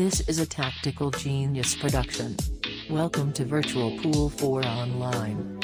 This is a Tactical Genius production. Welcome to Virtual Pool 4 Online.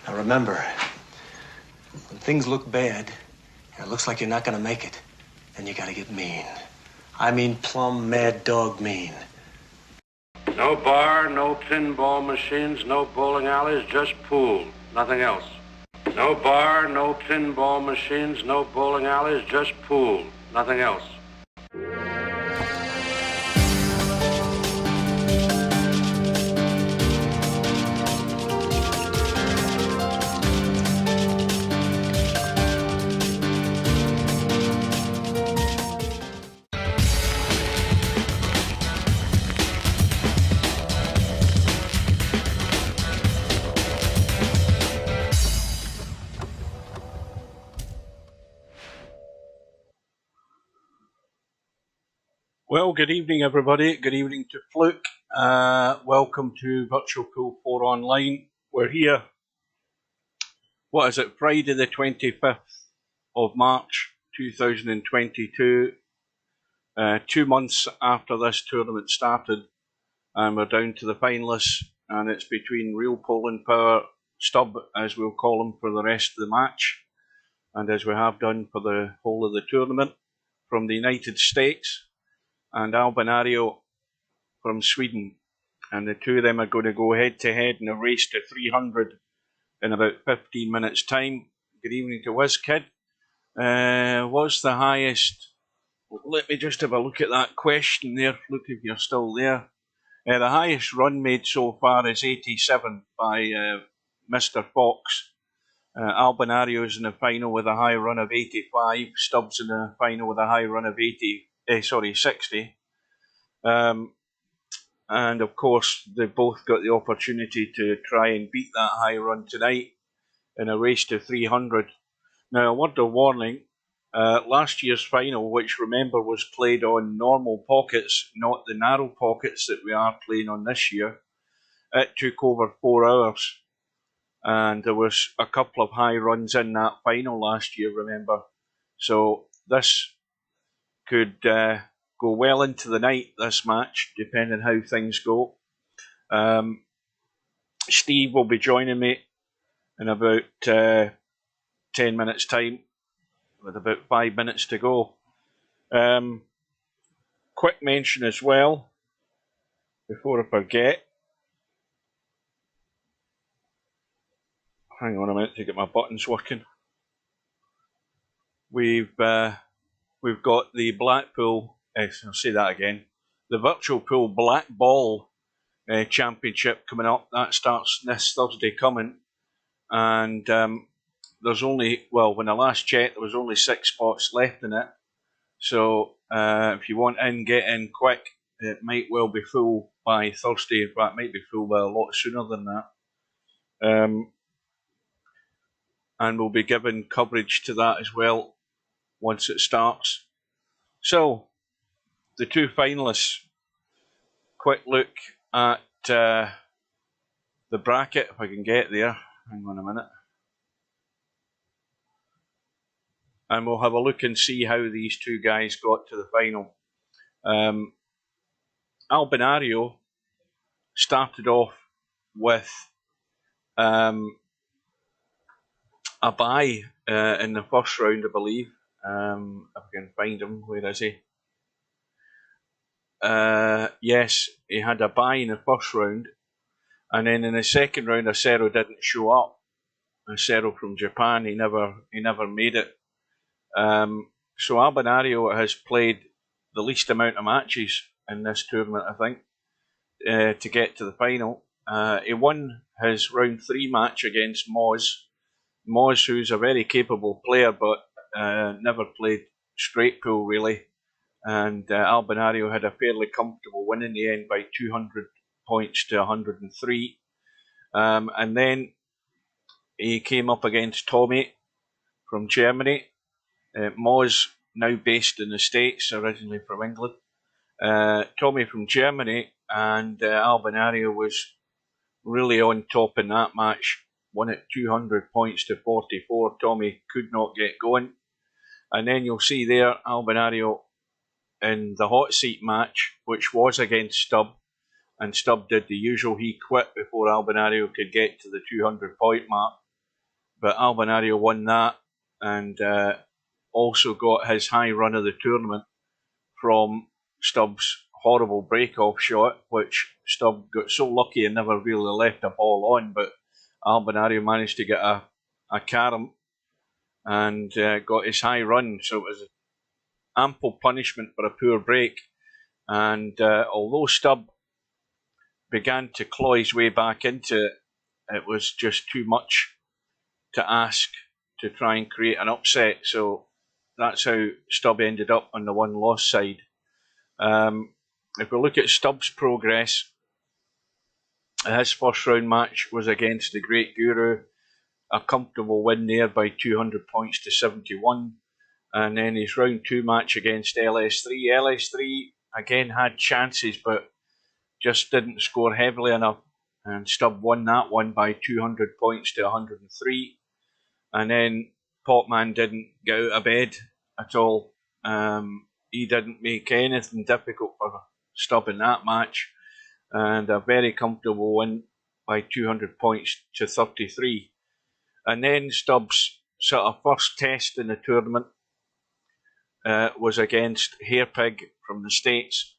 Now remember, when things look bad, and it looks like you're not gonna make it, then you gotta get mean. I mean plumb mad dog mean. No bar, no pinball machines, no bowling alleys, just pool, nothing else. No bar, no pinball machines, no bowling alleys, just pool, nothing else. Well, good evening, everybody. Good evening to Fluke. Welcome to Virtual Pool 4 Online. We're here, what is it, Friday the 25th of March 2022. 2 months after this tournament started, and we're down to the finalists, and it's between Real Poland Power, Stub, as we'll call them, for the rest of the match, and as we have done for the whole of the tournament, from the United States, and Albi from Sweden, and the two of them are going to go head to head in a race to 300 in about 15 minutes time. Good evening to WizKid. What's the highest? Let me just have a look at that question there, look if you're still there. The highest run made so far is 87 by Mr. Fox. Albinario's in the final with a high run of 85. Stubbs in the final with a high run of 60. And of course, they've both got the opportunity to try and beat that high run tonight in a race to 300. Now, a word of warning, last year's final, which remember was played on normal pockets, not the narrow pockets that we are playing on this year, it took over 4 hours. And there was a couple of high runs in that final last year, remember. So this could go well into the night, this match, depending how things go. Steve will be joining me in about 10 minutes time, with about 5 minutes to go. Quick mention as well, before I forget. Hang on a minute to get my buttons working. We've got the Blackpool, I'll say that again, the Virtual Pool Black Ball Championship coming up. That starts this Thursday coming, and there's only, well, when I last checked, there was only 6 spots left in it. So if you want in, get in quick. It might well be full by Thursday. In fact, it might be full by a lot sooner than that. And we'll be giving coverage to that as well once it starts. So, the two finalists. Quick look at the bracket, if I can get there. Hang on a minute. And we'll have a look and see how these two guys got to the final. Albinario started off with a bye in the first round, I believe. If I can find him, where is he? Yes, he had a bye in the first round, and then in the second round, Acero didn't show up. Acero from Japan, he never made it. So Albinario has played the least amount of matches in this tournament, I think, to get to the final. He won his round 3 match against Moz, who's a very capable player, but never played straight pool really. And Albinario had a fairly comfortable win in the end by 200 points to 103. And then he came up against Tommy from Germany. Moz, now based in the States, originally from England. Tommy from Germany, and Albinario was really on top in that match. Won it 200 points to 44. Tommy could not get going. And then you'll see there Albinario in the hot seat match, which was against Stubb, and Stubb did the usual, he quit before Albinario could get to the 200 point mark. but Albinario won that, and also got his high run of the tournament from Stubbs' horrible break-off shot, which Stubb got so lucky and never really left a ball on, but Albinario managed to get a carom and got his high run, so it was ample punishment for a poor break. And although Stubb began to claw his way back into it, it was just too much to ask to try and create an upset. So that's how Stubb ended up on the one-loss side. If we look at Stubbs' progress, his first round match was against the Great Guru, a comfortable win there by 200 points to 71. And then his round 2 match against LS3. LS3 again had chances, but just didn't score heavily enough. And Stubb won that one by 200 points to 103. And then Popman didn't get out of bed at all. He didn't make anything difficult for Stubb in that match. And a very comfortable win by 200 points to 33. And then Stubbs' sort of first test in the tournament was against Hairpig from the States,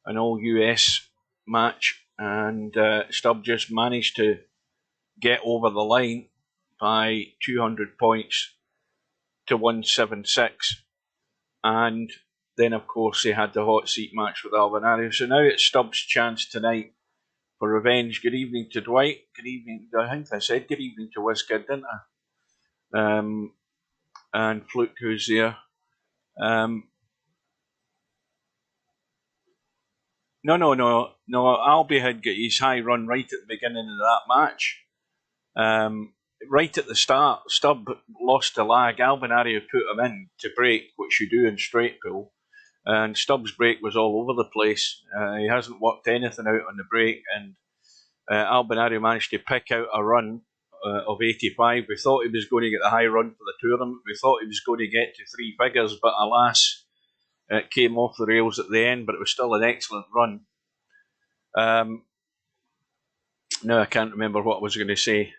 an all US match, and Stubb just managed to get over the line by 200 points to 176. And then, of course, he had the hot seat match with Albinario. So now it's Stubbs' chance tonight for revenge. Good evening to Dwight. Good evening. I think I said good evening to WizKid, didn't I? And Fluke, who's there. No. Albi had got his high run right at the beginning of that match. Right at the start, Stubb lost the lag. Albinario put him in to break, which you do in straight pool. And Stubbs' break was all over the place. He hasn't worked anything out on the break, and Albinario managed to pick out a run of 85. We thought he was going to get the high run for the tournament. We thought he was going to get to 3 figures, but alas, it came off the rails at the end, but it was still an excellent run. Now I can't remember what I was going to say.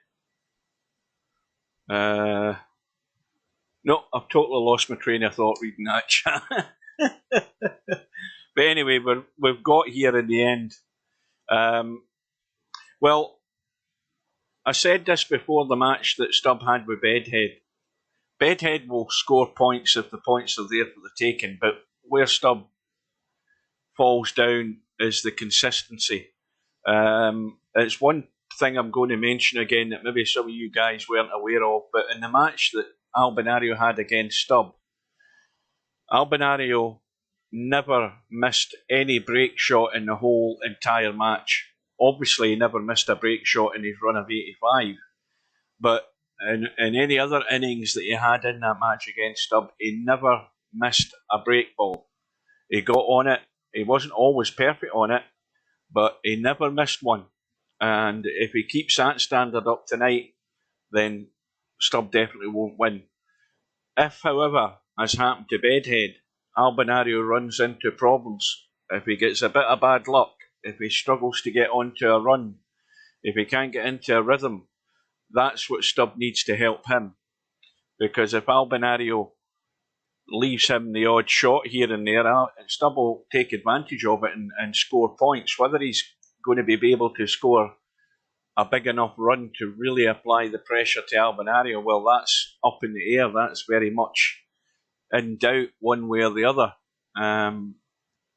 No, I've totally lost my train of thought reading that chat. But anyway, we've got here in the end. Well, I said this before the match that Stubb had with Bedhead. Bedhead will score points if the points are there for the taking, but where Stubb falls down is the consistency. It's one thing I'm going to mention again that maybe some of you guys weren't aware of, but in the match that Albinario had against Stubb, Albinario never missed any break shot in the whole entire match. Obviously, he never missed a break shot in his run of 85, but in any other innings that he had in that match against Stubb, he never missed a break ball. He got on it. He wasn't always perfect on it, but he never missed one. And if he keeps that standard up tonight, then Stubb definitely won't win. If, however, as happened to Bedhead, Albinario runs into problems, if he gets a bit of bad luck, if he struggles to get onto a run, if he can't get into a rhythm, that's what Stubb needs to help him. Because if Albinario leaves him the odd shot here and there, Stubb will take advantage of it and score points. Whether he's going to be able to score a big enough run to really apply the pressure to Albinario, well, that's up in the air. That's very much in doubt one way or the other.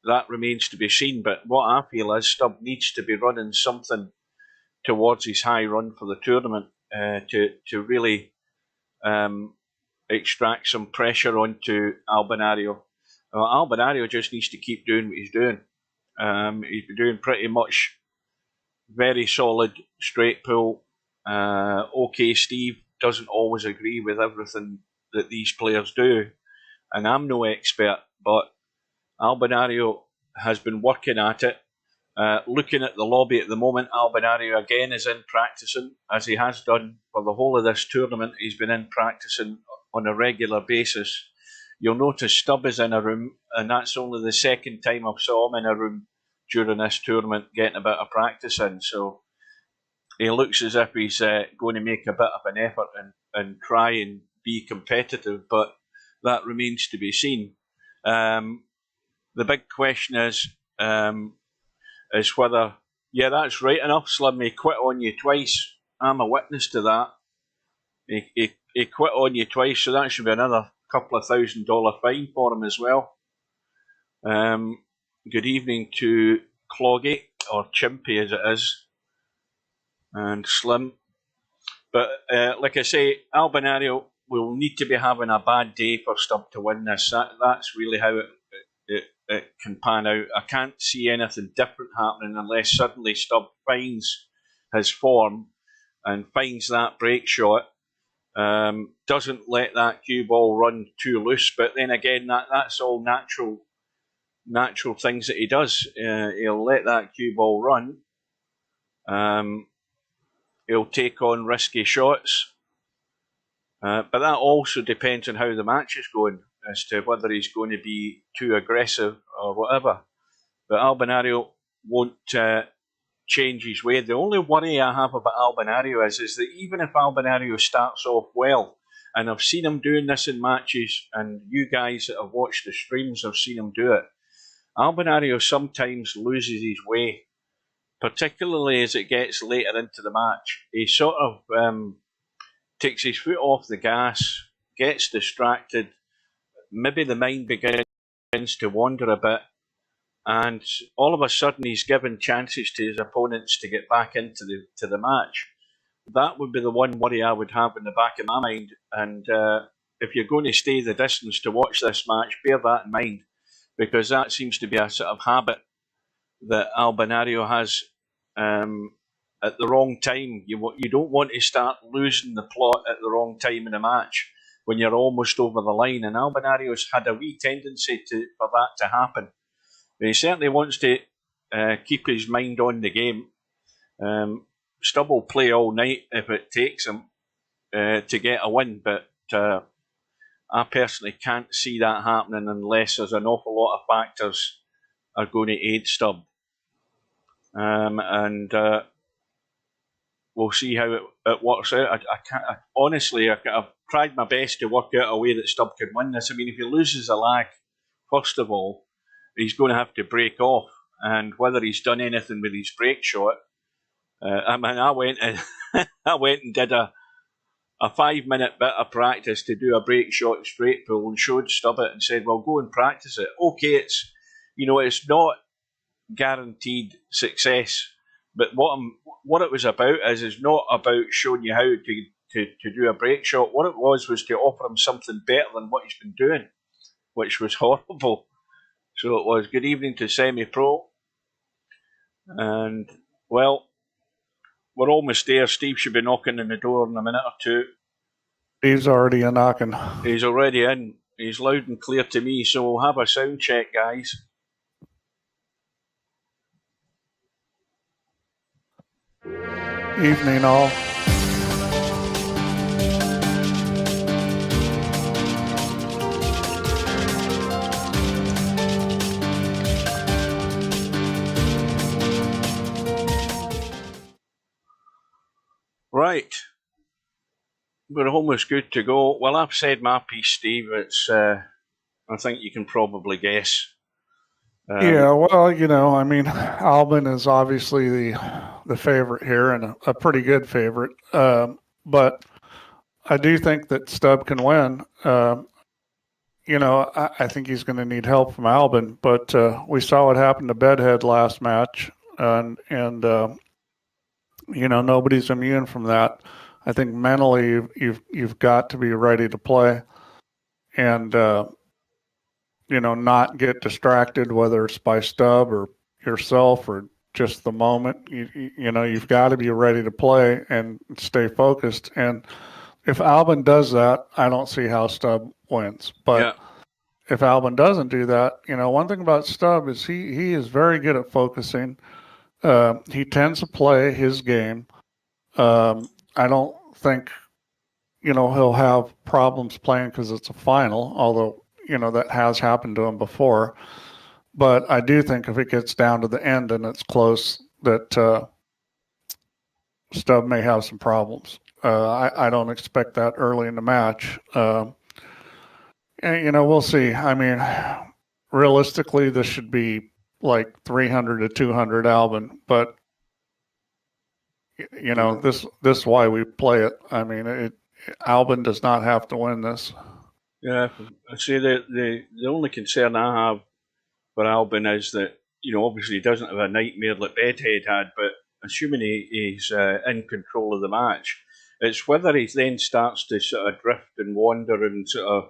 That remains to be seen. But what I feel is Stubb needs to be running something towards his high run for the tournament to really extract some pressure onto Albinario. Albinario just needs to keep doing what he's doing. He's been doing pretty much very solid straight pull. OK, Steve doesn't always agree with everything that these players do, and I'm no expert, but Albinario has been working at it. Looking at the lobby at the moment, Albinario again is in practicing, as he has done for the whole of this tournament. He's been in practicing on a regular basis. You'll notice Stubb is in a room, and that's only the second time I've saw him in a room during this tournament getting a bit of practice in. So he looks as if he's going to make a bit of an effort and try and be competitive, but that remains to be seen. The big question is whether, yeah, that's right enough, Slim. He quit on you twice. I'm a witness to that. He quit on you twice, so that should be another couple of $1,000 fine for him as well. Good evening to Cloggy, or Chimpy as it is, and Slim. But like I say, Albinario will need to be having a bad day for Stubb to win this. That's really how it can pan out. I can't see anything different happening unless suddenly Stubb finds his form and finds that break shot. Doesn't let that cue ball run too loose, but then again, that's all natural things that he does. He'll let that cue ball run. He'll take on risky shots. But that also depends on how the match is going as to whether he's going to be too aggressive or whatever. But Albinario won't change his way. The only worry I have about Albinario is that even if Albinario starts off well, and I've seen him doing this in matches, and you guys that have watched the streams have seen him do it, Albinario sometimes loses his way, particularly as it gets later into the match. He sort of takes his foot off the gas, gets distracted, maybe the mind begins to wander a bit, and all of a sudden he's given chances to his opponents to get back into the match. That would be the one worry I would have in the back of my mind, and if you're going to stay the distance to watch this match, bear that in mind, because that seems to be a sort of habit that Albinario has at the wrong time. You don't want to start losing the plot at the wrong time in the match when you're almost over the line, and Albinario's had a wee tendency for that to happen. But he certainly wants to keep his mind on the game. Stubb will play all night if it takes him to get a win, but I personally can't see that happening unless there's an awful lot of factors are going to aid Stubb. And we'll see how it works out. Honestly, I've tried my best to work out a way that Stubb can win this. I mean, if he loses a lag, first of all, he's going to have to break off. And whether he's done anything with his break shot, I went and did a 5-minute bit of practice to do a break shot straight pull and showed Stubb it and said, well, go and practice it. Okay, it's not guaranteed success, but what it was about is not about showing you how to do a break shot. What it was to offer him something better than what he's been doing, which was horrible. So it was. Good evening to Semi-Pro. And, well, we're almost there. Steve should be knocking on the door in a minute or two. Steve's already a knocking. He's already in. He's loud and clear to me, so we'll have a sound check, guys. Evening all. Right. We're almost good to go. Well, I've said my piece, Steve. It's I think you can probably guess. Yeah, well, I mean, Albin is obviously the favorite here, and a pretty good favorite. But I do think that Stubb can win. I think he's going to need help from Albin. But we saw what happened to Bedhead last match, and nobody's immune from that. I think mentally you've got to be ready to play, and not get distracted, whether it's by Stubb or yourself or just the moment. You've got to be ready to play and stay focused. And if Albin does that, I don't see how Stubb wins. But if Albin doesn't do that, one thing about Stubb is he is very good at focusing. He tends to play his game. I don't think, he'll have problems playing because it's a final, although, that has happened to him before. But I do think if it gets down to the end and it's close, that Stubb may have some problems. I don't expect that early in the match. And, we'll see. I mean, realistically, this should be like 300 to 200 Albin, but this is why we play it. I mean, Albin does not have to win this. Yeah, I say the only concern I have for Albin is that obviously he doesn't have a nightmare like Bedhead had, but assuming he's in control of the match, it's whether he then starts to sort of drift and wander and sort of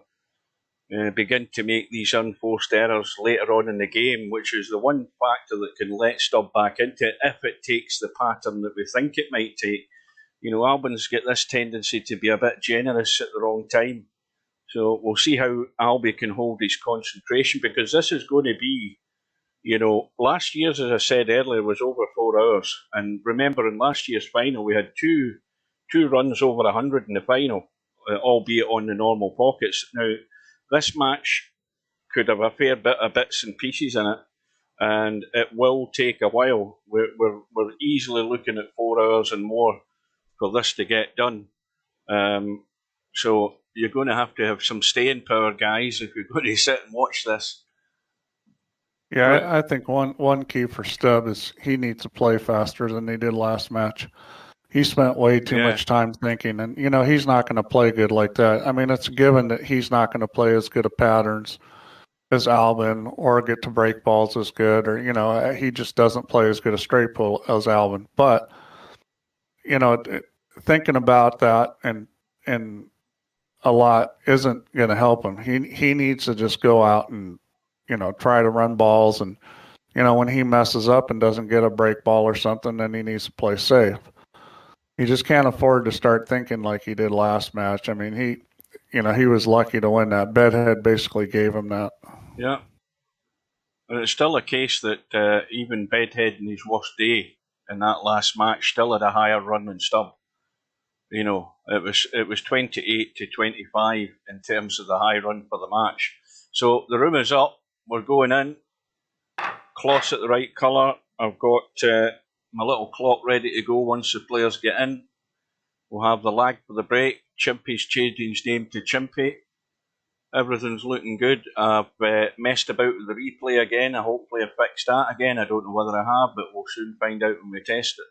begin to make these unforced errors later on in the game, which is the one factor that can let Stubb back into it if it takes the pattern that we think it might take. Albin's got this tendency to be a bit generous at the wrong time. So we'll see how Albi can hold his concentration, because this is going to be, last year's, as I said earlier, was over 4 hours. And remember, in last year's final, we had two runs over 100 in the final, albeit on the normal pockets. Now, this match could have a fair bit of bits and pieces in it, and it will take a while. We're easily looking at 4 hours and more for this to get done. So you're going to have some staying power, guys, if you're going to sit and watch this. Yeah, I think one key for Stubb is he needs to play faster than he did last match. He spent way too much time thinking, and he's not going to play good like that. I mean, it's a given that he's not going to play as good of patterns as Albin or get to break balls as good, or he just doesn't play as good a straight pull as Albin. But thinking about that and a lot isn't going to help him. He needs to just go out and try to run balls, and when he messes up and doesn't get a break ball or something, then he needs to play safe. He just can't afford to start thinking like he did last match. I mean, he was lucky to win that. Bedhead basically gave him that. Yeah. And it's still a case that even Bedhead in his worst day in that last match still had a higher run than Stubb. It was 28 to 25 in terms of the high run for the match. So the room is up. We're going in. Cloth's at the right colour. I've got my little clock ready to go once the players get in. We'll have the lag for the break. Chimpy's changing his name to Chimpy. Everything's looking good. I've messed about with the replay again. I hopefully have fixed that again. I don't know whether I have, but we'll soon find out when we test it.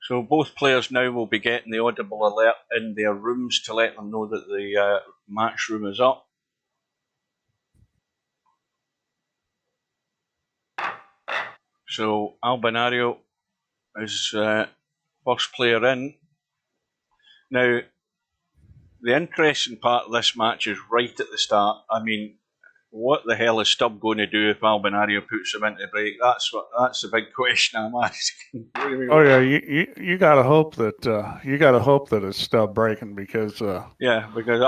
So both players now will be getting the audible alert in their rooms to let them know that the match room is up. So Albinario is first player in. Now, the interesting part of this match is right at the start. I mean, what the hell is Stubb going to do if Albinario puts him into break? That's the big question I'm asking. Oh yeah, you gotta hope that it's Stubb breaking, because because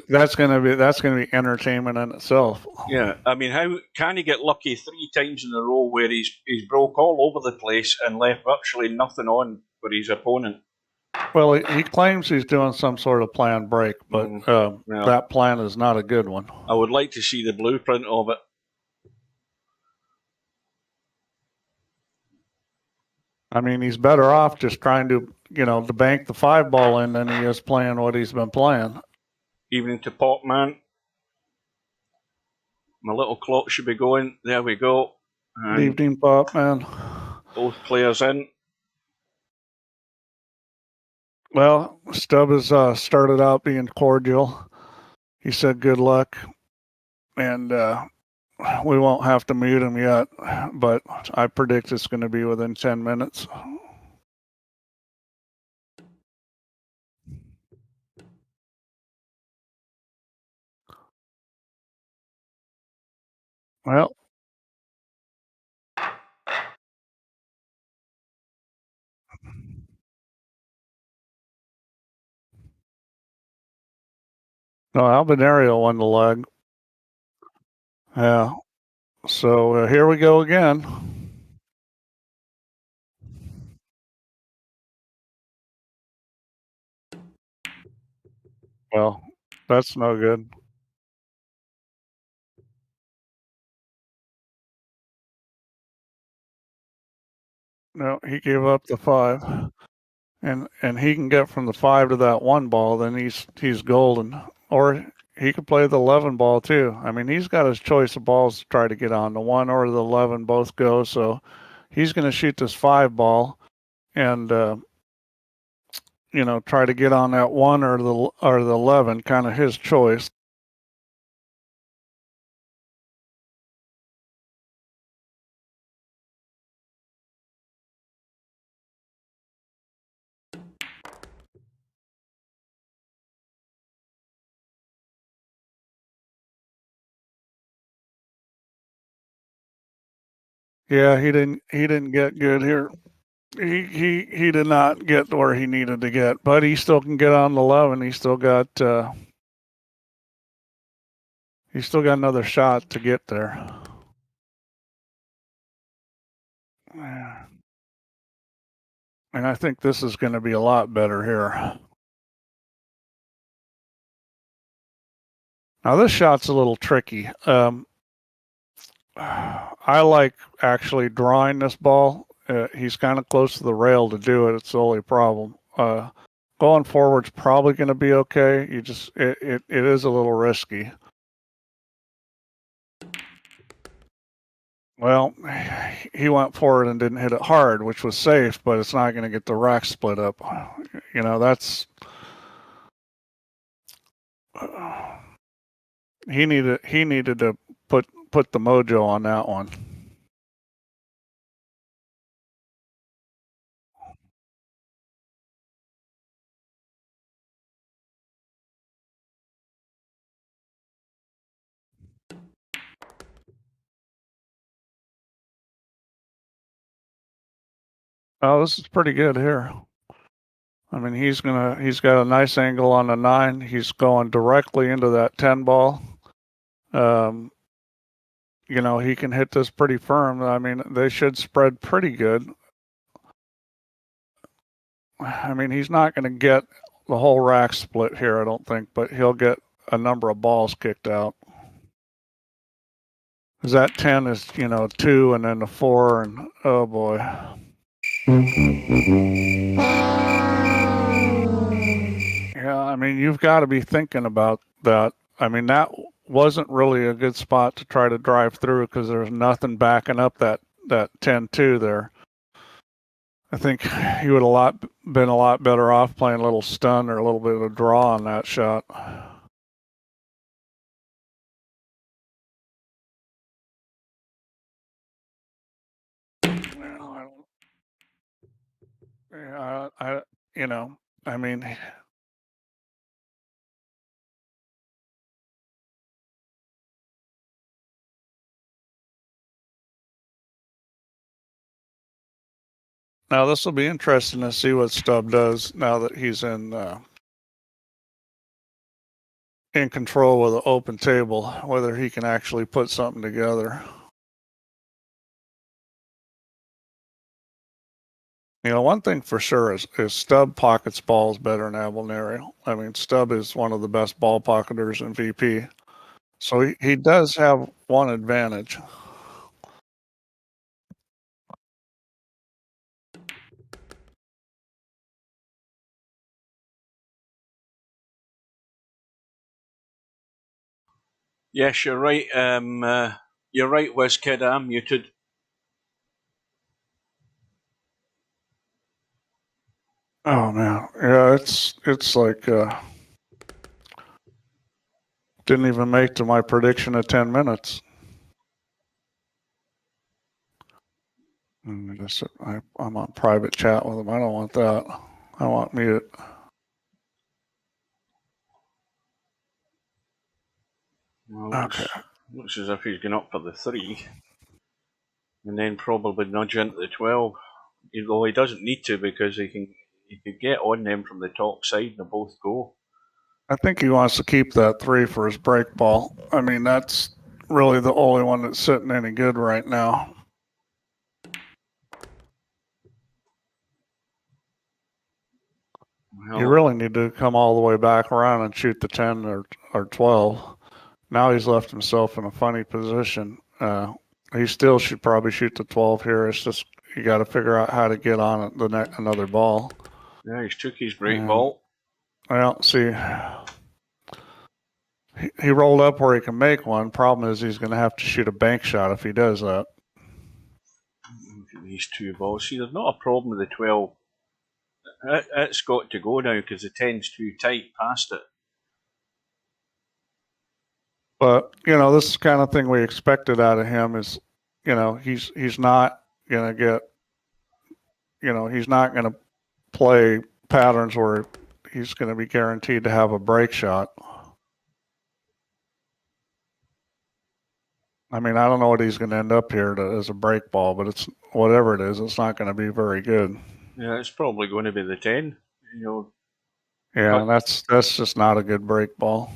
that's gonna be entertainment in itself. Yeah, I mean, how can he get lucky 3 times in a row where he's broke all over the place and left virtually nothing on for his opponent? Well, he claims he's doing some sort of planned break, but that plan is not a good one. I would like to see the blueprint of it. I mean, he's better off just trying to, to bank the 5 ball in than he is playing what he's been playing. Evening to Pop Man. My little clock should be going. There we go. And evening, Pop Man. Both players in. Well, Stubb has started out being cordial. He said good luck, and we won't have to mute him yet, but I predict it's going to be within 10 minutes. Well, no, Albinario won the leg. Yeah. So here we go again. Well, that's no good. No, he gave up the 5. and he can get from the 5 to that 1 ball, then he's golden. Or he could play the 11 ball too. I mean, he's got his choice of balls to try to get on. The 1 or the 11 both go, so he's going to shoot this 5 ball and try to get on that 1 or the 11, kind of his choice. Yeah, he didn't get good here. He did not get where he needed to get, but he still can get on the 11. He's still got another shot to get there. And I think this is going to be a lot better here. Now this shot's a little tricky. I like actually drawing this ball. He's kind of close to the rail to do it. It's the only problem. Going forward's probably going to be okay. It is a little risky. Well, he went for it and didn't hit it hard, which was safe, but it's not going to get the rack split up. That's he needed to put the mojo on that one. Oh, this is pretty good here. I mean, he's got a nice angle on the 9. He's going directly into that 10 ball. He can hit this pretty firm. I mean, they should spread pretty good. I mean, he's not going to get the whole rack split here, I don't think, but he'll get a number of balls kicked out. Because that 10 is, 2 and then the 4, and oh boy. Yeah, I mean, you've got to be thinking about that. I mean, that wasn't really a good spot to try to drive through because there's nothing backing up that 10-2 there. I think he would have been a lot better off playing a little stun or a little bit of a draw on that shot. I mean, now this will be interesting to see what Stubb does now that he's in control with an open table, whether he can actually put something together. One thing for sure is Stubb pockets balls better than Abelneri. I mean, Stubb is one of the best ball pocketers in VP. So he does have one advantage. Yes, you're right. You're right, WizKid. I'm muted. Oh man, yeah, it's like didn't even make to my prediction of 10 minutes. I'm on private chat with him. I don't want that. I want mute. Well, looks as if he's going up for the 3. And then probably nudge into the 12. Though he doesn't need to because he could get on them from the top side and they both go. I think he wants to keep that 3 for his break ball. I mean, that's really the only one that's sitting any good right now. Well, you really need to come all the way back around and shoot the 10 or 12. Now he's left himself in a funny position. He still should probably shoot the 12 here. It's just you got to figure out how to get on another ball. Yeah, he's took his brake And, ball. well, see, he rolled up where he can make one. Problem is he's going to have to shoot a bank shot if he does that. Look at these two balls. See, there's not a problem with the 12. It's got to go now because the 10's too tight past it. But, this is the kind of thing we expected out of him is, he's not going to get, he's not going to play patterns where he's going to be guaranteed to have a break shot. I mean, I don't know what he's going to end up here as a break ball, but it's whatever it is, it's not going to be very good. Yeah, it's probably going to be the 10. Yeah, that's just not a good break ball.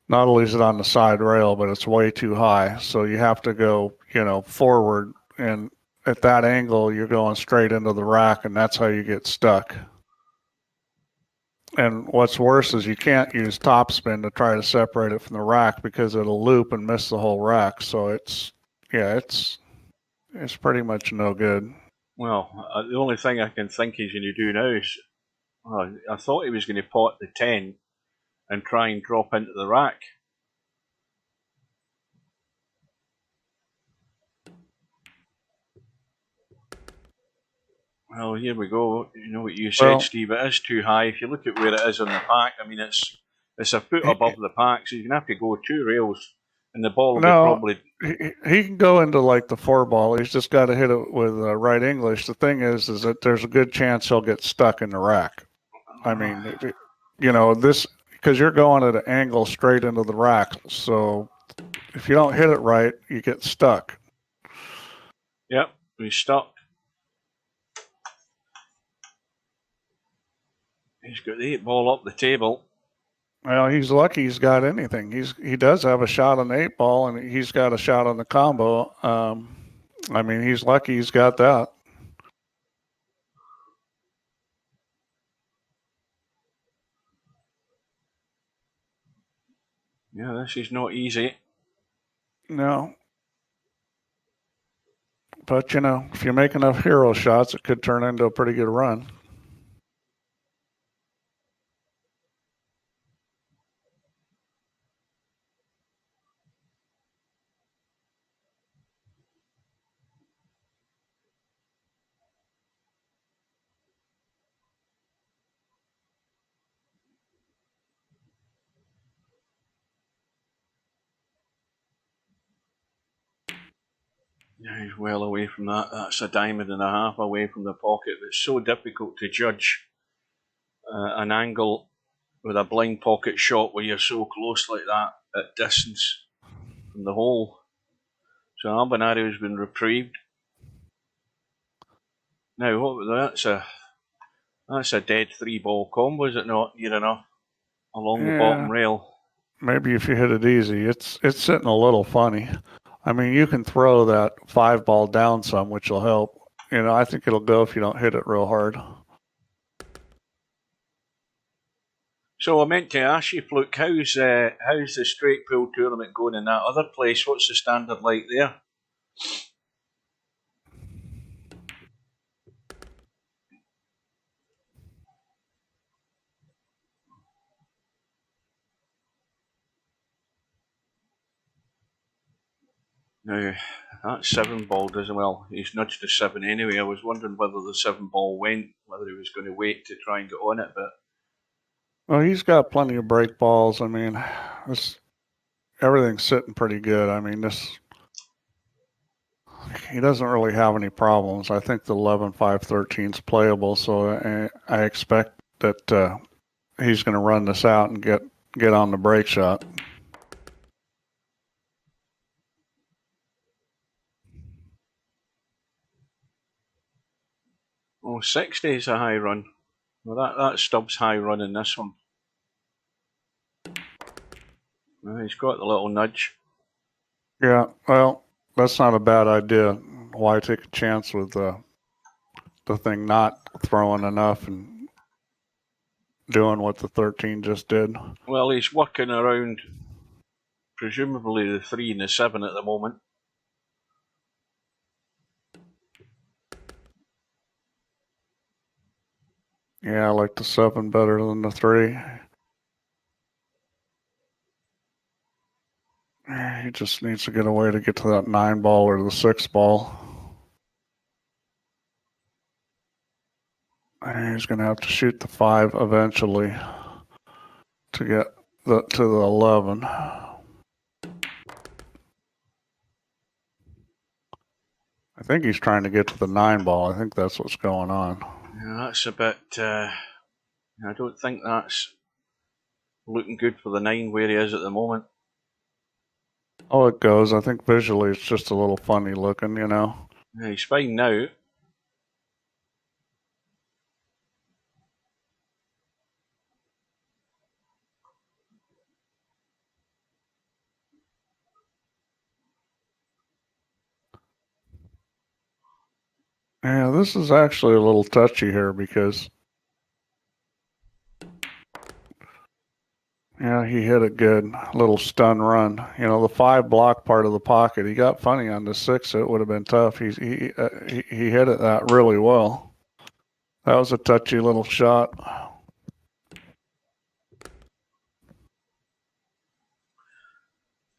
Not only is it on the side rail, but it's way too high. So you have to go, forward. And at that angle, you're going straight into the rack, and that's how you get stuck. And what's worse is you can't use topspin to try to separate it from the rack because it'll loop and miss the whole rack. So it's pretty much no good. Well, the only thing I can think he's going to do now is, I thought he was going to pot the 10 and try and drop into the rack. Well, here we go. You know what you said, Steve. It is too high. If you look at where it is on the pack, I mean, it's a foot above the pack, so you're going to have to go 2 rails, and the ball will be probably... He can go into like the 4 ball. He's just got to hit it with right English. The thing is that there's a good chance he'll get stuck in the rack. I mean, this, because you're going at an angle straight into the rack, so if you don't hit it right, you get stuck. Yep, he's stuck. He's got the 8 ball up the table. Well, he's lucky he's got anything. He does have a shot on the 8 ball, and he's got a shot on the combo. I mean, he's lucky he's got that. Yeah, this is not easy. No. But, if you make enough hero shots, it could turn into a pretty good run. Yeah, he's well away from that. That's a diamond and a half away from the pocket. It's so difficult to judge an angle with a blind pocket shot where you're so close like that at distance from the hole. So Albinario has been reprieved. Now, that's a dead 3 ball combo, is it not? Near enough along the bottom rail. Maybe if you hit it easy, it's sitting a little funny. I mean, you can throw that 5 ball down some, which will help. I think it'll go if you don't hit it real hard. So I meant to ask you, Fluke, how's the straight pool tournament going in that other place? What's the standard like there? Now, that 7 ball does well. He's nudged the 7 anyway. I was wondering whether the 7 ball went, whether he was going to wait to try and get on it, but... Well, he's got plenty of break balls. I mean, everything's sitting pretty good. I mean, he doesn't really have any problems. I think the 11-5-13 is playable, so I expect that he's going to run this out and get on the break shot. Oh, 60 is a high run. Well, that Stubbs high run in this one. Well, he's got the little nudge. Yeah, well, that's not a bad idea. Why take a chance with the thing not throwing enough and doing what the 13 just did? Well, he's working around presumably the 3 and the 7 at the moment. Yeah, I like the 7 better than the 3. He just needs to get a way to get to that 9 ball or the 6 ball. He's going to have to shoot the 5 eventually to get to the 11. I think he's trying to get to the 9 ball. I think that's what's going on. Yeah, that's a bit. I don't think that's looking good for the 9 where he is at the moment. Oh, it goes. I think visually it's just a little funny looking, you know. Yeah, he's fine now. Yeah, this is actually a little touchy here because, yeah, he hit a good little stun run. You know, the 5 block part of the pocket, he got funny on the 6. It would have been tough. He hit it that really well. That was a touchy little shot.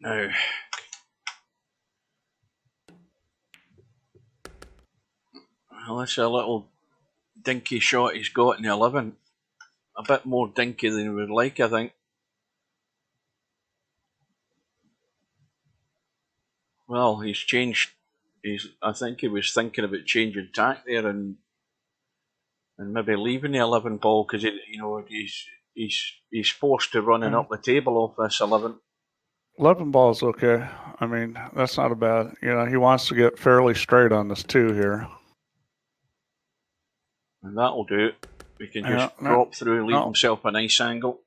Now, well, that's a little dinky shot he's got in the 11. A bit more dinky than he would like, I think. Well, he's changed. I think he was thinking about changing tack there and maybe leaving the 11 ball because he's forced to running up the table off this 11. 11 ball's okay. I mean, that's not a bad. You know, he wants to get fairly straight on this 2 here. And that'll do it. We can just drop through, leave himself a nice angle.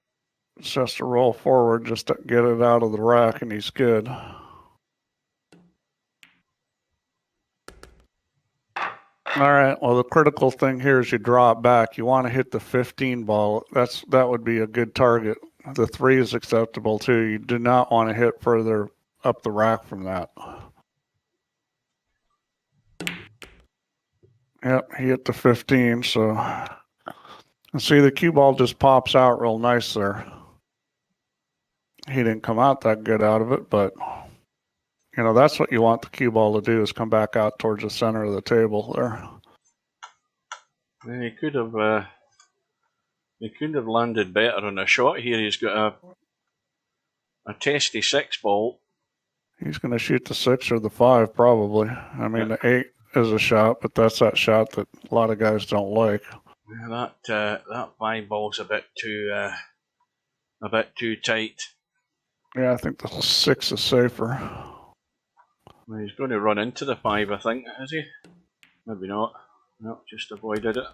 It's just to roll forward, just to get it out of the rack, and he's good. All right. Well, the critical thing here is you draw it back. You want to hit the 15 ball. That would be a good target. The 3 is acceptable too. You do not want to hit further up the rack from that. Yep, he hit the 15. So, and see, the cue ball just pops out real nice there. He didn't come out that good out of it, but you know, that's what you want the cue ball to do, is come back out towards the center of the table there. He could have landed better on a shot here. He's got a testy 6 ball. He's going to shoot the 6 or the 5 probably. I mean, the 8 is a shot, but that's that shot that a lot of guys don't like. Yeah, that 5 ball's a bit too tight. Yeah, I think the 6 is safer. Well, he's going to run into the 5, I think, is he? Maybe not. No, just avoided it.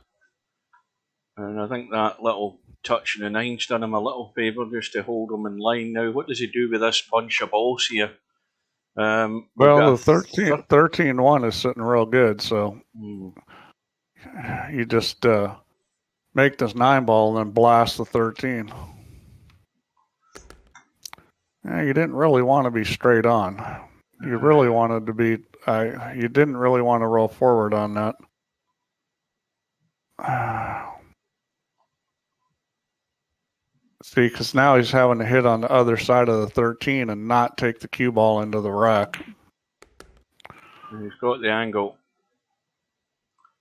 And I think that little touch in the 9's done him a little favour just to hold him in line. Now, what does he do with this bunch of balls here? Well, the 13-1 is sitting real good, so you just make this 9 ball and then blast the 13. Yeah, you didn't really want to be straight on. You really wanted to be, you didn't really want to roll forward on that. See, because now he's having to hit on the other side of the 13 and not take the cue ball into the rack. He's got the angle.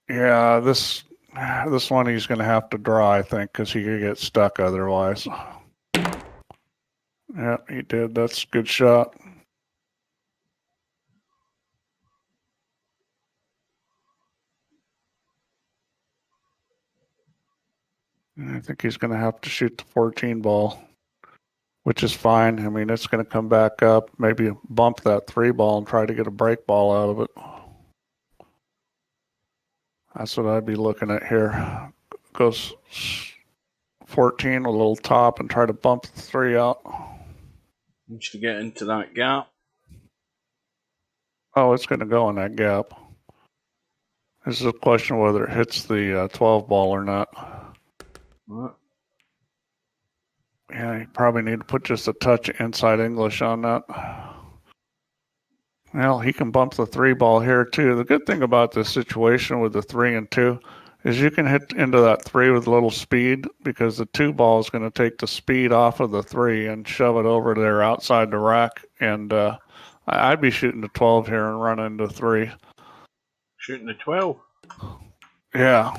Yeah, this one he's going to have to draw, I think, because he could get stuck otherwise. Yeah, he did. That's a good shot. And I think he's going to have to shoot the 14 ball, which is fine. I mean, it's going to come back up, maybe bump that 3 ball and try to get a break ball out of it. That's what I'd be looking at here. Goes 14 a little top and try to bump the 3 out. Needs to get into that gap. Oh, it's going to go in that gap. This is a question of whether it hits the 12 ball or not. What? Yeah, you probably need to put just a touch inside English on that. Well, he can bump the 3 ball here too. The good thing about this situation with the 3 and 2 is you can hit into that 3 with a little speed, because the 2 ball is going to take the speed off of the 3 and shove it over there outside the rack. And I'd be shooting the 12 here and running into 3. Shooting the 12. Yeah.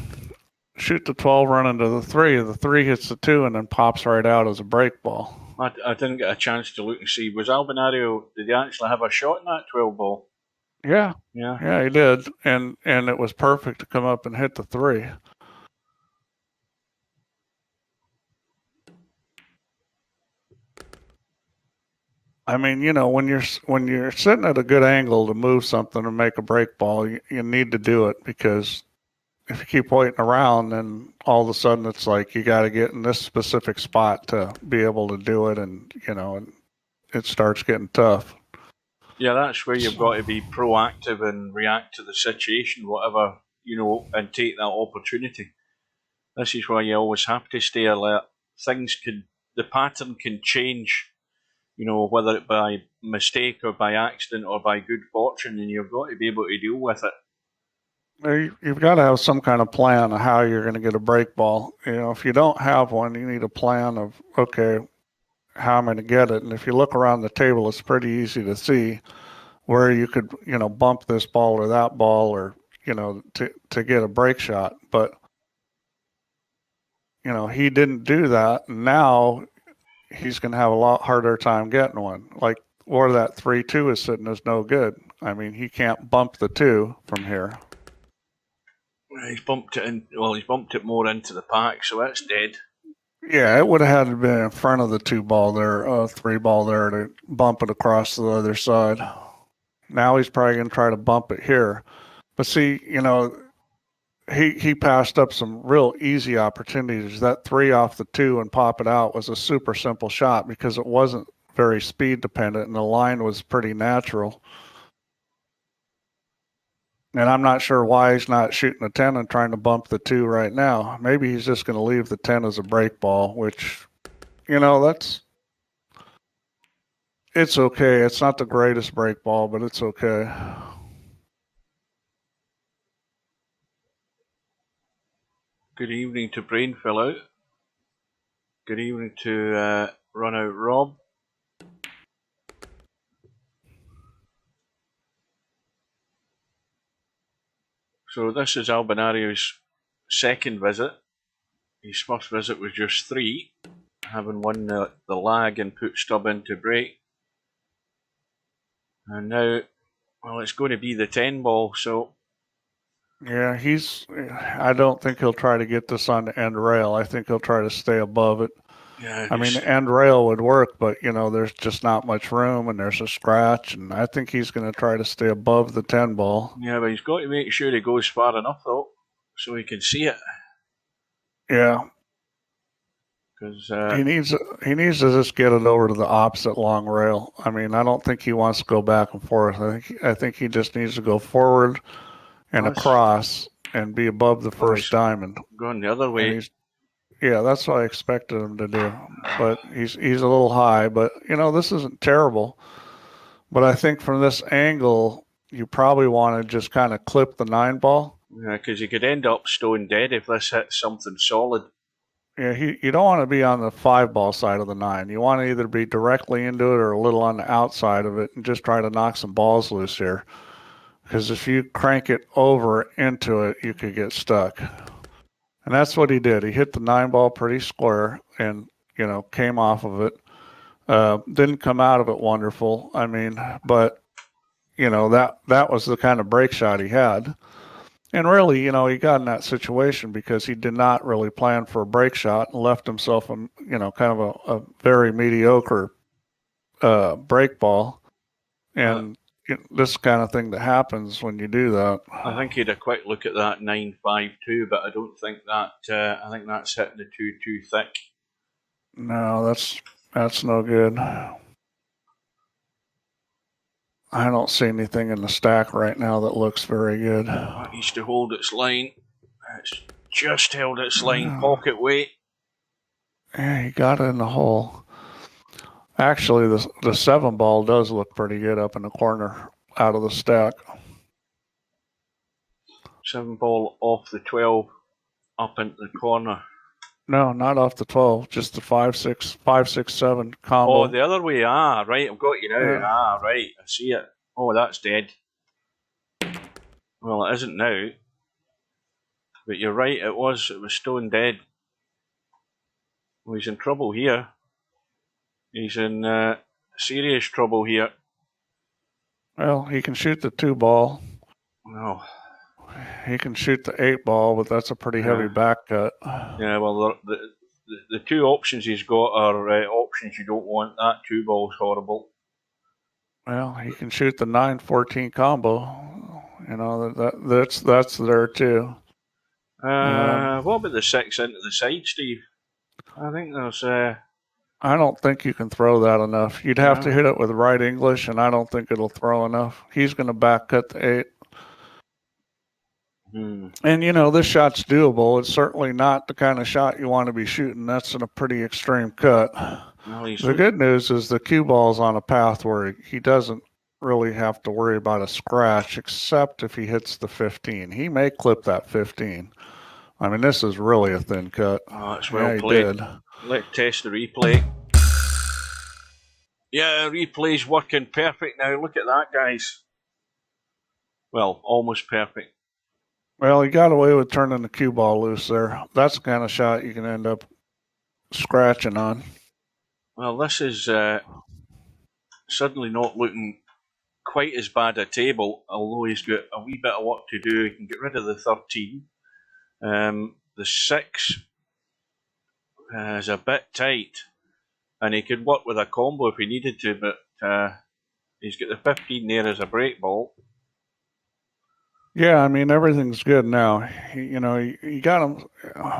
Shoot the 12, run into the 3. The 3 hits the 2 and then pops right out as a break ball. I didn't get a chance to look and see. Was Albinario, did he actually have a shot in that 12 ball? Yeah. Yeah. Yeah, he did. And it was perfect to come up and hit the 3. I mean, you know, when you're sitting at a good angle to move something or make a break ball, you need to do it, because if you keep waiting around, then all of a sudden it's like you got to get in this specific spot to be able to do it, and you know, and it starts getting tough. Yeah, that's where you've got to be proactive and react to the situation, whatever, you know, and take that opportunity. This is why you always have to stay alert. The pattern can change, you know, whether it by mistake or by accident or by good fortune, and you've got to be able to deal with it. You've got to have some kind of plan of how you're going to get a break ball. You know, if you don't have one, you need a plan of, okay, how I'm going to get it. And if you look around the table, it's pretty easy to see where you could, you know, bump this ball or that ball, or, you know, to get a break shot. But, you know, he didn't do that. And now he's going to have a lot harder time getting one. Like where that 3-2 is sitting is no good. I mean, he can't bump the 2 from here. He's bumped it in. Well, he's bumped it more into the pack, so that's dead. Yeah, it would have had to be in front of the 2 ball there, 3 ball there, to bump it across to the other side. Now he's probably going to try to bump it here. But see, you know, he passed up some real easy opportunities. That 3 off the 2 and pop it out was a super simple shot, because it wasn't very speed dependent and the line was pretty natural. And I'm not sure why he's not shooting a 10 and trying to bump the 2 right now. Maybe he's just going to leave the 10 as a break ball, which, you know, it's okay. It's not the greatest break ball, but it's okay. Good evening to Brain Fill Out. Good evening to Run Out Rob. So this is Albinario's second visit. His first visit was just 3, having won the lag and put stub into break. And now, well, it's going to be the 10 ball, so... Yeah, I don't think he'll try to get this on the end rail. I think he'll try to stay above it. Yeah, I mean, the end rail would work, but, you know, there's just not much room and there's a scratch, and I think he's going to try to stay above the 10 ball. Yeah, but he's got to make sure he goes far enough, though, so he can see it. Yeah. Because he needs to just get it over to the opposite long rail. I mean, I don't think he wants to go back and forth. I think he just needs to go forward and across and be above the first diamond. Going the other way. Yeah, that's what I expected him to do. But he's a little high. But, you know, this isn't terrible. But I think from this angle, you probably want to just kind of clip the 9 ball. Yeah, because you could end up stone dead if this hits something solid. Yeah, you don't want to be on the 5 ball side of the 9. You want to either be directly into it or a little on the outside of it and just try to knock some balls loose here. Because if you crank it over into it, you could get stuck. And that's what he did. He hit the 9 ball pretty square and, you know, came off of it. Didn't come out of it wonderful. I mean, but, you know, that was the kind of break shot he had. And really, you know, he got in that situation because he did not really plan for a break shot and left himself, you know, kind of a very mediocre break ball. And this kind of thing that happens when you do that. I think he had a quick look at that 9.52, but I don't think that. I think that's hitting the 2 too thick. No, that's no good. I don't see anything in the stack right now that looks very good. It needs to hold its line. It's just held its line. Pocket weight. Yeah, he got it in the hole. Actually, the 7 ball does look pretty good up in the corner out of the stack. 7 ball off the 12. up into the corner. No, not off the 12, just the 5-6-7 combo. Oh, the other way. Ah, right, I've got you now. Yeah. Ah, right, I see it. Oh, that's dead. Well, it isn't now. But you're right, it was stone dead. Well, he's in trouble here. He's in serious trouble here. Well, he can shoot the 2 ball. No. He can shoot the 8 ball, but that's a pretty heavy back cut. Yeah, well, the 2 options he's got are options you don't want. That 2 ball's horrible. Well, he can shoot the 9-14 combo. You know, that's there too. What about the 6 into the side, Steve? I think there's. I don't think you can throw that enough. You'd have to hit it with right English, and I don't think it'll throw enough. He's going to back cut the 8. And, you know, this shot's doable. It's certainly not the kind of shot you want to be shooting. That's in a pretty extreme cut. Well, the good news is the cue ball's on a path where he doesn't really have to worry about a scratch, except if he hits the 15. He may clip that 15. I mean, this is really a thin cut. Oh, it's well played. Let's test the replay. Yeah, replay's working perfect now. Look at that, guys. Well, almost perfect. Well, he got away with turning the cue ball loose there. That's the kind of shot you can end up scratching on. Well, this is suddenly not looking quite as bad a table, although he's got a wee bit of work to do. He can get rid of the 13. The 6 is a bit tight, and he could work with a combo if he needed to, but he's got the 15 there as a break ball. Yeah, I mean, everything's good now. You got him.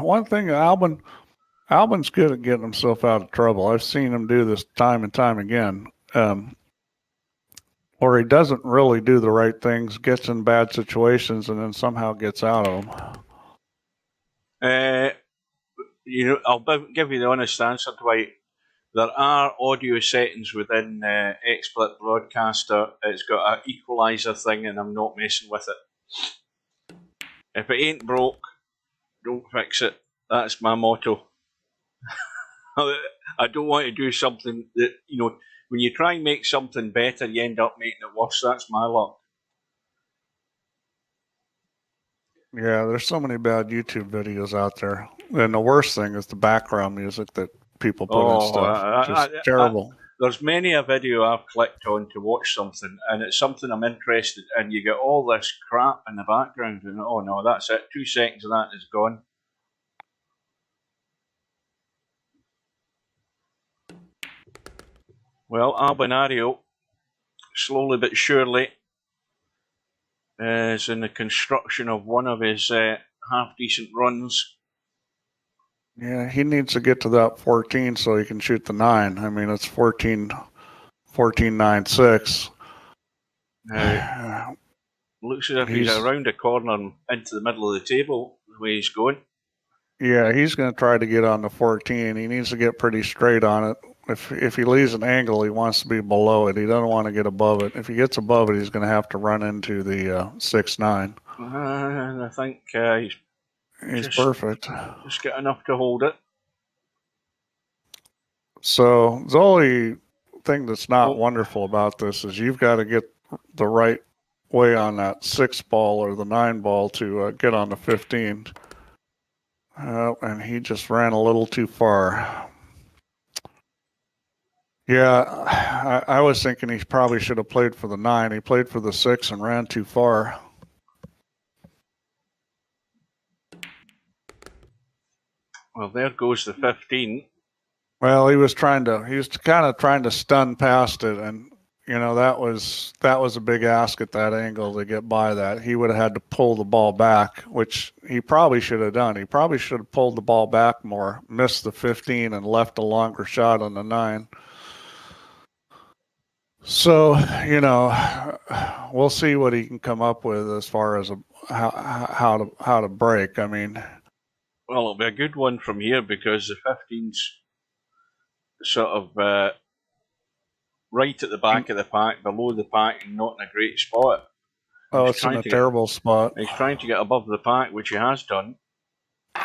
One thing, Albin's good at getting himself out of trouble. I've seen him do this time and time again. Or he doesn't really do the right things, gets in bad situations, and then somehow gets out of them. I'll give you the honest answer, Dwight. There are audio settings within XSplit Broadcaster. It's got an equalizer thing, and I'm not messing with it. If it ain't broke, don't fix it. That's my motto. I don't want to do something that, when you try and make something better, you end up making it worse. That's my luck. Yeah, there's so many bad YouTube videos out there. And the worst thing is the background music that people put in stuff. Just terrible. There's many a video I've clicked on to watch something, and it's something I'm interested in, and you get all this crap in the background, and oh no, that's it. 2 seconds of that is gone. Well, Albinario, slowly but surely, is in the construction of one of his half-decent runs. Yeah, he needs to get to that 14 so he can shoot the 9. I mean, it's 14-9-6. Looks as if he's around the corner and into the middle of the table, the way he's going. Yeah, he's going to try to get on the 14. He needs to get pretty straight on it. If he leaves an angle, he wants to be below it. He doesn't want to get above it. If he gets above it, he's going to have to run into the 6-9. I think he's perfect. Just get enough to hold it. So the only thing that's not wonderful about this is you've got to get the right way on that 6 ball or the 9 ball to get on the 15. And he just ran a little too far. Yeah, I was thinking he probably should have played for the 9. He played for the 6 and ran too far. Well, there goes the 15. Well, he was kind of trying to stun past it, and that was a big ask at that angle to get by that. He would have had to pull the ball back, which he probably should have done. He probably should have pulled the ball back more, missed the 15, and left a longer shot on the 9. So, we'll see what he can come up with as far as how to break. I mean, well, it'll be a good one from here because the 15's sort of right at the back of the pack, below the pack, and not in a great spot. Oh, it's in a terrible spot. He's trying to get above the pack, which he has done.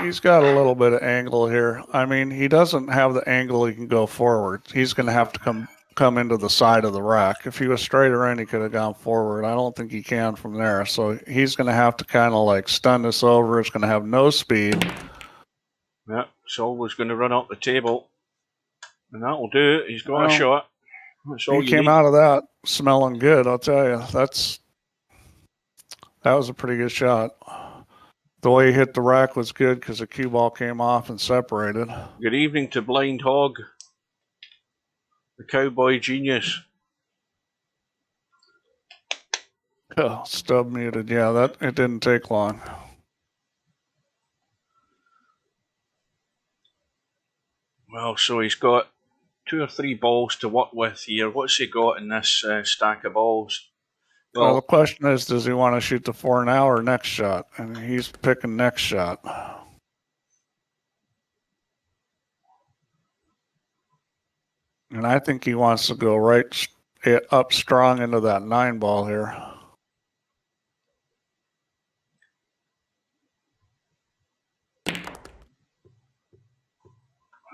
he's got a little bit of angle here. I mean, he doesn't have the angle he can go forward. He's going to have to come into the side of the rack. If he was straighter in, he could have gone forward. I don't think he can from there. So he's going to have to kind of like stun this over. It's going to have no speed. Yeah, it's always going to run up the table. And that'll do it. He's got a shot. That's all he came out of that smelling good, I'll tell you. That was a pretty good shot. The way he hit the rack was good because the cue ball came off and separated. Good evening to Blind Hog, the cowboy genius. Oh, stub muted. Yeah, it didn't take long. Well, so he's got 2 or 3 balls to work with here. What's he got in this stack of balls? Well, the question is, does he want to shoot the 4 now or next shot? And he's picking next shot. And I think he wants to go right up strong into that 9 ball here.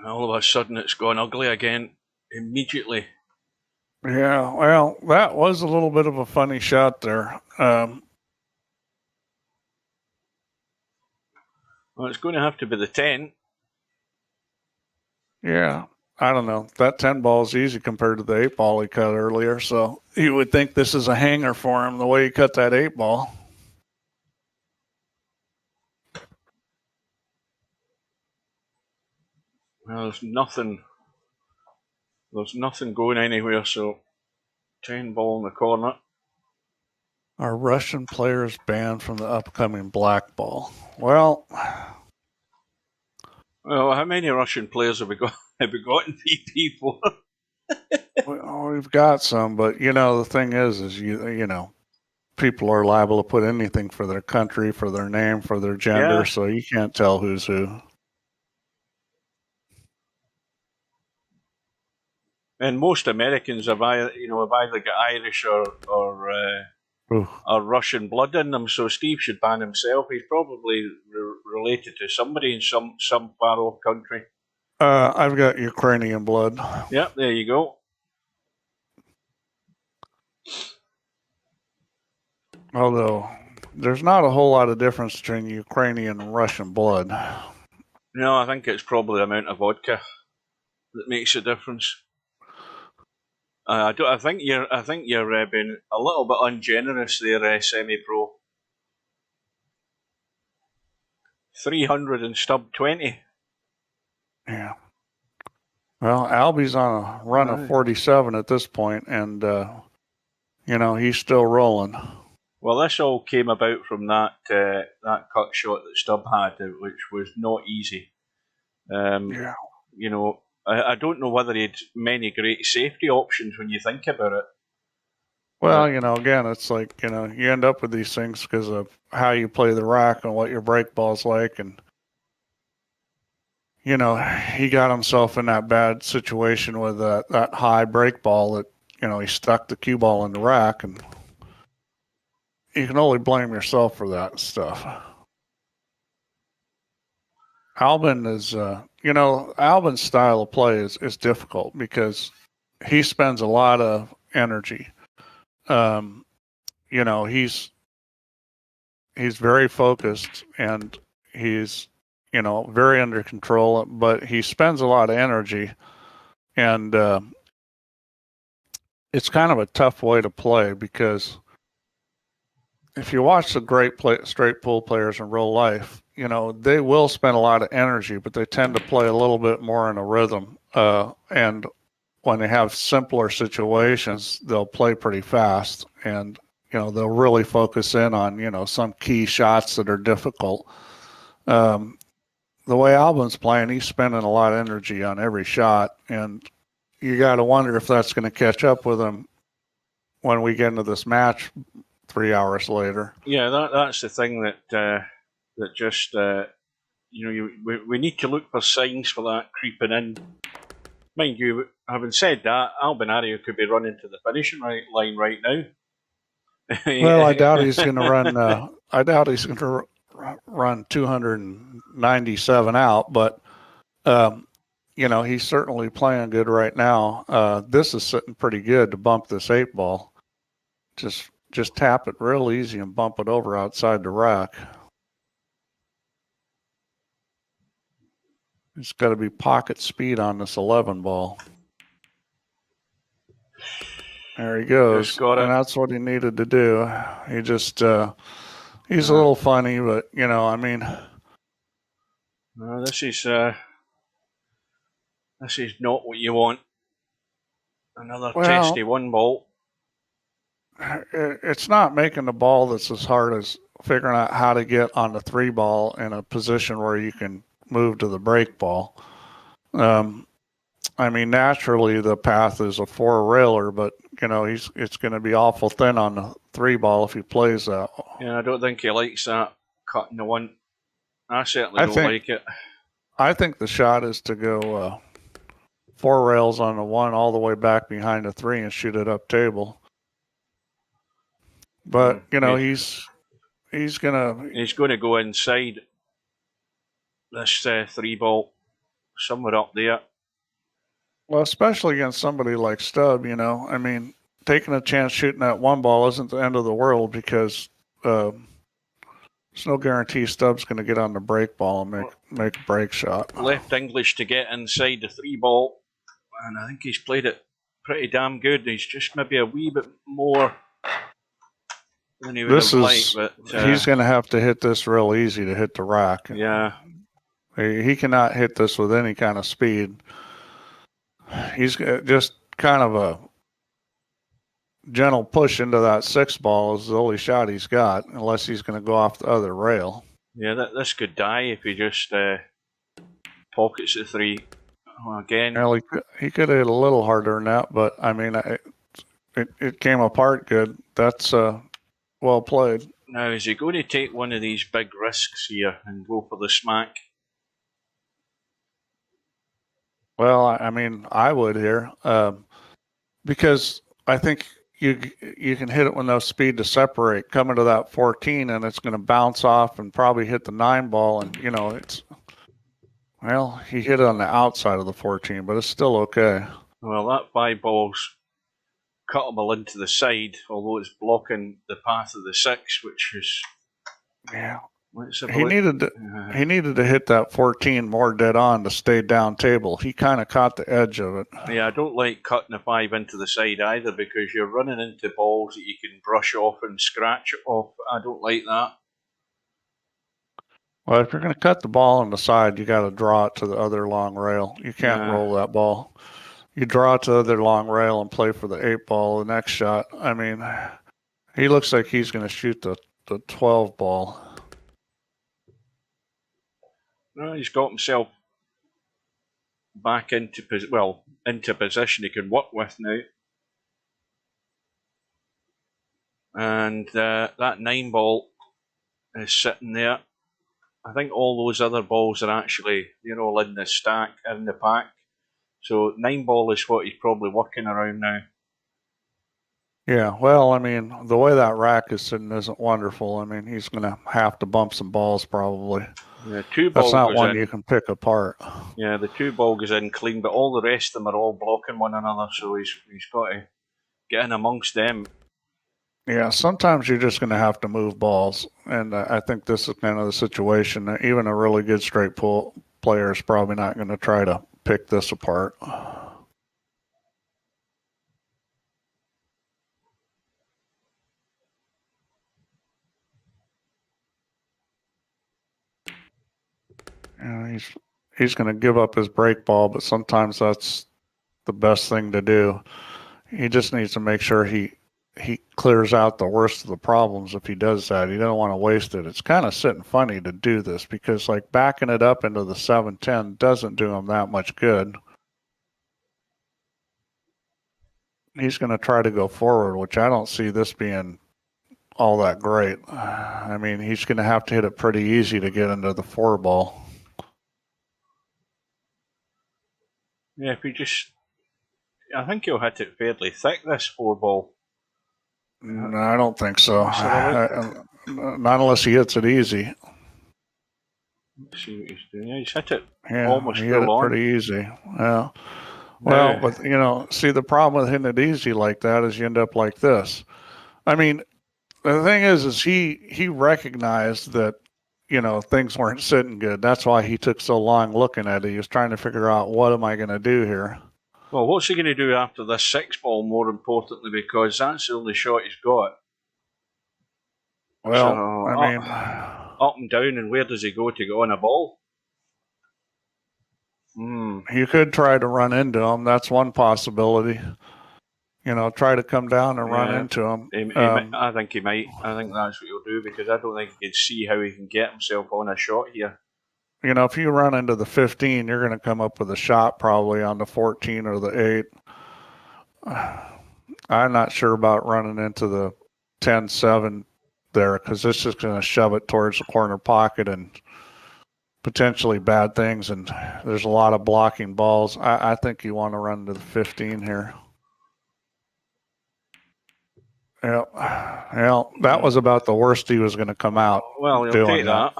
All of a sudden, it's gone ugly again immediately. Yeah, well, that was a little bit of a funny shot there. Well, it's going to have to be the 10. Yeah, I don't know. That 10 ball is easy compared to the 8 ball he cut earlier, so you would think this is a hanger for him, the way he cut that 8 ball. Well, there's nothing going anywhere, so 10 ball in the corner. Are Russian players banned from the upcoming black ball? Well, how many Russian players have we got? Have we got in PP for? we've got some, but the thing is you know, people are liable to put anything for their country, for their name, for their gender, so you can't tell who's who. And most Americans have either got Irish or Russian blood in them. So Steve should ban himself. He's probably related to somebody in some far off country. I've got Ukrainian blood. Yep, there you go. Although there's not a whole lot of difference between Ukrainian and Russian blood. No, I think it's probably the amount of vodka that makes a difference. I think you're being a little bit ungenerous there, semi-pro. 300 and stub 20. Yeah. Well, Albi's on a run of 47 at this point, and he's still rolling. Well, this all came about from that cut shot that Stubb had, which was not easy. Yeah. I don't know whether he had many great safety options when you think about it. Well, again, it's like, you end up with these things because of how you play the rack and what your break ball's like. And, he got himself in that bad situation with that high break ball that, he stuck the cue ball in the rack. And you can only blame yourself for that stuff. Albin is, Albin's style of play is difficult because he spends a lot of energy. He's very focused and he's, very under control, but he spends a lot of energy, and it's kind of a tough way to play because if you watch the great straight pool players in real life, they will spend a lot of energy, but they tend to play a little bit more in a rhythm. And when they have simpler situations, they'll play pretty fast, and they'll really focus in on some key shots that are difficult. The way Albin's playing, he's spending a lot of energy on every shot, and you got to wonder if that's going to catch up with him when we get into this match 3 hours later. Yeah, that's the thing that just we need to look for signs for that creeping in. Mind you, having said that, Albinario could be running to the finishing line right now. Well, I doubt he's going to run. I doubt he's going to run 297 out, but he's certainly playing good right now. This is sitting pretty good to bump this 8-ball. Just tap it real easy and bump it over outside the rack. It's got to be pocket speed on this 11-ball. There he goes. And that's what he needed to do. He just, he's a little funny, but, this is not what you want. Another testy 1-ball. It's not making the ball that's as hard as figuring out how to get on the 3-ball in a position where you can move to the break ball. Naturally the path is a 4-railer, but it's going to be awful thin on the 3-ball if he plays that. Yeah, I don't think he likes that cutting the 1. I certainly don't like it. I think the shot is to go 4 rails on the 1 all the way back behind the 3 and shoot it up table. But he's gonna go inside this 3-ball somewhere up there. Well, especially against somebody like Stubb, taking a chance shooting that 1-ball isn't the end of the world, because there's no guarantee Stubb's going to get on the break ball and make a break shot. Left English to get inside the 3-ball, and I think he's played it pretty damn good. He's just maybe a wee bit more than he would have liked. But he's going to have to hit this real easy to hit the rack. Yeah. He cannot hit this with any kind of speed. He's just kind of a gentle push into that 6-ball is the only shot he's got, unless he's going to go off the other rail. Yeah, this could die if he just pockets the 3 again. Well, he could have hit a little harder than that, but it came apart good. That's well played. Now, is he going to take one of these big risks here and go for the smack? Well, I would here, because I think you can hit it with no speed to separate, coming to that 14, and it's going to bounce off and probably hit the 9-ball, and he hit it on the outside of the 14, but it's still okay. Well, that 5-ball's cuttable into the side, although it's blocking the path of the 6, which is he needed to hit that 14 more dead on to stay down table. He kind of caught the edge of it. Yeah, I don't like cutting a 5 into the side either, because you're running into balls that you can brush off and scratch off. I don't like that. Well, if you're going to cut the ball on the side, you got to draw it to the other long rail. You can't roll that ball. You draw it to the other long rail and play for the 8-ball the next shot. He looks like he's going to shoot the 12-ball. Well, he's got himself back into position he can work with now. And that 9-ball is sitting there. I think all those other balls are actually, they're all in the stack, in the pack. So 9-ball is what he's probably working around now. Yeah, well, the way that rack is sitting isn't wonderful. He's going to have to bump some balls probably. Yeah, 2-ball. That's not one you can pick apart. Yeah, the 2-ball goes in clean, but all the rest of them are all blocking one another, so he's got to get in amongst them. Yeah, sometimes you're just going to have to move balls, and I think this is kind of the situation. Even a really good straight pull player is probably not going to try to pick this apart. He's going to give up his break ball, but sometimes that's the best thing to do. He just needs to make sure he clears out the worst of the problems if he does that. He doesn't want to waste it. It's kind of sitting funny to do this, because backing it up into the 7-10 doesn't do him that much good. He's going to try to go forward, which I don't see this being all that great. He's going to have to hit it pretty easy to get into the 4-ball. Yeah, I think he'll hit it fairly thick, this 4-ball. No, I don't think so. Not unless he hits it easy. Let's see what he's doing. Yeah, he's hit it Yeah, almost he hit full it on. pretty easy. Yeah. Well, Now, but you know, see, the problem with hitting it easy like that is you end up like this. I mean, the thing is he recognized that, you know, things weren't sitting good. That's why he took so long looking at it. He was trying to figure out, what am I going to do here? well, what's he going to do after this 6-ball, more importantly, because that's the only shot he's got. Well, So, I mean, up and down, and where does he go to go on a ball? you could try to run into him. That's one possibility. You know, try to come down and run into him. I think he might. I think that's what he'll do, because I don't think he can see how he can get himself on a shot here. You know, if you run into the 15, you're going to come up with a shot probably on the 14 or the 8. I'm not sure about running into the 10-7 there, because it's just going to shove it towards the corner pocket and potentially bad things. And there's a lot of blocking balls. I think you want to run to the 15 here. Yeah, well, that was about the worst he was going to come out. Well, he'll take that.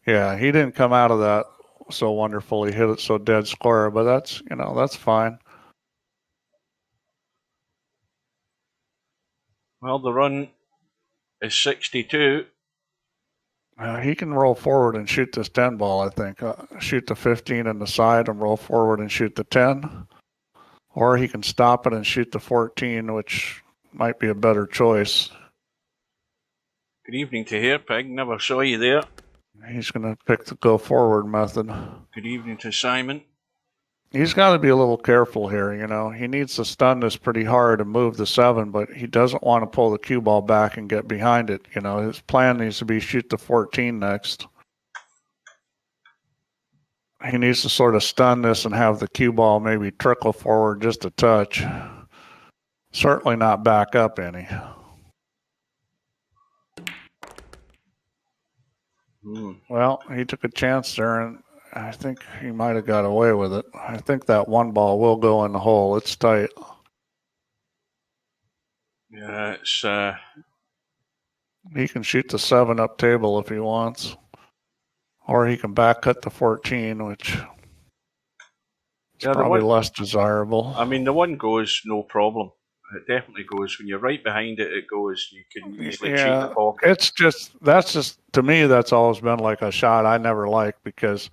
Yeah, he didn't come out of that so wonderful. He hit it so dead square, but that's, you know, that's fine. Well, the run is 62. He can roll forward and shoot this 10 ball, I think. Shoot the 15 in the side and roll forward and shoot the 10. Or he can stop it and shoot the 14, which might be a better choice. Good evening to Hairpig. Never saw you there. He's going to pick the go forward method. Good evening to Simon. He's got to be a little careful here, you know. He needs to stun this pretty hard and move the 7, but he doesn't want to pull the cue ball back and get behind it. You know, his plan needs to be shoot the 14 next. He needs to sort of stun this and have the cue ball maybe trickle forward just a touch. Certainly not back up any. Well, he took a chance there, and I think he might have got away with it. I think that 1 ball will go in the hole. It's tight. Yeah, it's... He can shoot the 7 up table if he wants. Or he can back cut the 14, which is probably less desirable. I mean, the 1 goes, no problem. It definitely goes. When you're right behind it, it goes. You can easily cheat the pocket. That's just, to me, that's always been like a shot I never liked, because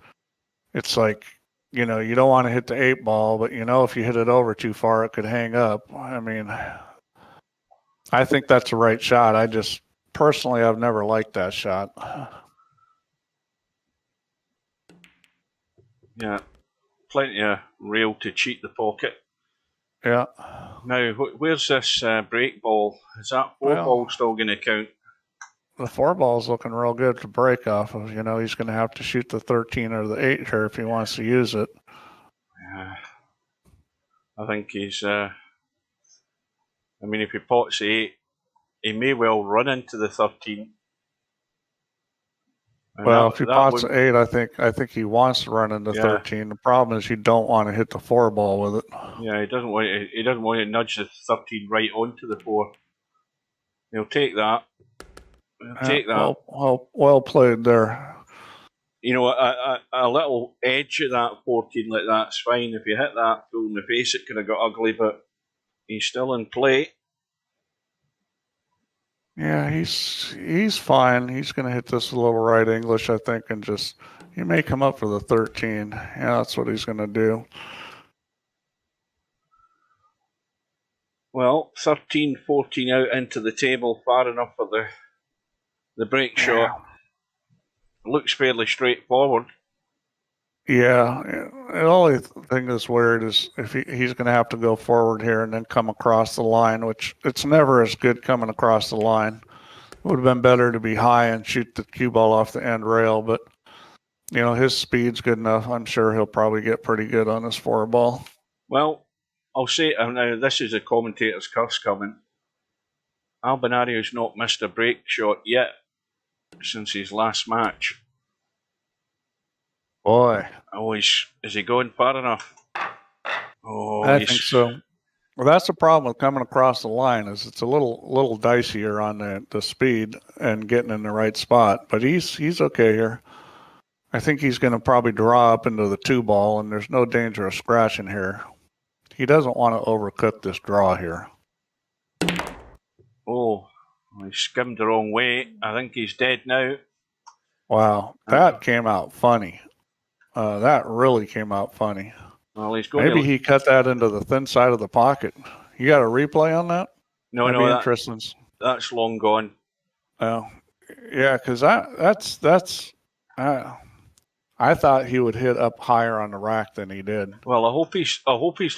it's like, you know, you don't want to hit the 8 ball, but you know, if you hit it over too far, it could hang up. I mean, I think that's the right shot. I just, personally, I've never liked that shot. Yeah, plenty of rail to cheat the pocket. Yeah. Now, where's this break ball? Is that 4 ball still going to count? The 4 ball's looking real good to break off of. You know, he's going to have to shoot the 13 or the 8 here if he wants to use it. Yeah. I think he's... I mean, if he pots the 8, he may well run into the 13. And well, if he pots the 8, I think he wants to run into 13. The problem is you don't want to hit the 4 ball with it. Yeah, he doesn't want to nudge the 13 right onto the 4. He'll take that. Well played there. You know, a little edge at that 14 like that's fine. If you hit that full in the face, it could have got ugly, but he's still in play. Yeah, he's fine. He's going to hit this a little right English, I think, and just, he may come up for the 13. Yeah, that's what he's going to do. Well, 13, 14 out into the table, far enough for the break shot. It looks fairly straightforward. Yeah, the only thing that's weird is if he's going to have to go forward here and then come across the line, which it's never as good coming across the line. It would have been better to be high and shoot the cue ball off the end rail, but you know, his speed's good enough. I'm sure he'll probably get pretty good on this 4 ball. Well, I'll say now, this is a commentator's curse coming. Albinario's not missed a break shot yet since his last match. Boy. Oh, is he going far enough? Oh, I think so. Well, that's the problem with coming across the line, is it's a little dicier on the speed and getting in the right spot. But he's okay here. I think he's going to probably draw up into the 2-ball, and there's no danger of scratching here. He doesn't want to overcook this draw here. Oh, he skimmed the wrong way. I think he's dead now. Wow, that came out funny. That really came out funny. Well, he's going Maybe he cut that into the thin side of the pocket. You got a replay on that? No, That'd no, be interesting. That's long gone. Yeah, because I thought he would hit up higher on the rack than he did. Well, I hope he's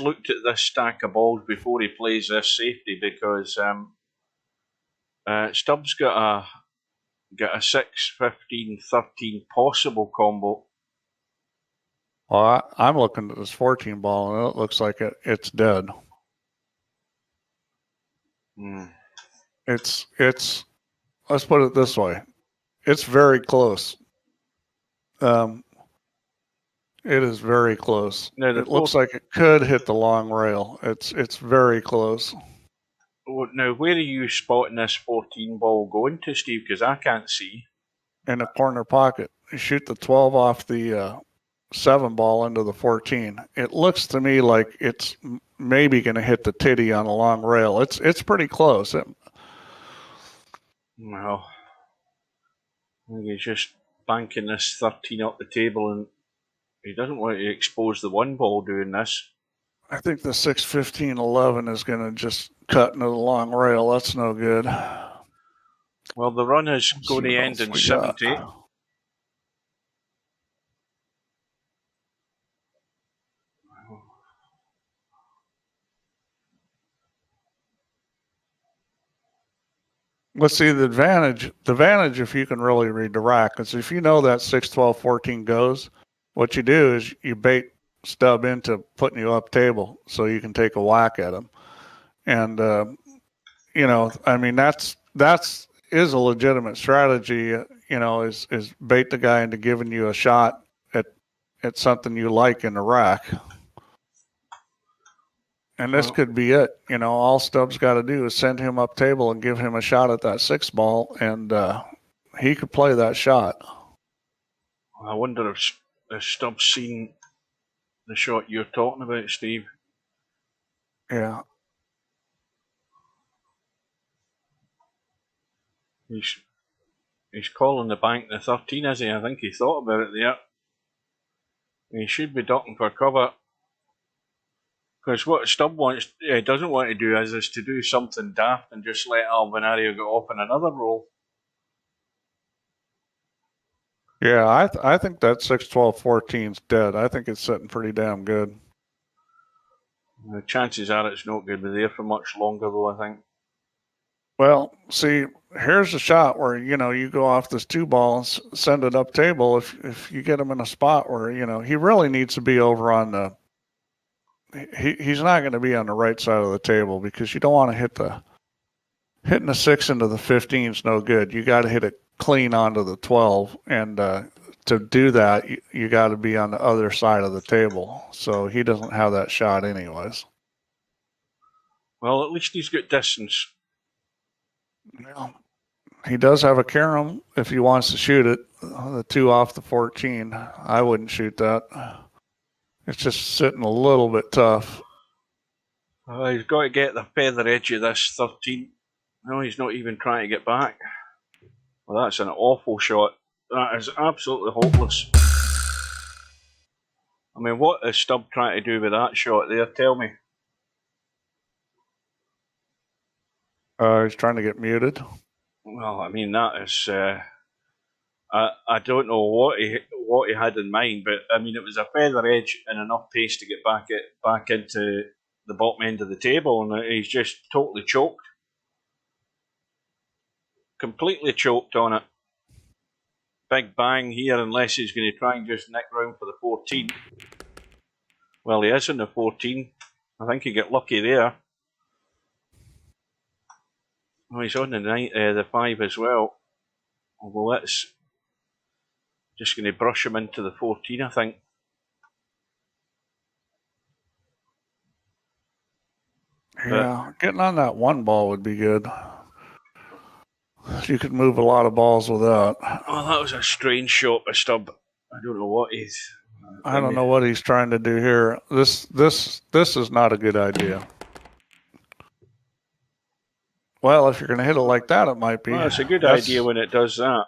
looked at this stack of balls before he plays this safety, because Stubbs got a 6, 15, 13 possible combo. Well, I'm looking at this 14 ball, and it looks like it's dead. It's let's put it this way. It's very close. It is very close. Now, it looks like it could hit the long rail. It's very close. Now, where are you spotting this 14 ball going to, Steve? Because I can't see. In the corner pocket. You shoot the 12 off the 7 ball into the 14. It looks to me like it's maybe going to hit the titty on a long rail. It's pretty close. Well, I think he's just banking this 13 up the table, and he doesn't want to expose the 1 ball doing this. I think the 6, 15, 11 is going to just cut into the long rail. That's no good. Well, the run is going to end in 70. Let's see the advantage. The advantage, if you can really read the rack, is if you know that 6, 12, 14 goes, what you do is you bait Stub into putting you up table so you can take a whack at him. And, I mean, that's is a legitimate strategy, is bait the guy into giving you a shot at something you like in the rack. And this could be it. All Stubbs got to do is send him up table and give him a shot at that 6 ball, and he could play that shot. I wonder if Stubbs seen the shot you're talking about, Steve. Yeah. He's calling the bank the 13, is he? I think he thought about it there. He should be ducking for cover. Because what Stubb doesn't want to do is to do something daft and just let Albinario go off in another roll. Yeah, I think that 6, 12, 14's dead. I think it's sitting pretty damn good. The chances are it's not going to be there for much longer, though, I think. Well, see, here's a shot where, you go off this 2 ball and send it up table. If you get him in a spot where, he really needs to be over on the... He's not going to be on the right side of the table, because you don't want to hitting the 6 into the 15 is no good. You got to hit it clean onto the 12, and to do that, you got to be on the other side of the table. So he doesn't have that shot anyways. Well, at least he's got distance. Yeah. He does have a carom if he wants to shoot it. The 2 off the 14. I wouldn't shoot that. It's just sitting a little bit tough. He's got to get the feather edge of this 13. No, he's not even trying to get back. Well, that's an awful shot. That is absolutely hopeless. I mean, what is Stubb trying to do with that shot there? Tell me. He's trying to get muted. Well, I mean, that is... I don't know what he had in mind, but I mean, it was a feather edge and enough pace to get back into the bottom end of the table, and he's just totally choked, completely choked on it. Big bang here, unless he's going to try and just nick round for the 14. Well, he is in the 14. I think he got lucky there. Oh, he's on the 5 as well. Although that's just going to brush him into the 14, I think. Yeah, getting on that 1 ball would be good. You could move a lot of balls with that. Oh, that was a strange shot by Stubb. I don't know what he's. I don't know what he's trying to do here. This is not a good idea. Well, if you're going to hit it like that, it might be. Well, it's a good idea when it does that.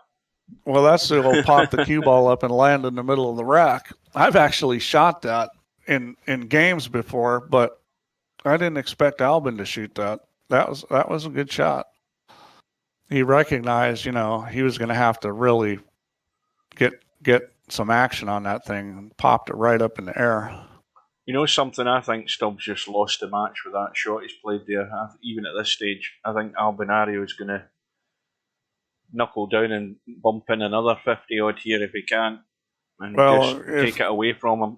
Well, it'll pop the cue ball up and land in the middle of the rack. I've actually shot that in games before, but I didn't expect Albin to shoot that. That was a good shot. He recognized, he was going to have to really get some action on that thing and popped it right up in the air. You know something? I think Stubbs just lost the match with that shot he's played there. Even at this stage, I think Albinario is going to knuckle down and bump in another 50 odd here if he can, and just take it away from him.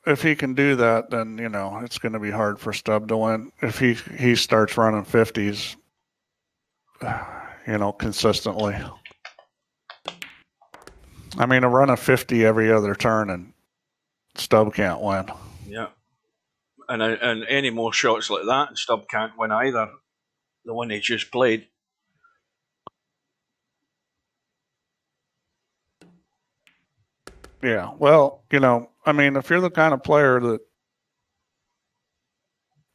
If he can do that, then it's going to be hard for Stubb to win. If he starts running 50s, consistently. I mean, a run of 50 every other turn, and Stubb can't win. Yeah, and any more shots like that, and Stubb can't win either. The one he just played. Yeah, well, if you're the kind of player that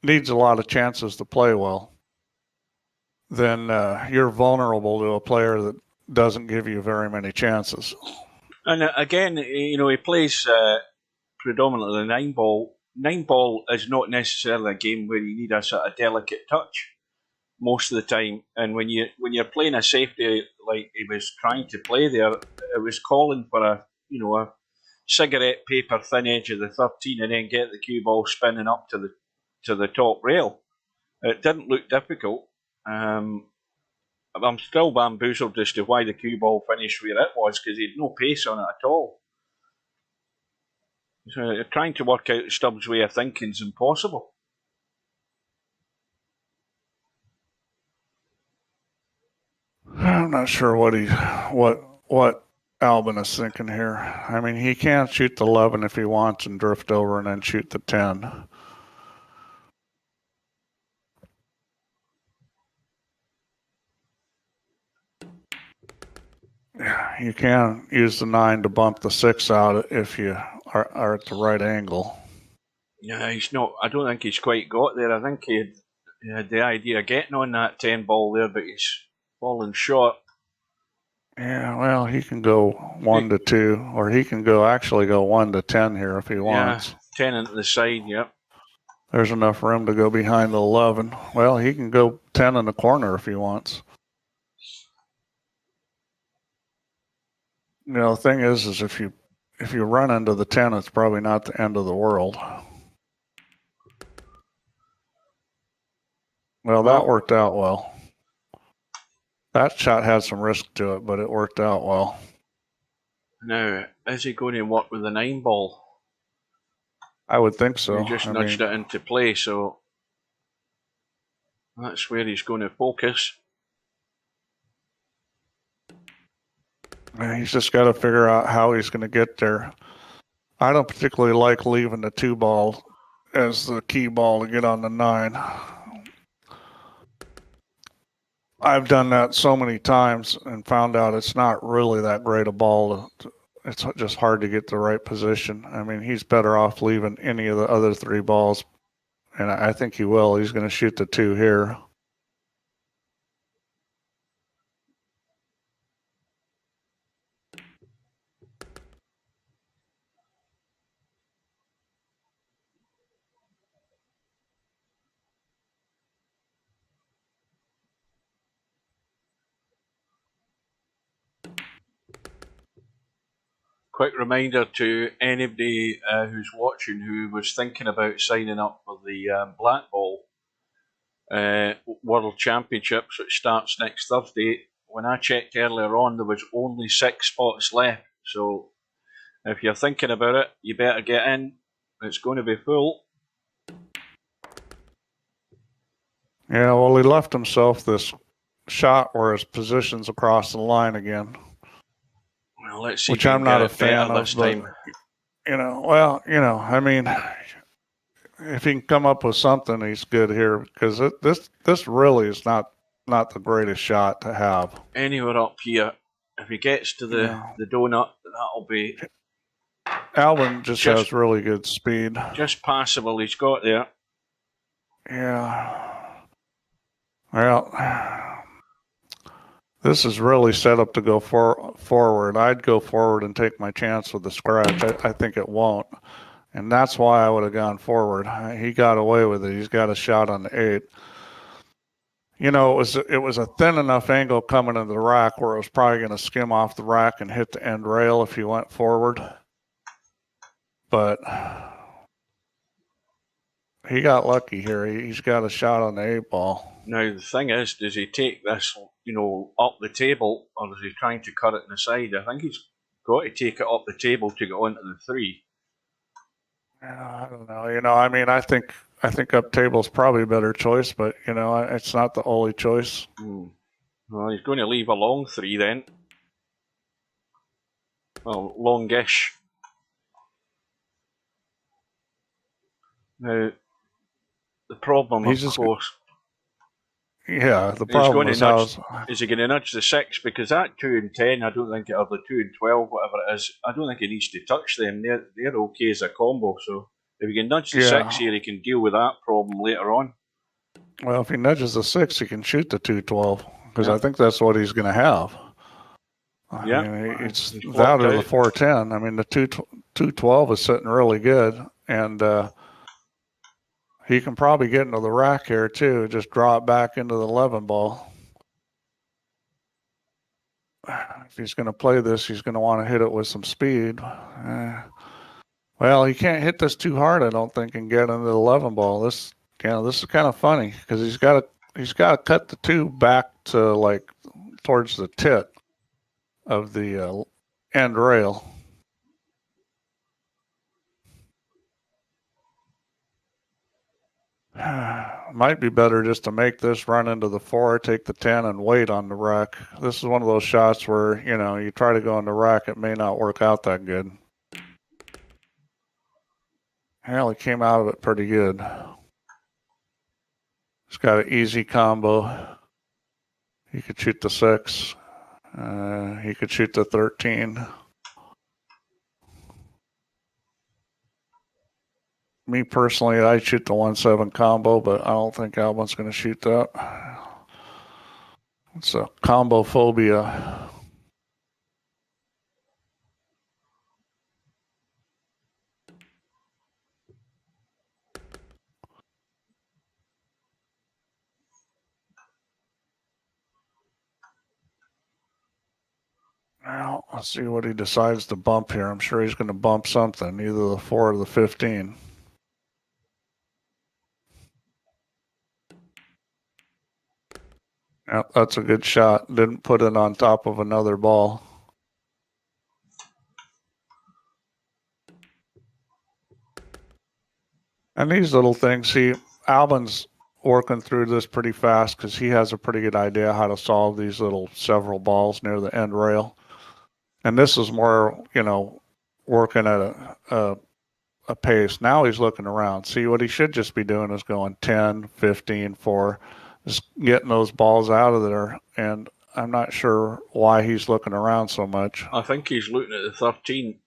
needs a lot of chances to play well, then you're vulnerable to a player that doesn't give you very many chances. And again, he plays predominantly the 9-ball. 9-ball is not necessarily a game where you need a sort of delicate touch most of the time. And when you're playing a safety like he was trying to play there, it was calling for a cigarette paper thin edge of the 13 and then get the cue ball spinning up to the top rail. It didn't look difficult. I'm still bamboozled as to why the cue ball finished where it was, because he had no pace on it at all. So trying to work out Stubbs' way of thinking is impossible. I'm not sure what Albin is thinking here. I mean, he can shoot the 11 if he wants and drift over and then shoot the 10. You can use the 9 to bump the 6 out if you are at the right angle. Yeah, he's not. I don't think he's quite got there. I think he had the idea of getting on that 10 ball there, but he's fallen short. Yeah, well, he can go 1 to 2, or he can actually go 1 to 10 here if he wants. Yeah, 10 into the side, yep. There's enough room to go behind the 11. Well, he can go 10 in the corner if he wants. The thing is if you run into the 10, it's probably not the end of the world. Well, that worked out well. That shot had some risk to it, but it worked out well. Now, is he going to work with the 9 ball? I would think so. He just nudged it into play, so that's where he's going to focus. He's just got to figure out how he's going to get there. I don't particularly like leaving the 2 ball as the key ball to get on the 9. I've done that so many times and found out it's not really that great a ball. It's just hard to get the right position. I mean, he's better off leaving any of the other 3 balls, and I think he will. He's going to shoot the 2 here. Quick reminder to anybody who's watching who was thinking about signing up for the Black Ball World Championships, which starts next Thursday. When I checked earlier on, there was only 6 spots left. So if you're thinking about it, you better get in. It's going to be full. Yeah, well, he left himself this shot where his position's across the line again. Well, let's see. Which I'm not a fan of this time. I mean, if he can come up with something, he's good here, because this really is not the greatest shot to have. Anywhere up here, if he gets to the donut, that'll be Albin just has really good speed. Just passable he's got there. Yeah. Well, this is really set up to go forward. I'd go forward and take my chance with the scratch. I think it won't. And that's why I would have gone forward. He got away with it. He's got a shot on the 8. You know, it was a thin enough angle coming into the rack where it was probably going to skim off the rack and hit the end rail if he went forward. But he got lucky here. He's got a shot on the 8 ball. Now, the thing is, does he take this, up the table, or is he trying to cut it in the side? I think he's got to take it up the table to get onto the 3. I don't know. I mean, I think up table's probably a better choice, but, it's not the only choice. Well, he's going to leave a long 3 then. Well, longish. Now, the problem, of course... Yeah, the problem is he going to nudge the 6? Because at 2 and 10, I don't think, or the 2 and 12, whatever it is, I don't think he needs to touch them. They're okay as a combo. So if he can nudge the 6 here, he can deal with that problem later on. Well, if he nudges the 6, he can shoot the 212, because I think that's what he's going to have. I mean, it's that or the 410. I mean, the 212 is sitting really good, and he can probably get into the rack here, too. Just draw it back into the 11 ball. If he's going to play this, he's going to want to hit it with some speed. Well, he can't hit this too hard, I don't think, and get into the 11 ball. This is kind of funny, because he's got to cut the 2 back to, towards the tit of the end rail. Might be better just to make this run into the 4, take the 10, and wait on the rack. This is one of those shots where, you try to go on the rack, it may not work out that good. Hell, he came out of it pretty good. He's got an easy combo. He could shoot the 6. He could shoot the 13. Me personally, I'd shoot the 1-7 combo, but I don't think Albin's going to shoot that. It's a combo phobia. Well, let's see what he decides to bump here. I'm sure he's going to bump something, either the 4 or the 15. Yep, that's a good shot. Didn't put it on top of another ball. And these little things, Albin's working through this pretty fast because he has a pretty good idea how to solve these little several balls near the end rail. And this is more, working at a pace. Now he's looking around. See, what he should just be doing is going 10, 15, 4. Just getting those balls out of there, and I'm not sure why he's looking around so much. I think he's looking at the 13,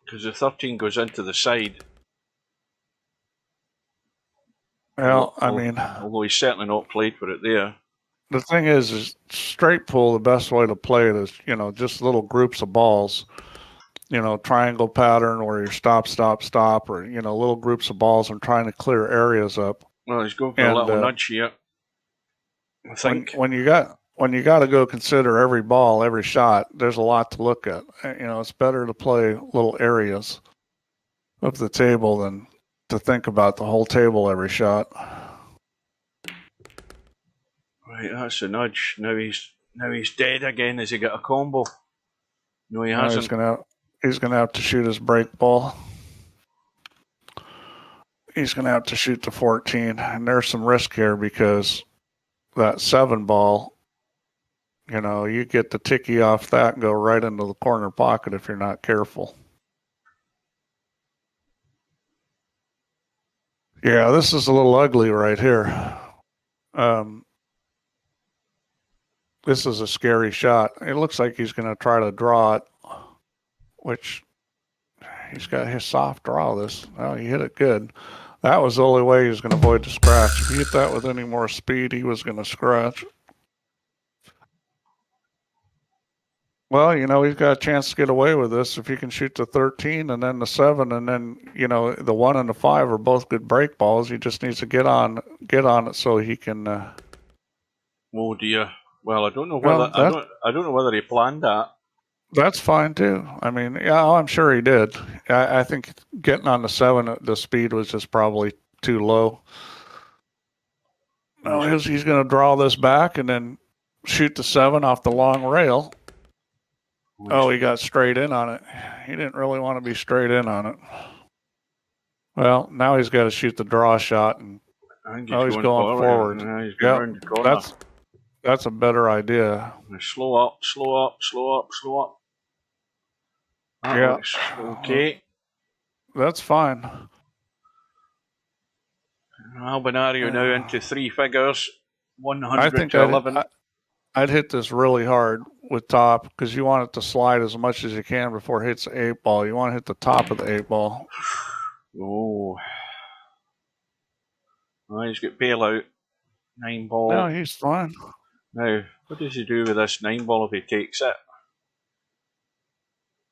because the 13 goes into the side. Well, although he's certainly not played for it there. The thing is straight pull, the best way to play it is, just little groups of balls, triangle pattern where you're stop, or, little groups of balls and trying to clear areas up. Well, he's going for a little nudge here. I think when you got to go consider every ball, every shot, there's a lot to look at. It's better to play little areas of the table than to think about the whole table every shot. Right, that's a nudge. Now he's dead again. Has he got a combo? No, he hasn't. He's gonna have to shoot his break ball. He's going to have to shoot the 14. And there's some risk here because that 7 ball, you get the ticky off that and go right into the corner pocket if you're not careful. Yeah, this is a little ugly right here. This is a scary shot. It looks like he's going to try to draw it, which He's got his soft draw this. Oh, he hit it good. That was the only way he was going to avoid the scratch. If he hit that with any more speed, he was going to scratch. Well, he's got a chance to get away with this if he can shoot the 13 and then the 7, and then, the 1 and the 5 are both good break balls. He just needs to get on it so he can. Oh dear. Well, I don't know whether I don't know whether he planned that. That's fine too. I mean, yeah, I'm sure he did. I think getting on the 7, the speed was just probably too low. No, he's going to draw this back and then shoot the 7 off the long rail. Oh, he got straight in on it. He didn't really want to be straight in on it. Well, now he's got to shoot the draw shot, and he's going forward. Yeah, he's going around the corner. That's a better idea. Slow up. That looks okay. That's fine. Albinario now into 3 figures, 100 to 11. I'd hit this really hard with top because you want it to slide as much as you can before it hits the 8 ball. You want to hit the top of the 8 ball. Oh. Well, he's got bailout. 9 ball. No, he's fine. Now, what does he do with this 9 ball if he takes it?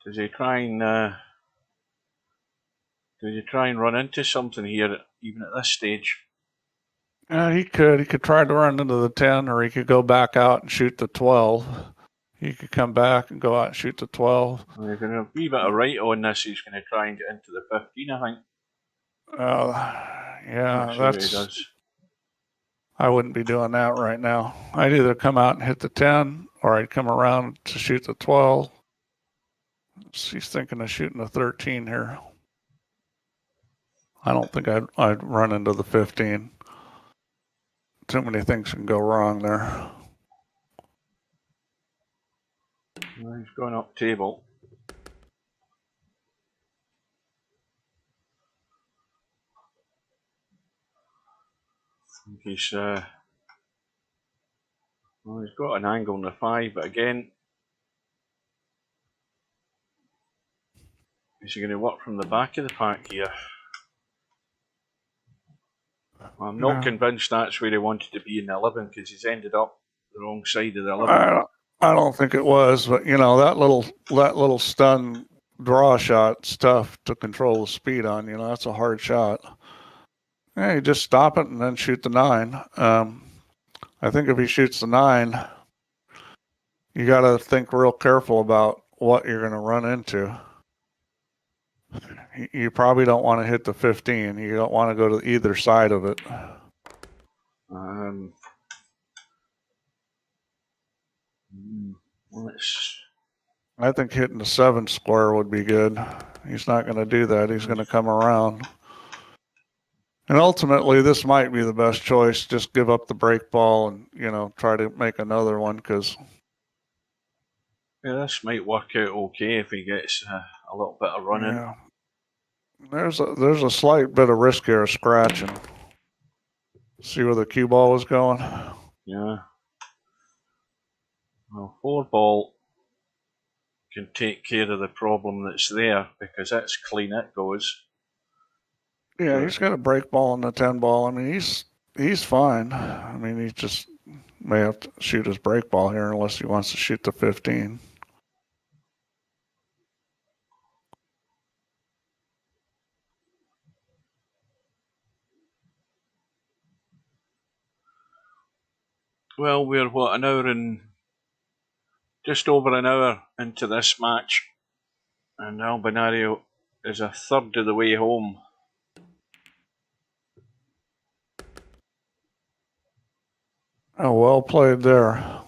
Does he try and run into something here, even at this stage? He could try to run into the 10, or he could go back out and shoot the 12. He could come back and go out and shoot the 12. Well, he's going to have a wee bit of right on this. He's going to try and get into the 15, I think. Yeah, that's. I wouldn't be doing that right now. I'd either come out and hit the 10, or I'd come around to shoot the 12. He's thinking of shooting the 13 here. I don't think I'd run into the 15. Too many things can go wrong there. Well, he's going up table. He's got an angle on the 5, but again, is he going to work from the back of the pack here? I'm not convinced that's where he wanted to be in the 11 because he's ended up the wrong side of the 11. I don't think it was, but that little stun draw shot's tough to control the speed on. That's a hard shot. Yeah, you just stop it and then shoot the 9. I think if he shoots the 9, you got to think real careful about what you're going to run into. You probably don't want to hit the 15. You don't want to go to either side of it. I think hitting the 7 square would be good. He's not going to do that. He's going to come around. And ultimately, this might be the best choice. Just give up the break ball and, try to make another one because... Yeah, this might work out okay if he gets a little bit of running. Yeah. There's a slight bit of risk here of scratching. See where the cue ball was going? Yeah. Well, 4 ball can take care of the problem that's there because that's clean, it goes. Yeah, he's got a break ball on the 10 ball. I mean, he's fine. I mean, he just may have to shoot his break ball here unless he wants to shoot the 15. Well, we're an hour and just over an hour into this match, and Albinario is a third of the way home. Oh, well played there.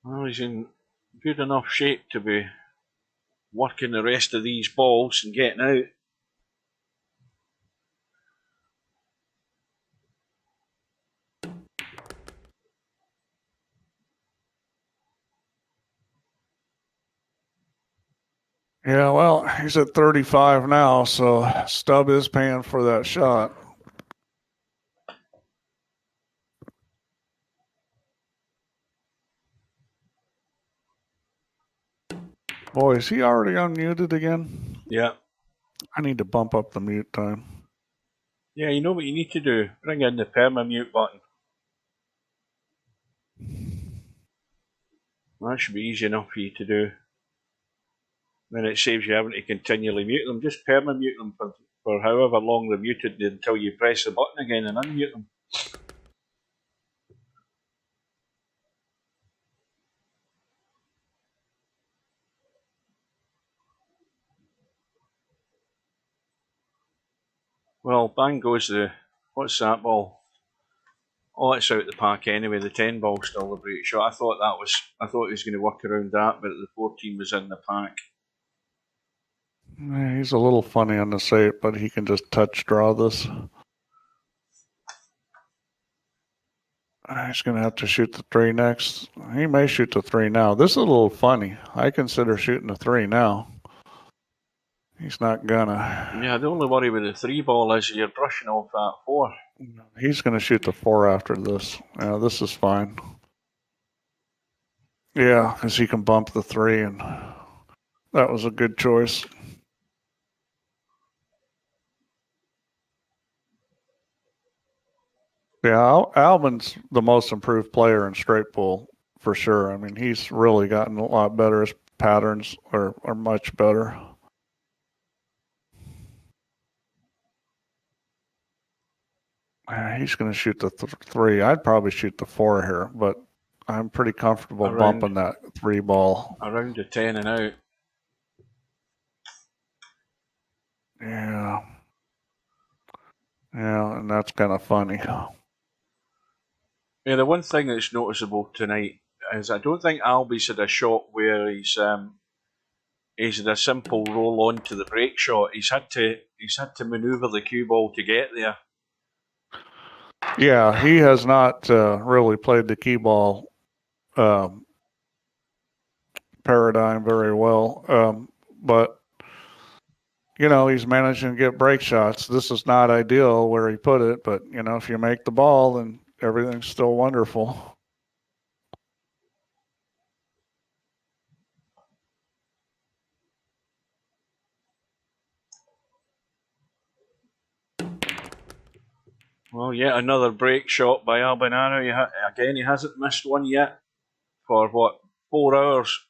Well, he's in good enough shape to be working the rest of these balls and getting out. Yeah, well, he's at 35 now, so Stubb is paying for that shot. Boy, is he already unmuted again? Yeah. I need to bump up the mute time. Yeah, you know what you need to do? Bring in the perma-mute button. That should be easy enough for you to do. Then it saves you having to continually mute them. Just perma-mute them for however long they're muted until you press the button again and unmute them. Well, bang goes the... What's that ball? Oh, it's out the pack anyway. The 10 ball's still a break shot. I thought he was going to work around that, but the 14 was in the pack. Yeah, he's a little funny on the 8, but he can just touch draw this. He's going to have to shoot the 3 next. He may shoot the 3 now. This is a little funny. I consider shooting the 3 now. He's not gonna. Yeah, the only worry with the 3 ball is you're brushing off that 4. He's going to shoot the 4 after this. Yeah, this is fine. Yeah, because he can bump the 3, and that was a good choice. Yeah, Albin's the most improved player in straight pool for sure. I mean, he's really gotten a lot better. His patterns are much better. He's going to shoot the 3. I'd probably shoot the 4 here, but I'm pretty comfortable bumping that 3 ball. Around the 10 and out. Yeah. Yeah, and that's kind of funny. Yeah, the one thing that's noticeable tonight is I don't think Albi's had a shot where he's had a simple roll on to the break shot. He's had to manoeuvre the cue ball to get there. Yeah, he has not really played the key ball paradigm very well, but you know, he's managing to get break shots. This is not ideal where he put it, but you know, if you make the ball, then everything's still wonderful. Well, yet another break shot by Albinaro. Again, he hasn't missed one yet for 4 hours.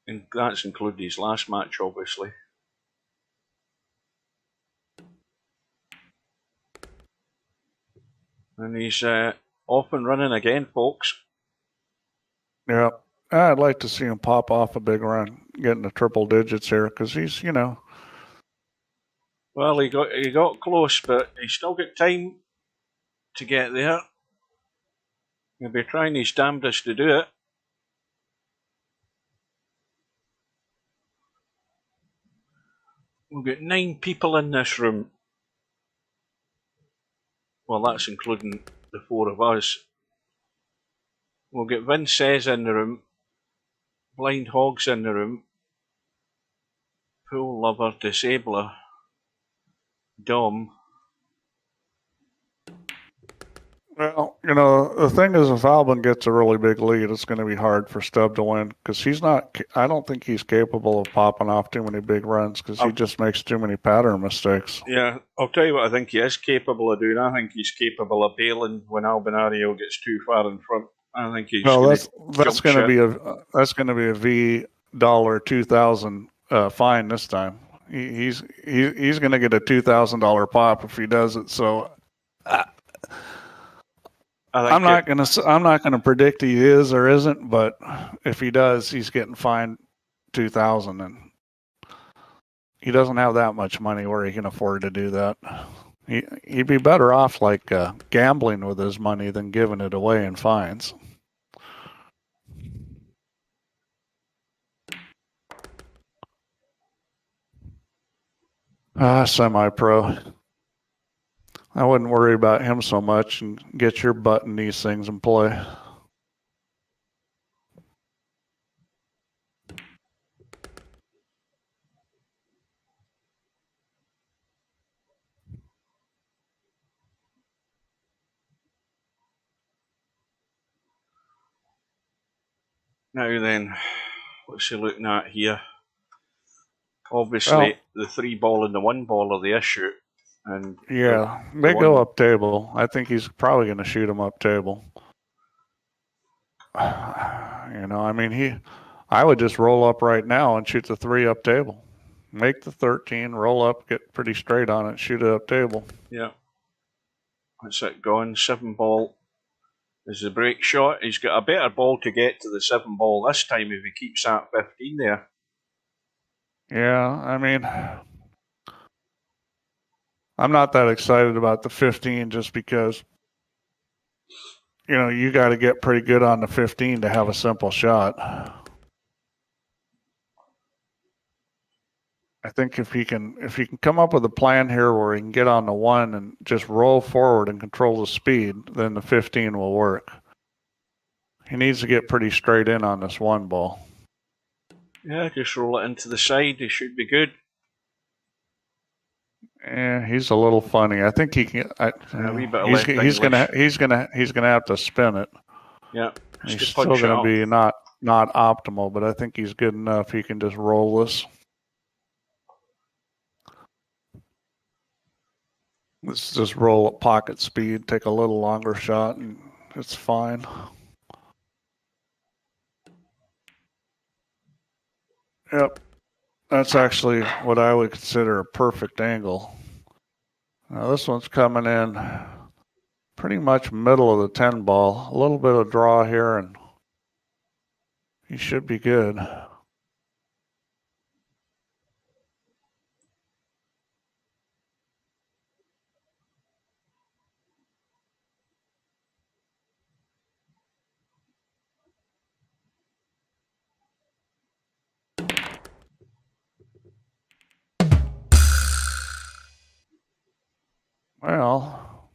And that's included his last match, obviously. And he's off and running again, folks. Yeah, I'd like to see him pop off a big run, getting the triple digits here, because he's, you know. Well, he got close, but he's still got time to get there. He'll be trying his damnedest to do it. We've got 9 people in this room. Well, that's including the 4 of us. We'll get Vince Says in the room, Blind Hogs in the room, Pool Lover, Disabler, Dom. Well, you know, the thing is, if Albin gets a really big lead, it's going to be hard for Stubb to win because he's not. I don't think he's capable of popping off too many big runs because he just makes too many pattern mistakes. Yeah, I'll tell you what I think he is capable of doing. I think he's capable of bailing when Albinario gets too far in front. I think he's. No, that's going to be a $2,000 fine this time. He's going to get a $2,000 pop if he does it. So. I'm not gonna predict he is or isn't, but if he does, he's getting fined $2,000, and he doesn't have that much money where he can afford to do that. He'd be better off like gambling with his money than giving it away in fines. Semi-pro. I wouldn't worry about him so much and get your butt in these things and play. Now then, what's he looking at here? Obviously, the 3 ball and the 1 ball are the issue. And yeah, they go up table. I think he's probably going to shoot him up table. You know, I mean, I would just roll up right now and shoot the 3 up table. Make the 13, roll up, get pretty straight on it, shoot it up table. Yeah. That's it gone. 7 ball is the break shot. He's got a better ball to get to the 7 ball this time if he keeps that 15 there. Yeah, I mean, I'm not that excited about the 15 just because, you know, you got to get pretty good on the 15 to have a simple shot. I think if he can come up with a plan here where he can get on the 1 and just roll forward and control the speed, then the 15 will work. He needs to get pretty straight in on this 1 ball. Yeah, just roll it into the side. He should be good. Yeah, he's a little funny. I think he can. He's gonna have to spin it. Yeah, he's still gonna be not optimal, but I think he's good enough. He can just roll this. Let's just roll at pocket speed, take a little longer shot, and it's fine. Yep. That's actually what I would consider a perfect angle. Now this one's coming in pretty much middle of the 10 ball. A little bit of draw here, and he should be good. Well,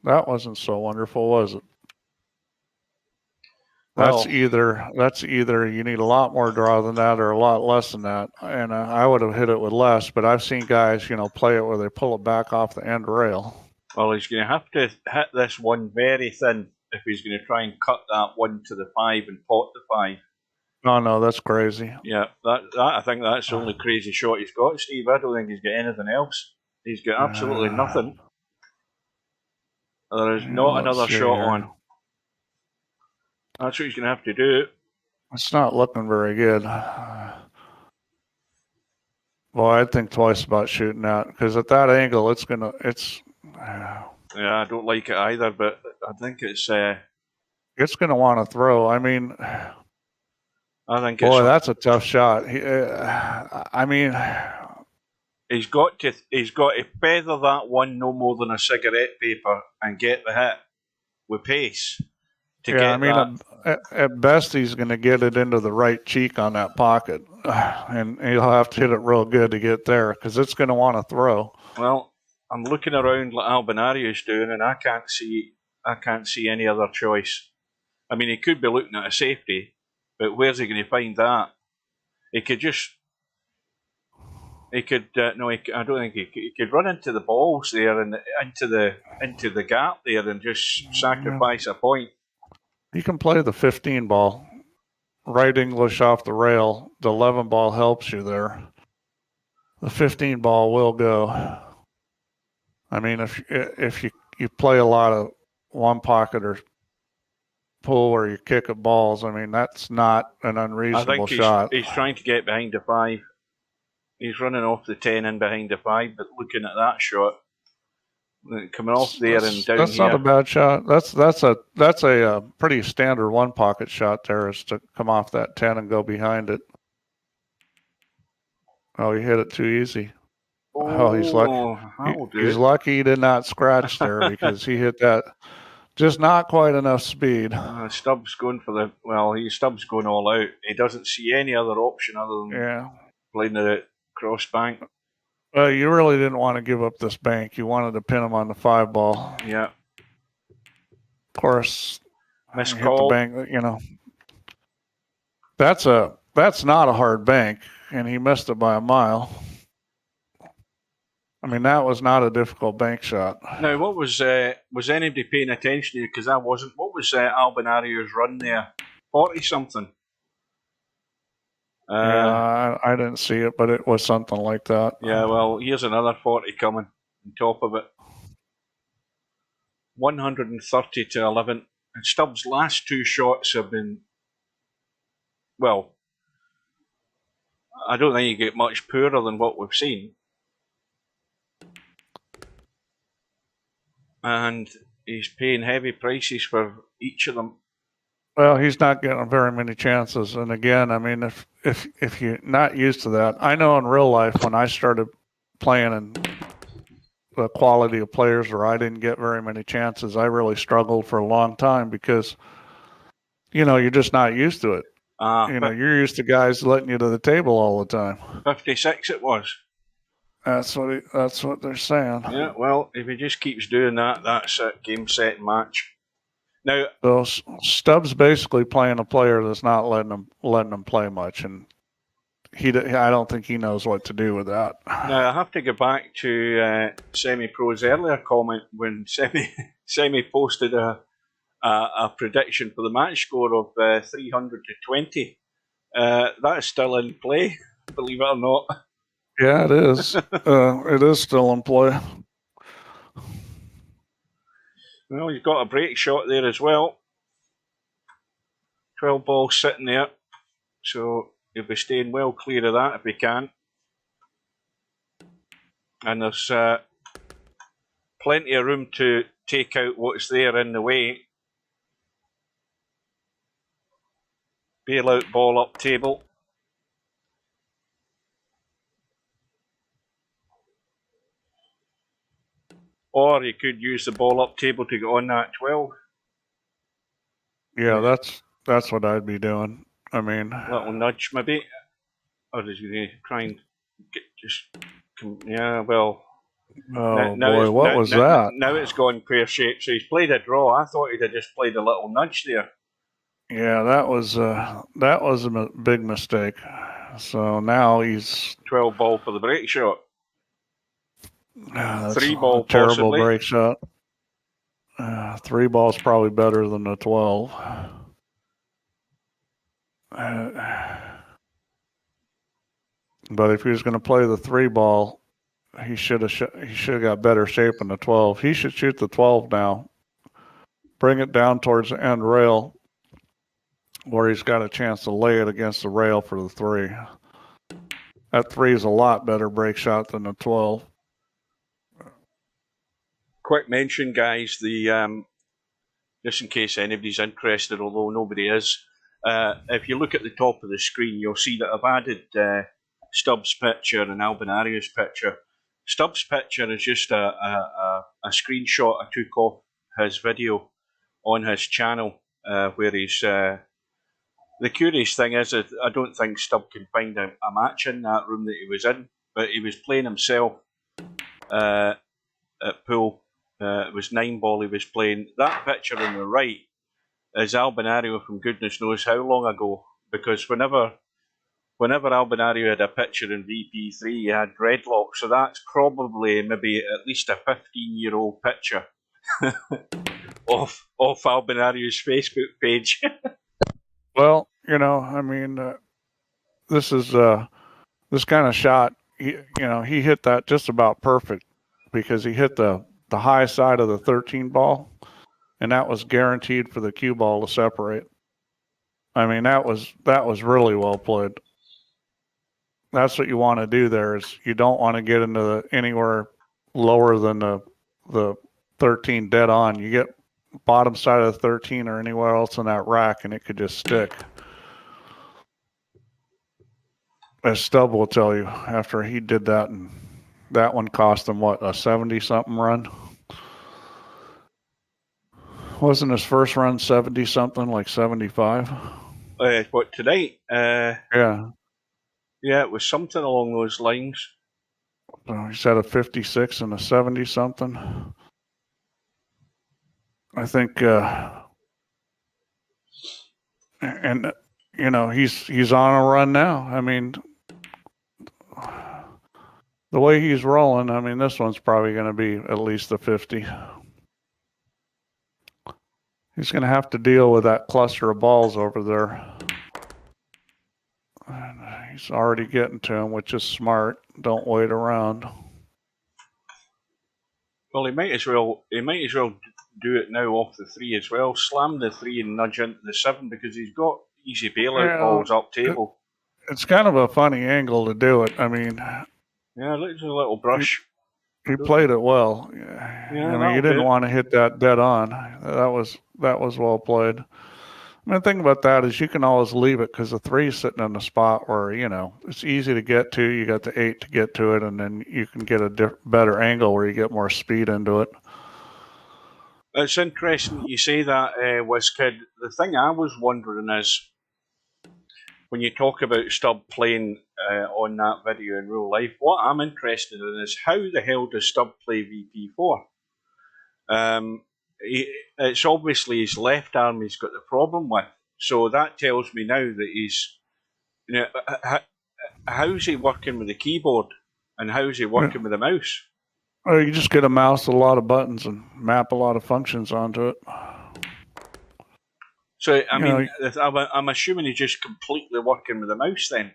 that wasn't so wonderful, was it? That's either you need a lot more draw than that or a lot less than that. And I would have hit it with less, but I've seen guys, you know, play it where they pull it back off the end rail. Well, he's going to have to hit this 1 very thin if he's going to try and cut that 1 to the 5 and pot the 5. No, that's crazy. Yeah, that I think that's the only crazy shot he's got, Steve. I don't think he's got anything else. He's got absolutely nothing. There is not another shot on. That's what he's going to have to do. It's not looking very good. Well, I'd think twice about shooting that because at that angle, Yeah, I don't like it either, but I think it's going to want to throw. I mean, that's a tough shot. I mean, he's got to feather that 1 no more than a cigarette paper and get the hit with pace. At best, he's going to get it into the right cheek on that pocket, and he'll have to hit it real good to get there because it's going to want to throw. Well, I'm looking around like Albinari's doing, and I can't see any other choice. I mean, he could be looking at a safety, but where's he going to find that? He could just. He could I don't think he could run into the balls there and into the gap there and just sacrifice a point. You can play the 15 ball, right English off the rail. The 11 ball helps you there. The 15 ball will go. I mean, if you play a lot of 1 pocket or pull where you kick at balls, I mean, that's not an unreasonable shot. He's trying to get behind the 5. He's running off the 10 and behind the 5, but looking at that shot, coming off there and down that's here. Not a bad shot. That's a pretty standard 1 pocket shot there, is to come off that 10 and go behind it. Oh, he hit it too easy. Oh, he's lucky. He's lucky he did not scratch there because he hit that just not quite enough speed. Stubbs going Stubbs going all out. He doesn't see any other option other than playing the cross bank. Well, you really didn't want to give up this bank. You wanted to pin him on the 5 ball. Yeah. Of course, missed call. The bank, you know. That's not a hard bank, and he missed it by a mile. I mean, that was not a difficult bank shot. Now, what was anybody paying attention to you? Because I wasn't. What was Albinario's run there? 40 something. Yeah, I didn't see it, but it was something like that. Yeah, well, here's another 40 coming on top of it. 130 to 11. And Stubbs' last two shots have been, well, I don't think you get much poorer than what we've seen. And he's paying heavy prices for each of them. Well, he's not getting very many chances. And again, I mean, if you're not used to that, I know in real life when I started playing and the quality of players where I didn't get very many chances, I really struggled for a long time because, you're just not used to it. You're used to guys letting you to the table all the time. 56 it was. That's what they're saying. Yeah, well, if he just keeps doing that, that's it. Game, set, match. Now, so Stubbs basically playing a player that's not letting him play much, and I don't think he knows what to do with that. Now I have to go back to Semi-Pro's earlier comment when Semi posted a prediction for the match score of 300 to 20. That is still in play, believe it or not. Yeah, it is. It is still in play. Well, you've got a break shot there as well. 12 balls sitting there. So he'll be staying well clear of that if he can. And there's plenty of room to take out what's there in the way. Bailout ball up table. Or you could use the ball up table to get on that 12. Yeah, that's what I'd be doing. I mean, little nudge maybe, or is he trying to yeah, well. Oh boy, what was that? Now it's gone pear shaped. So he's played a draw. I thought he'd have just played a little nudge there. Yeah, that was a big mistake. So now he's 12 ball for the break shot. 3 ball, terrible possibly. break shot. 3 ball's probably better than the 12. But if he was going to play the 3 ball, he should have got better shape in the 12. He should shoot the 12 now. Bring it down towards the end rail, where he's got a chance to lay it against the rail for the 3. That 3 is a lot better break shot than the 12. Quick mention, guys, the just in case anybody's interested, although nobody is, if you look at the top of the screen, you'll see that I've added Stubbs' picture and Albinario's picture. Stubbs' picture is just a screenshot I took off his video on his channel, where he's. The curious thing is that I don't think Stubb can find a match in that room that he was in, but he was playing himself at pool. It was 9 ball he was playing. That picture on the right is Albinario from goodness knows how long ago, because whenever Albinario had a picture in VP3, he had dreadlocks, so that's probably maybe at least a 15-year-old picture of Albinario's Facebook page. Well, I mean, this is this kind of shot. He hit that just about perfect because he hit the high side of the 13 ball, and that was guaranteed for the cue ball to separate. I mean, that was really well played. That's what you want to do there. Is you don't want to get into anywhere lower than the 13 dead on. You get bottom side of the 13 or anywhere else in that rack, and it could just stick. As Stubb will tell you, after he did that, and that one cost him, what, a 70-something run? Wasn't his first run 70-something, like 75? What, tonight? Yeah. Yeah, it was something along those lines. So he said a 56 and a 70-something. I think, and he's on a run now. I mean, the way he's rolling, I mean, this one's probably going to be at least a 50. He's going to have to deal with that cluster of balls over there. He's already getting to him, which is smart. Don't wait around. Well, he might as well do it now off the 3 as well. Slam the 3 and nudge into the 7 because he's got easy bailout balls up table. It's kind of a funny angle to do it. I mean, yeah, look at the little brush. He played it well. Yeah, I mean, you didn't want to hit that dead on. That was well played. I mean, the thing about that is you can always leave it because the 3's sitting in a spot where, it's easy to get to. You got the 8 to get to it, and then you can get a better angle where you get more speed into it. It's interesting you say that, WizKid. The thing I was wondering is, when you talk about Stubb playing on that video in real life, what I'm interested in is how the hell does Stubb play VP4? It's obviously his left arm he's got the problem with. So that tells me now that he's, how's he working with the keyboard and how's he working with the mouse? Well, you just get a mouse with a lot of buttons and map a lot of functions onto it. So, I mean, I'm assuming he's just completely working with the mouse then.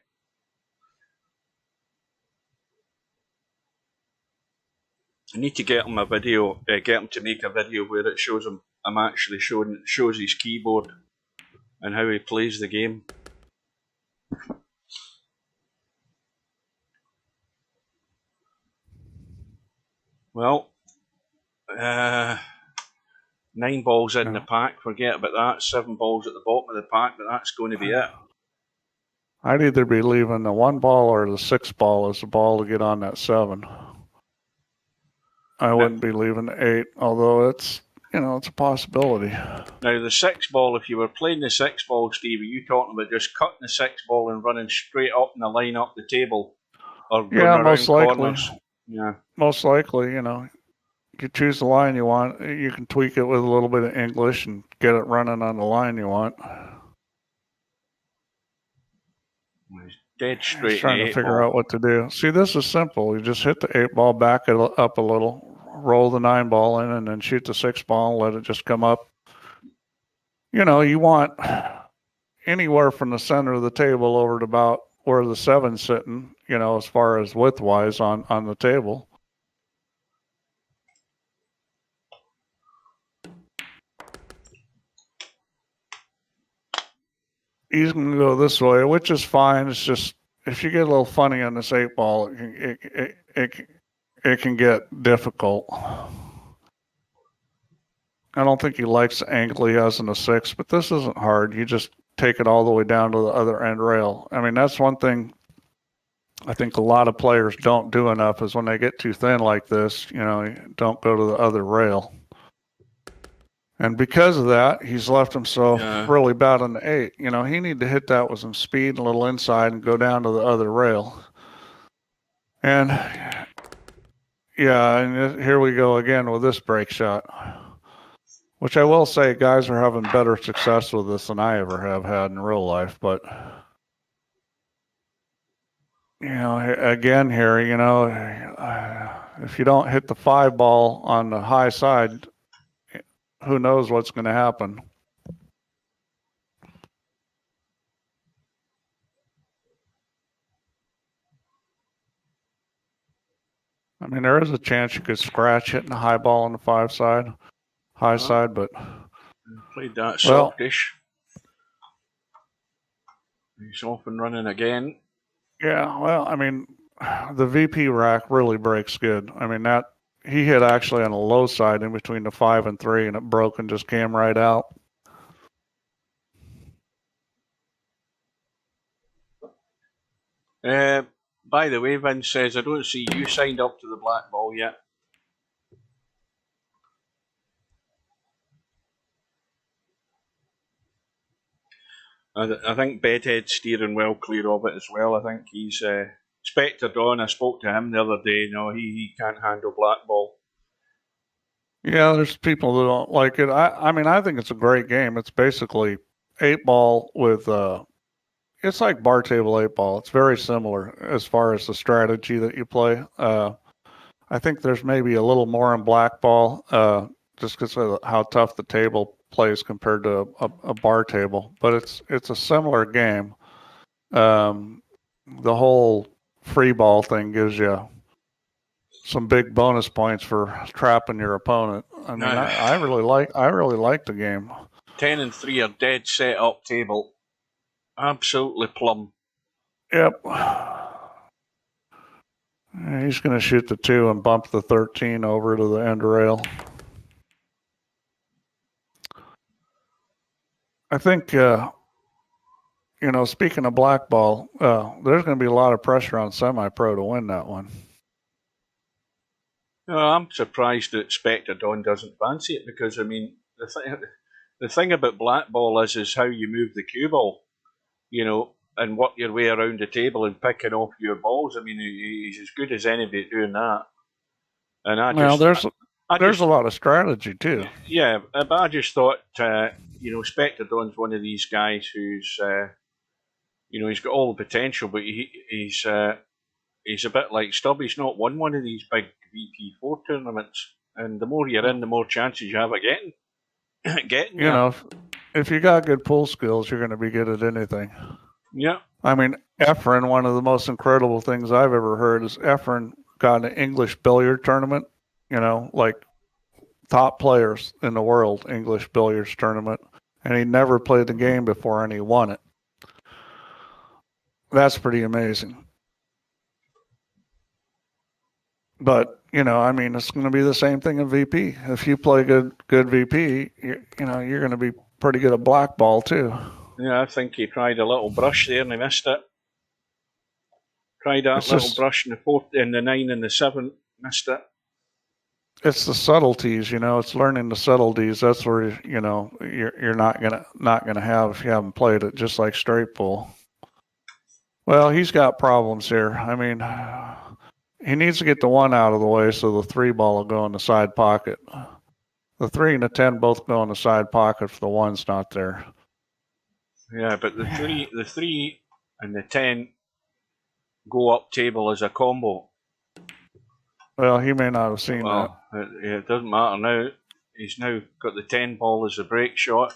I need to get him a video, get him to make a video where it shows him, I'm actually shows his keyboard and how he plays the game. Well, 9 balls in the pack, forget about that. 7 balls at the bottom of the pack, but that's going to be it. I'd either be leaving the 1 ball or the 6 ball as the ball to get on that 7. I wouldn't be leaving the 8, although it's a possibility. Now the 6 ball, if you were playing the 6 ball, Steve, are you talking about just cutting the 6 ball and running straight up in the line up the table? Or going most around likely. Corners? Yeah. Most likely, you choose the line you want. You can tweak it with a little bit of English and get it running on the line you want. Dead straight. Trying to figure out what to do. See, this is simple. You just hit the 8 ball, back it up a little, roll the 9 ball in, and then shoot the 6 ball and let it just come up. You want anywhere from the center of the table over to about where the 7's sitting, as far as width-wise on the table. He's going to go this way, which is fine. It's just, if you get a little funny on this 8 ball, it can get difficult. I don't think he likes the angle he has in the 6, but this isn't hard. You just take it all the way down to the other end rail. I mean, that's one thing I think a lot of players don't do enough is when they get too thin like this, don't go to the other rail. And because of that, he's left himself really bad on the 8. He needed to hit that with some speed, a little inside, and go down to the other rail. And, and here we go again with this break shot. Which I will say, guys are having better success with this than I ever have had in real life. But, again here, if you don't hit the 5 ball on the high side, who knows what's going to happen. I mean, there is a chance you could scratch hitting the high ball on the 5 side, side, but played that softish. He's off and running again. Yeah, well, I mean, the VP rack really breaks good. I mean, that he hit actually on the low side in between the 5 and 3, and it broke and just came right out. By the way, Vince says, I don't see you signed up to the black ball yet. I think Bedhead's steering well clear of it as well. I think he's Spectre Dawn. I spoke to him the other day. He can't handle black ball. Yeah, there's people that don't like it. I mean, I think it's a great game. It's basically 8 ball with it's like bar table 8 ball. It's very similar as far as the strategy that you play. I think there's maybe a little more in black ball just because of how tough the table plays compared to a bar table. But it's a similar game. the whole free ball thing gives you some big bonus points for trapping your opponent. I mean, I really like the game. 10 and 3 are dead set up table. Absolutely plumb. Yep. He's going to shoot the 2 and bump the 13 over to the end rail. I think, speaking of blackball, there's going to be a lot of pressure on semi-pro to win that one. I'm surprised that Spectre Dawn doesn't fancy it because, I mean, the thing about blackball is how you move the cue ball, and work your way around the table and picking off your balls. I mean, he's as good as anybody at doing that. And there's a lot of strategy too. Yeah, but I just thought, Spectre Dawn's one of these guys who's, he's got all the potential, but he's a bit like Stubb. He's not won one of these big VP4 tournaments, and the more you're in, the more chances you have of getting. If you got good pool skills, you're going to be good at anything. Yeah. I mean, Efren, one of the most incredible things I've ever heard is Efren got an English billiard tournament, like top players in the world, English billiards tournament, and he never played the game before and he won it. That's pretty amazing. But, it's going to be the same thing in VP. If you play good VP, you're going to be pretty good at black ball too. Yeah, I think he tried a little brush there and he missed it. Tried that brush in the 4th, in the 9 and the 7, missed it. It's the subtleties, it's learning the subtleties. That's where, you're not gonna have if you haven't played it, just like straight pool. Well, he's got problems here. I mean, he needs to get the 1 out of the way so the 3 ball will go in the side pocket. The 3 and the 10 both go in the side pocket if the 1's not there. Yeah, but the 3 and the 10 go up table as a combo. Well, he may not have seen that. It doesn't matter now. He's now got the 10 ball as a break shot.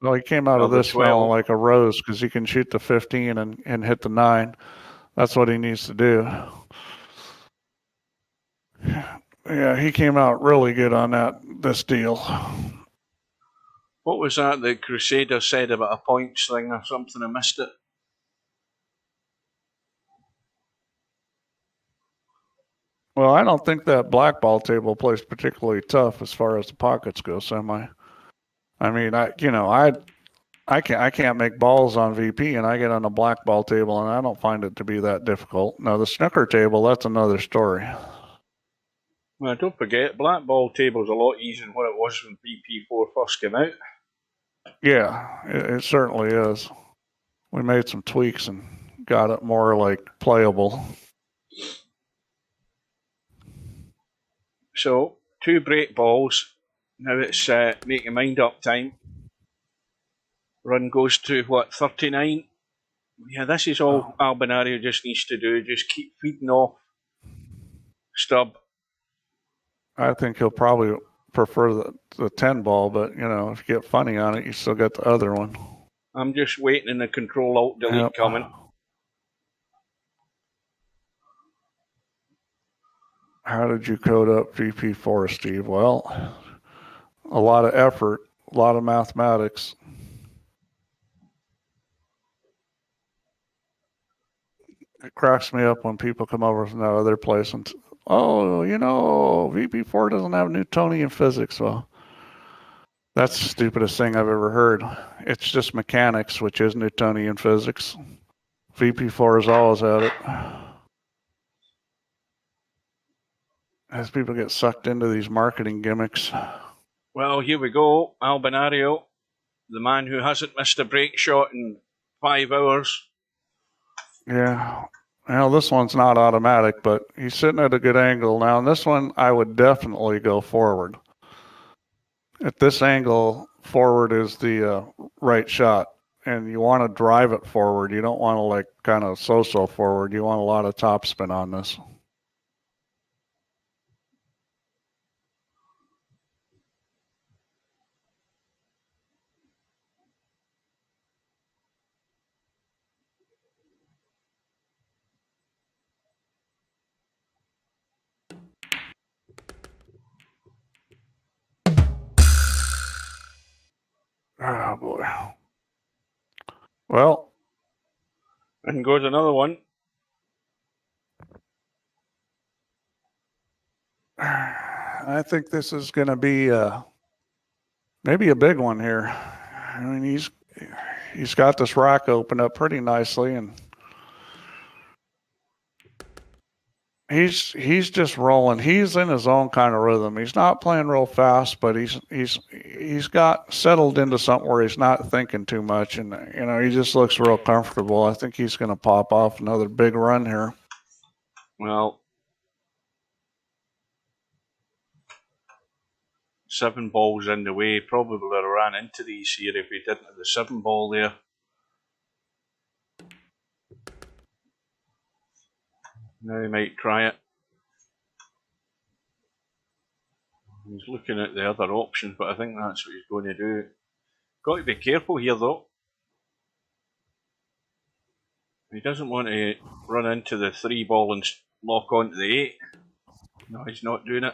Well, he came out of this smelling like a rose because he can shoot the 15 and hit the 9. That's what he needs to do. Yeah, he came out really good on this deal. What was that the Crusader said about a points thing or something? I missed it. Well, I don't think that black ball table plays particularly tough as far as the pockets go, semi. I mean, I can't make balls on VP, and I get on a black ball table, and I don't find it to be that difficult. Now, the snooker table, that's another story. Well, don't forget, black ball table is a lot easier than what it was when VP4 first came out. Yeah, it certainly is. We made some tweaks and got it more like playable. So, 2 break balls. Now it's make your mind up time. Run goes to 39? Yeah, this is all Albinario just needs to do. Just keep feeding off Stubb. I think he'll probably prefer the 10 ball, but if you get funny on it, you still got the other one. I'm just waiting in the Control-Alt-Delete comment. How did you code up VP4, Steve? Well, a lot of effort, a lot of mathematics. It cracks me up when people come over from that other place and, VP4 doesn't have Newtonian physics. Well, that's the stupidest thing I've ever heard. It's just mechanics, which is Newtonian physics. VP4 has always had it. As people get sucked into these marketing gimmicks. Well, here we go. Albinario, the man who hasn't missed a break shot in 5 hours. Yeah. Well, this one's not automatic, but he's sitting at a good angle. Now, in this one, I would definitely go forward. At this angle, forward is the right shot, and you want to drive it forward. You don't want to kind of so-so forward. You want a lot of topspin on this. Oh, boy. Well, And goes another one. I think this is going to be maybe a big one here. I mean, he's got this rack opened up pretty nicely, and he's just rolling. He's in his own kind of rhythm. He's not playing real fast, but he's got settled into something where he's not thinking too much, and he just looks real comfortable. I think he's going to pop off another big run here. Well, 7 balls in the way. Probably would have ran into these here if he didn't have the 7 ball there. Now he might try it. He's looking at the other options, but I think that's what he's going to do. Got to be careful here, though. He doesn't want to run into the 3 ball and lock onto the 8. No, he's not doing it.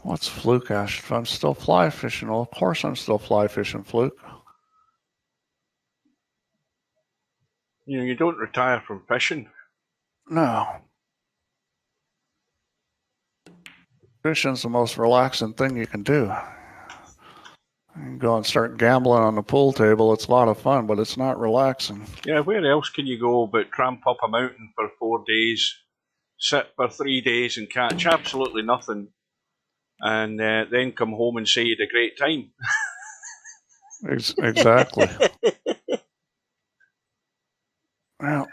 What's Fluke asked if I'm still fly fishing? Well, of course I'm still fly fishing, Fluke. You don't retire from fishing. No. Fishing's the most relaxing thing you can do. You can go and start gambling on the pool table. It's a lot of fun, but it's not relaxing. Yeah, where else can you go but tramp up a mountain for 4 days, sit for 3 days and catch absolutely nothing, and then come home and say you had a great time? Exactly. Well,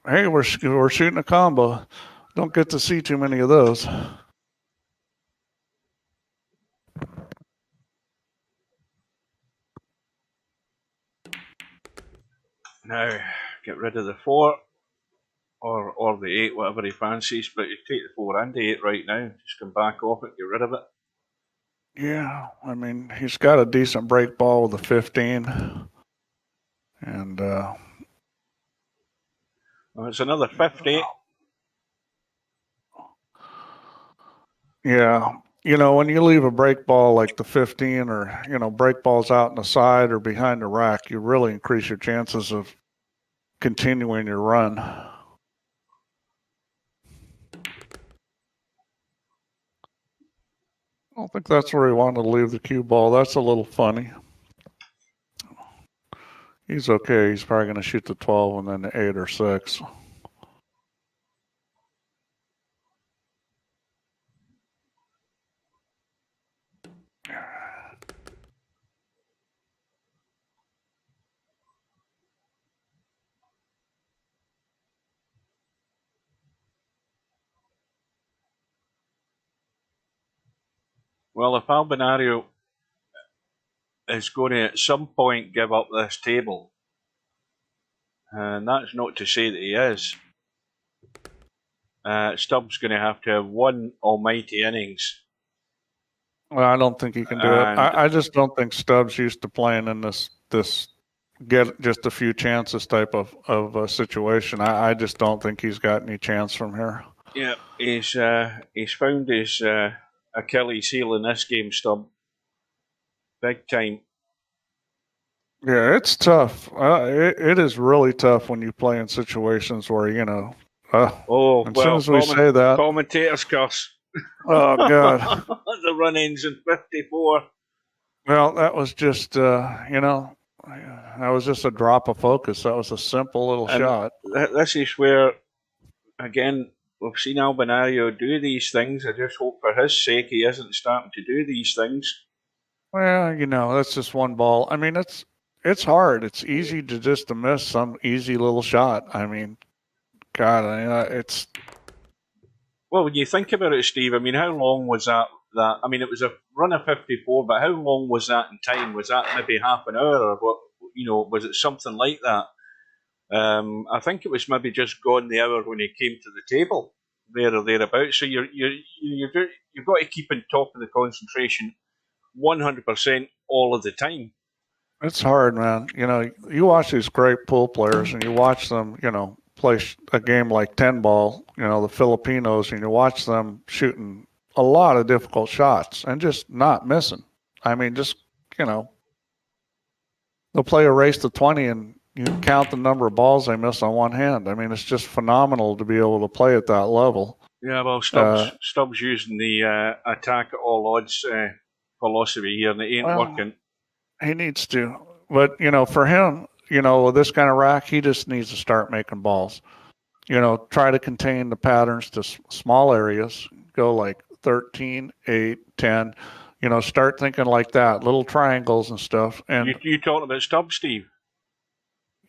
hey, we're shooting a combo. Don't get to see too many of those. Now, get rid of the 4 or the 8, whatever he fancies, but you take the 4 and the 8 right now. Just come back off it, get rid of it. Yeah, I mean, he's got a decent break ball with a 15. And well, it's another 50. Yeah, when you leave a break ball like the 15 or, break balls out on the side or behind the rack, you really increase your chances of continuing your run. I don't think that's where he wanted to leave the cue ball. That's a little funny. He's okay. He's probably going to shoot the 12 and then the 8 or 6. Well, if Albinario is going to at some point give up this table, and that's not to say that he is, Stubbs going to have one almighty innings. Well, I don't think he can do it. I just don't think Stubbs used to playing in this get just a few chances type of situation. I just don't think he's got any chance from here. Yeah, he's found his Achilles heel in this game, Stubb. Big time. Yeah, it's tough. It is really tough when you play in situations where, as soon as we say that. Commentators cuss. Oh, God. The run-ins in 54. Well, that was just, that was just a drop of focus. That was a simple little shot. This is where, again, we've seen Albinario do these things. I just hope for his sake he isn't starting to do these things. Well, that's just one ball. I mean, it's hard. It's easy to miss some easy little shot. I mean, God, it's... Well, when you think about it, Steve, I mean, how long was that? I mean, it was a run of 54, but how long was that in time? Was that maybe half an hour, or what? Was it something like that? I think it was maybe just gone the hour when he came to the table, there or thereabouts. So you've got to keep on top of the concentration 100% all of the time. It's hard, man. You watch these great pool players and you watch them, play a game like 10 ball, the Filipinos, and you watch them shooting a lot of difficult shots and just not missing. I mean, just, they'll play a race to 20 and you count the number of balls they miss on one hand. I mean, it's just phenomenal to be able to play at that level. Yeah, well, Stubbs using the attack at all odds philosophy here, and it ain't working. He needs to. But, for him, with this kind of rack, he just needs to start making balls. Try to contain the patterns to small areas. Go like 13, 8, 10. Start thinking like that, little triangles and stuff. And you talking about Stubbs, Steve?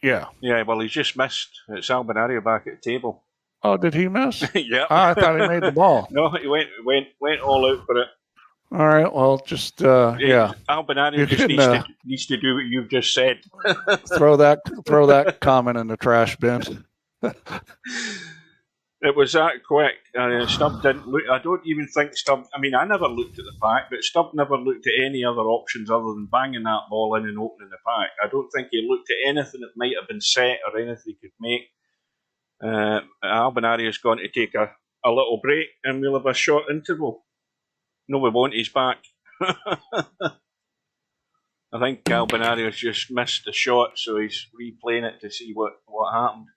Yeah. Yeah, well, he's just missed. It's Albinario back at the table. Oh, did he miss? Yeah. I thought he made the ball. No, he went all out for it. All right, well, just, yeah. Albinario just needs to do what you've just said. throw that comment in the trash bin. It was that quick. Stubb didn't look. I don't even think Stubb. I mean, I never looked at the pack, but Stubb never looked at any other options other than banging that ball in and opening the pack. I don't think he looked at anything that might have been set or anything he could make. Albinario's going to take a little break, and we'll have a short interval. No, we won't. He's back. I think Albinario's just missed the shot, so he's replaying it to see what happened.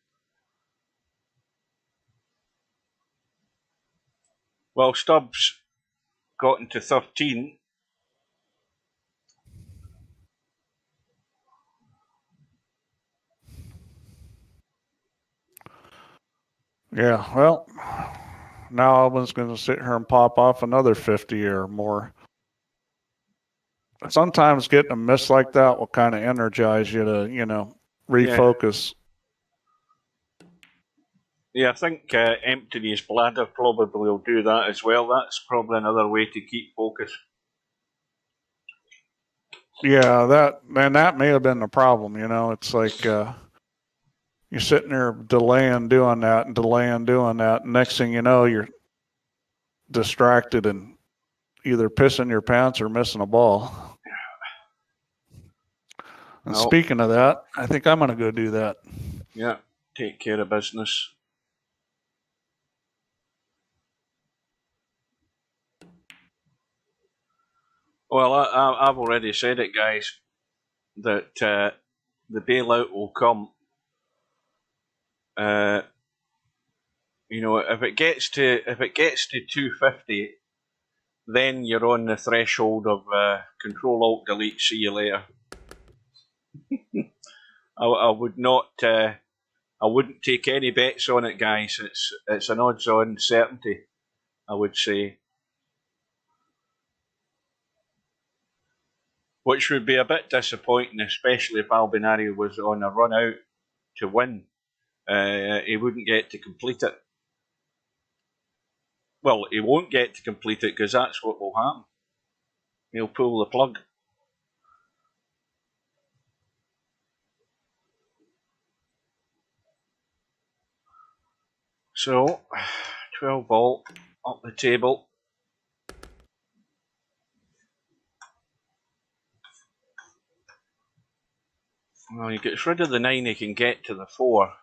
Well, Stubbs got into 13. Yeah, well, now Albin's going to sit here and pop off another 50 or more. Sometimes getting a miss like that will kind of energize you to, refocus. Yeah, I think emptying his bladder probably will do that as well. That's probably another way to keep focus. Yeah, that may have been the problem. It's like you're sitting there delaying doing that. Next thing you know, you're distracted and either pissing your pants or missing a ball. And speaking of that, I think I'm going to go do that. Yeah, take care of business. Well, I've already said it, guys, that the bailout will come. If it gets to 250, then you're on the threshold of Control Alt Delete. See you later. I would not. I wouldn't take any bets on it, guys. It's an odds-on certainty, I would say. Which would be a bit disappointing, especially if Albinario was on a run out to win. He wouldn't get to complete it. Well, he won't get to complete it because that's what will happen. He'll pull the plug. So, 12 ball up the table. Well, he gets rid of the 9, he can get to the 4.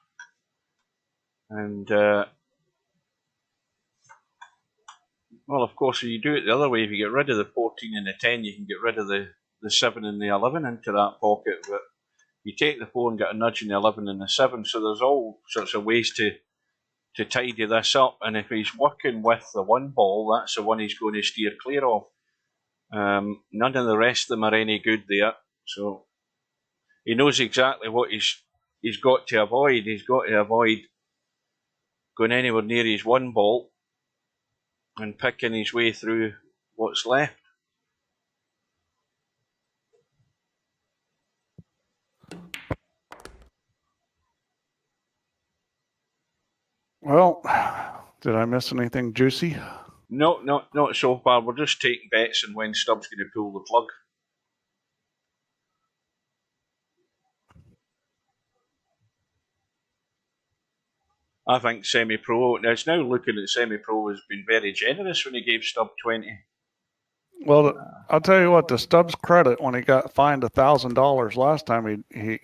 And, well, of course, if you do it the other way, if you get rid of the 14 and the 10, you can get rid of the 7 and the 11 into that pocket. But you take the 4 and get a nudge in the 11 and the 7. So there's all sorts of ways to tidy this up. And if he's working with the 1 ball, that's the one he's going to steer clear of. None of the rest of them are any good there. So he knows exactly what he's got to avoid. He's got to avoid going anywhere near his 1 ball and picking his way through what's left. Well, did I miss anything juicy? No, not so far. We're just taking bets on when Stubbs going to pull the plug. I think semi-pro, now it's now looking at semi-pro has been very generous when he gave Stubb 20. Well, I'll tell you what, to Stubbs' credit, when he got fined $1,000 last time he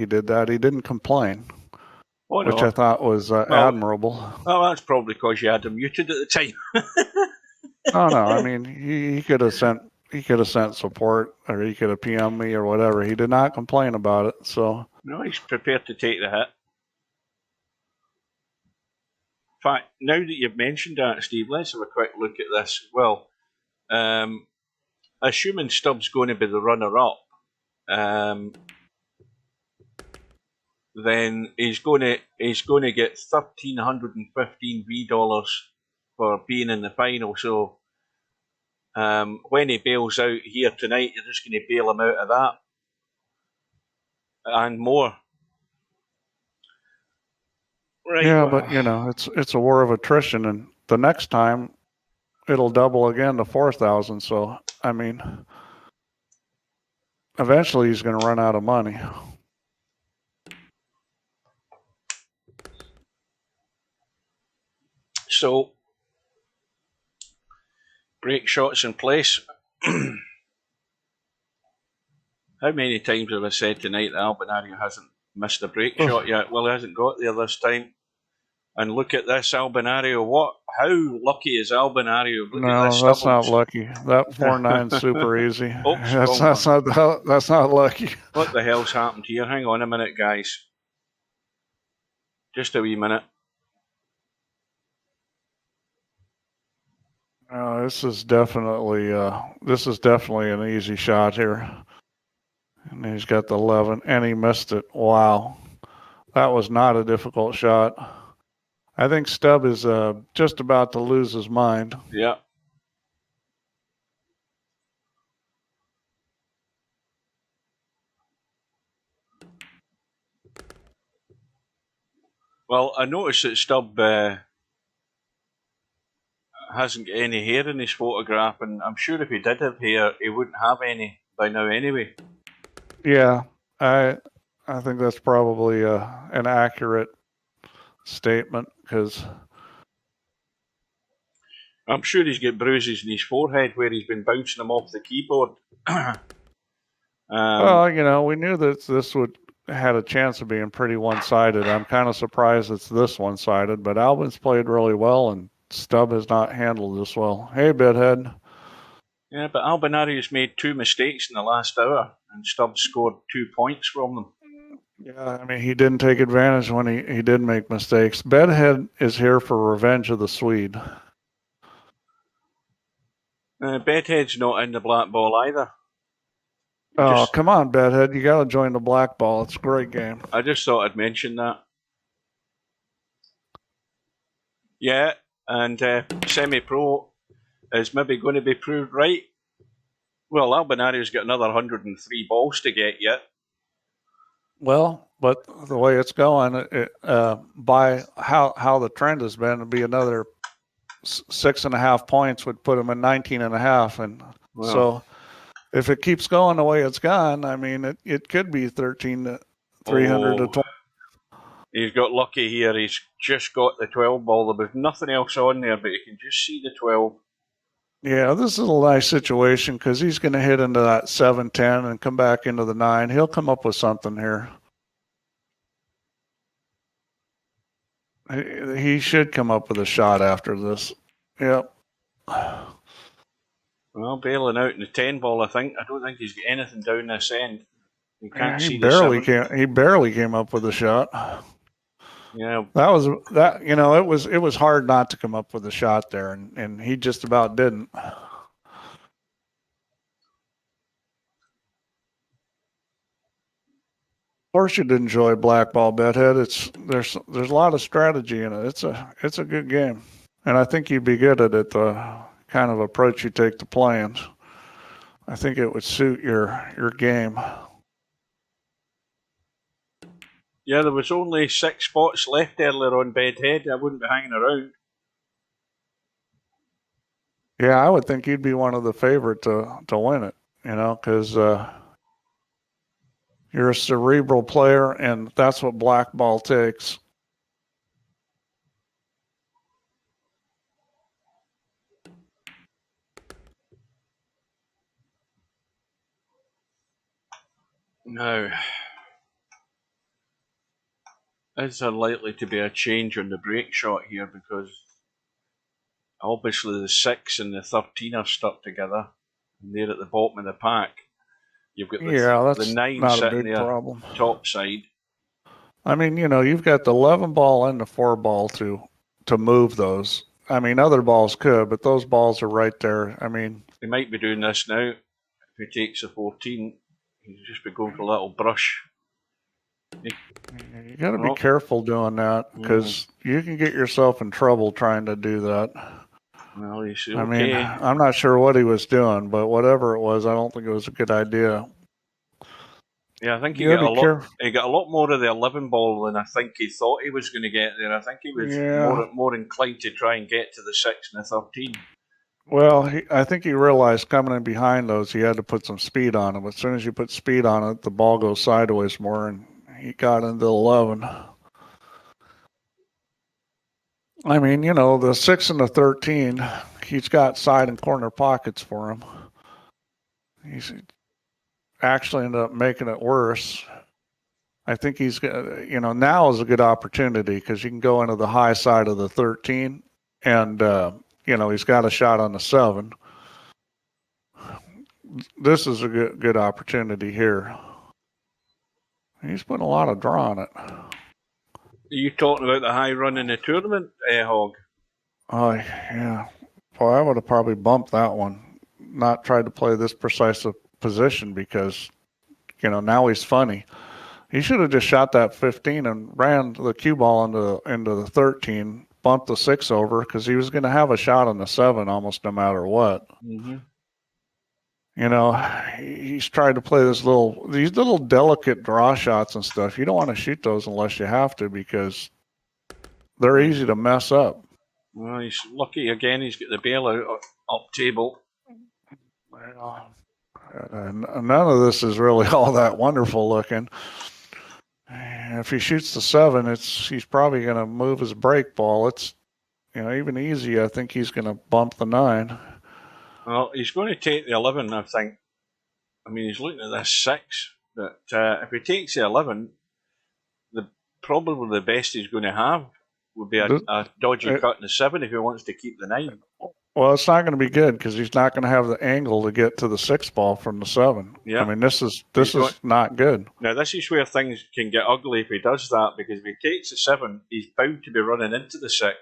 did that, he didn't complain, which I thought was admirable. Well, that's probably because you had him muted at the time. No, I mean, he could have sent, he could have sent support, or he could have PM'd me or whatever. He did not complain about it. So no, he's prepared to take the hit. In fact, now that you've mentioned that, Steve, let's have a quick look at this. Well, assuming Stubbs going to be the runner-up, then he's going to get $1,315 for being in the final. So when he bails out here tonight, you're just going to bail him out of that and more. Right. yeah, but it's a war of attrition, and the next time it'll double again to 4,000. So I mean, eventually he's going to run out of money. So break shots in place. How many times have I said tonight that Albinario hasn't missed a break shot yet? Well, he hasn't got there this time. And look at this Albinario. How lucky is Albinario? No, that's not lucky. That 4-9's super easy. Oops, that's not lucky. What the hell's happened here? Hang on a minute, guys. Just a wee minute. No, this is definitely an easy shot here. And he's got the 11, and he missed it. Wow, that was not a difficult shot. I think Stubb is just about to lose his mind. Yeah. Well, I noticed that Stubb hasn't got any hair in his photograph, and I'm sure if he did have hair, he wouldn't have any by now anyway. Yeah, I think that's probably an accurate statement, because I'm sure he's got bruises in his forehead where he's been bouncing them off the keyboard. Well, we knew that this had a chance of being pretty one-sided. I'm kind of surprised it's this one-sided, but Albin's played really well, and Stubb has not handled this well. Hey, Bedhead. Yeah, but Albinario's made 2 mistakes in the last hour, and Stubb scored 2 points from them. Yeah, I mean, he didn't take advantage when he did make mistakes. Bedhead is here for revenge of the Swede. Bedhead's not in the black ball either. Come on, Bedhead. You got to join the black ball. It's a great game. I just thought I'd mention that. Yeah, and semi-pro is maybe going to be proved right. Well, Albinario's got another 103 balls to get yet. Well, but the way it's going, by how the trend has been, it'd be another 6.5 points would put him in 19.5, and so if it keeps going the way it's gone, I mean, it could be 13 to 300 to 20. He's got lucky here. He's just got the 12 ball. There was nothing else on there, but you can just see the 12. Yeah, this is a nice situation because he's going to hit into that 7-10 and come back into the 9. He'll come up with something here. He should come up with a shot after this. Yep. Well, bailing out in the 10 ball, I think. I don't think he's got anything down this end. You can't see he barely came up with a shot. Yeah. It was hard not to come up with a shot there, and he just about didn't. Of course, you'd enjoy blackball, Bedhead. There's a lot of strategy in it. It's a good game, and I think you'd be good at it. The kind of approach you take to playing, I think it would suit your game. Yeah, there was only 6 spots left earlier on Bedhead. I wouldn't be hanging around. Yeah, I would think you'd be one of the favorite to win it, because you're a cerebral player, and that's what blackball takes. Now, is there likely to be a change on the break shot here? Because obviously the 6 and the 13 are stuck together. And there at the bottom of the pack, you've got Yeah, the that's 9 not a sitting big there, problem. top side. I mean, you've got the 11 ball and the 4 ball to move those. I mean, other balls could, but those balls are right there. I mean, He might be doing this now. If he takes a 14, he'll just be going for a little brush. you got to be careful doing that because you can get yourself in trouble trying to do that. Well, he's okay. I mean, I'm not sure what he was doing, but whatever it was, I don't think it was a good idea. Yeah, I think he got a lot more of the 11 ball than I think he thought he was going to get there. I think he was more inclined to try and get to the 6 and the 13. Well, I think he realized coming in behind those, he had to put some speed on it. As soon as you put speed on it, the ball goes sideways more, and he got into 11. I mean, the 6 and the 13, he's got side and corner pockets for him. He's actually ended up making it worse. I think he's, now is a good opportunity because you can go into the high side of the 13 and, he's got a shot on the 7. This is a good opportunity here. He's putting a lot of draw on it. Are you talking about the high run in the tournament, Hog? Oh, yeah. Well, I would have probably bumped that one. Not tried to play this precise a position because, now he's funny. He should have just shot that 15 and ran the cue ball into the 13, bumped the 6 over because he was going to have a shot on the 7 almost no matter what. Mm-hmm. He's tried to play these little delicate draw shots and stuff. You don't want to shoot those unless you have to because they're easy to mess up. Well, he's lucky again. He's got the bailout up table. Well, none of this is really all that wonderful looking. If he shoots the 7, he's probably going to move his break ball. It's even easy. I think he's going to bump the 9. Well, he's going to take the 11, I think. I mean, he's looking at this 6. But if he takes the 11, probably the best he's going to have would be a dodgy cut in the 7 if he wants to keep the 9. Well, it's not going to be good because he's not going to have the angle to get to the 6 ball from the 7. Yeah. I mean, this is not good. Now, this is where things can get ugly if he does that because if he takes the 7, he's bound to be running into the 6.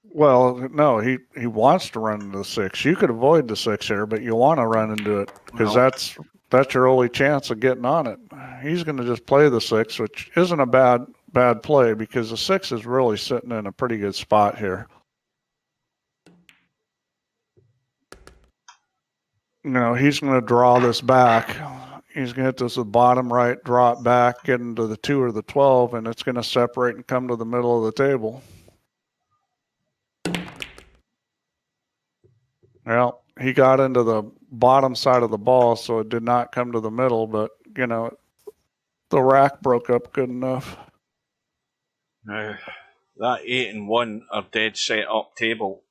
Well, no, he wants to run into the 6. You could avoid the 6 here, but you want to run into it because that's your only chance of getting on it. He's going to just play the 6, which isn't a bad play because the 6 is really sitting in a pretty good spot here. He's going to draw this back. He's going to hit this at the bottom right, draw it back, get into the 2 or the 12, and it's going to separate and come to the middle of the table. Well, he got into the bottom side of the ball, so it did not come to the middle, but, the rack broke up good enough. Now, that 8 and 1 are dead set up table,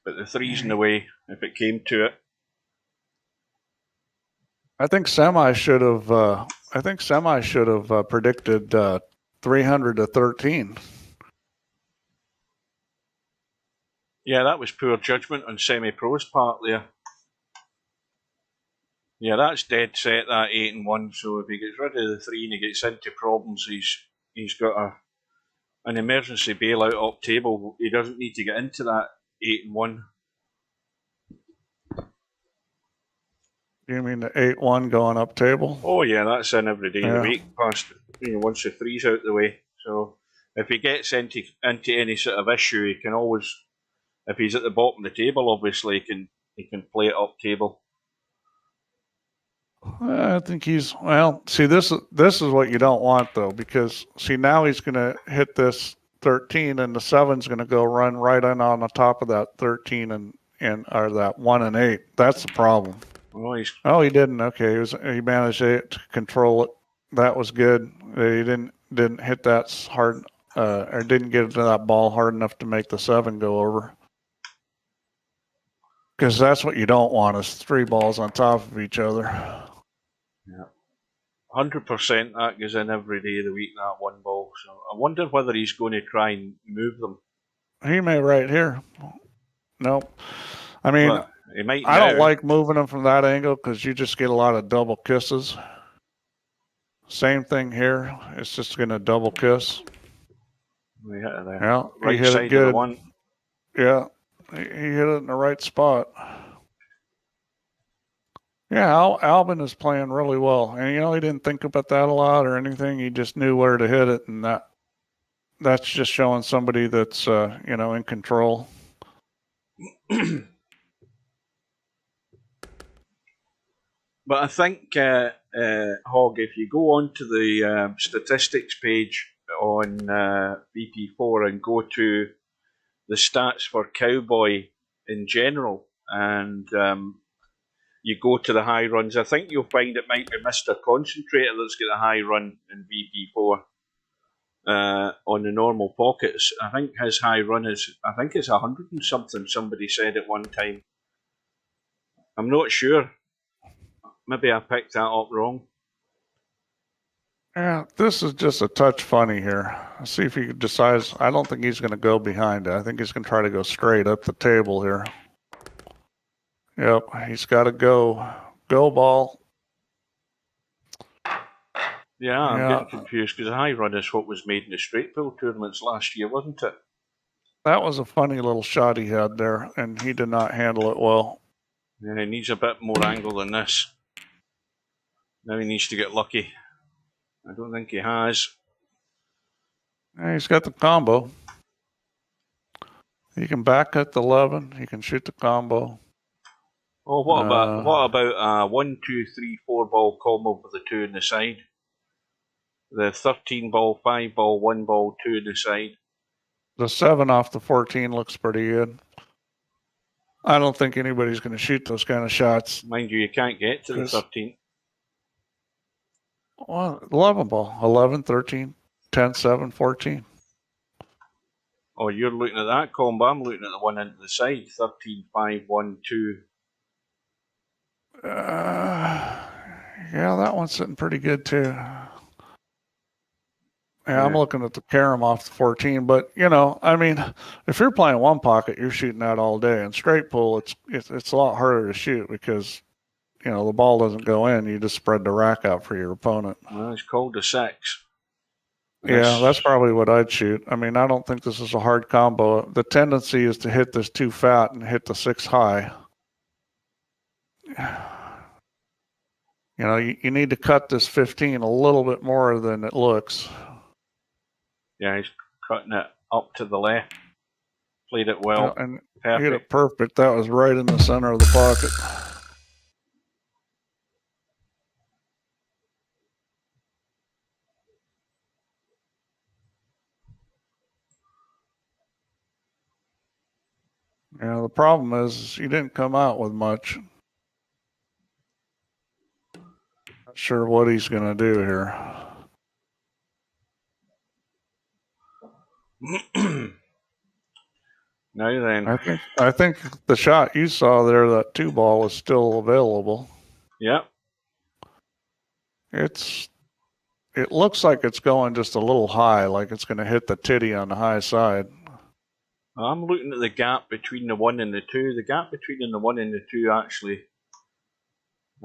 but the 3's in the way if it came to it. I think Semi should have predicted 300 to 13. Yeah, that was poor judgment on Semi-Pro's part there. Yeah, that's dead set, that 8 and 1. So if he gets rid of the 3 and he gets into problems, he's got an emergency bailout up table. He doesn't need to get into that 8 and 1. You mean the 8-1 going up table? Oh yeah, that's in every day of the week. Past once the 3's out the way. So if he gets into any sort of issue, he can always, if he's at the bottom of the table, obviously he can play it up table. I think see, this is what you don't want though, because see now he's going to hit this 13 and the 7's going to go run right in on the top of that 13 and or that 1 and 8. That's the problem. Well, he didn't. Okay, he managed to control it. That was good. He didn't hit that hard, or didn't get into that ball hard enough to make the 7 go over. Because that's what you don't want is 3 balls on top of each other. Yeah, 100% that goes in every day of the week. That 1 ball. So I wonder whether he's going to try and move them. He may right here. Nope. I mean, He might I don't now. like moving them from that angle because you just get a lot of double kisses. Same thing here. It's just going to double kiss. We hit it there. Yeah, Right he hit side it good. of the one. Yeah, he hit it in the right spot. Yeah, Albin is playing really well, and he didn't think about that a lot or anything. He just knew where to hit it, and that's just showing somebody that's in control. But I think, Hog, if you go onto the statistics page on VP4 and go to the stats for Cowboy in general, and you go to the high runs, I think you'll find it might be Mr. Concentrator that's got a high run in VP4 on the normal pockets. I think his high run is, I think it's 100 and something, somebody said at one time. I'm not sure. Maybe I picked that up wrong. Yeah, this is just a touch funny here. Let's see if he decides. I don't think he's going to go behind it. I think he's going to try to go straight up the table here. Yep, he's got to go. Go ball. Yeah, I'm getting confused because the high run is what was made in the straight pool tournaments last year, wasn't it? That was a funny little shot he had there, and he did not handle it well. Yeah, he needs a bit more angle than this. Now he needs to get lucky. I don't think he has. Yeah, he's got the combo. He can back at the 11. He can shoot the combo. Oh, what about a 1, 2, 3, 4 ball combo with the 2 on the side? The 13 ball, 5 ball, 1 ball, 2 on the side. The 7 off the 14 looks pretty good. I don't think anybody's going to shoot those kind of shots. Mind you can't get to the 13. Well, 11 ball. 11, 13, 10, 7, 14. Oh, you're looking at that combo. I'm looking at the one into the side. 13, 5, 1, 2. Yeah, that one's sitting pretty good too. Yeah, I'm looking at the carom off the 14, but if you're playing one pocket, you're shooting that all day. In straight pool, it's a lot harder to shoot because the ball doesn't go in. You just spread the rack out for your opponent. Well, it's called a 6. Yeah, that's probably what I'd shoot. I mean, I don't think this is a hard combo. The tendency is to hit this 2 fat and hit the 6 high. You need to cut this 15 a little bit more than it looks. Yeah, he's cutting it up to the left. Played it well. And perfect. Hit it perfect. That was right in the center of the pocket. Yeah, the problem is he didn't come out with much. Not sure what he's going to do here. Now then, I think the shot you saw there, that 2 ball, is still available. Yeah. It looks like it's going just a little high, like it's going to hit the titty on the high side. I'm looking at the gap between the 1 and the 2. The gap between the 1 and the 2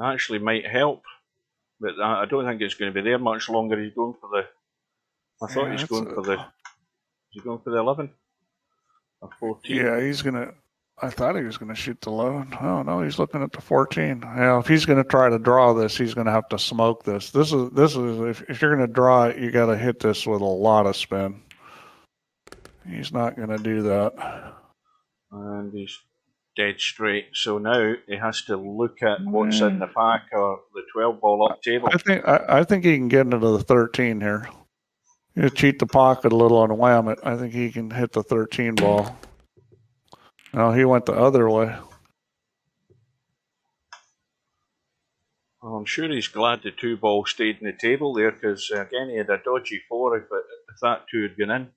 actually might help, but I don't think it's going to be there much longer. He's going for the. I thought he's going for the. Is he going for the 11 or 14? Yeah, I thought he was going to shoot the 11. Oh no, he's looking at the 14. Now, if he's going to try to draw this, he's going to have to smoke this. This is if you're going to draw it, you got to hit this with a lot of spin. He's not going to do that. And he's dead straight. So now he has to look at what's in the pack or the 12 ball up table. I think he can get into the 13 here. You cheat the pocket a little and wham it. I think he can hit the 13 ball. No, he went the other way. Well, I'm sure he's glad the 2 ball stayed in the table there because, again, he had a dodgy 4 if that 2 had gone in.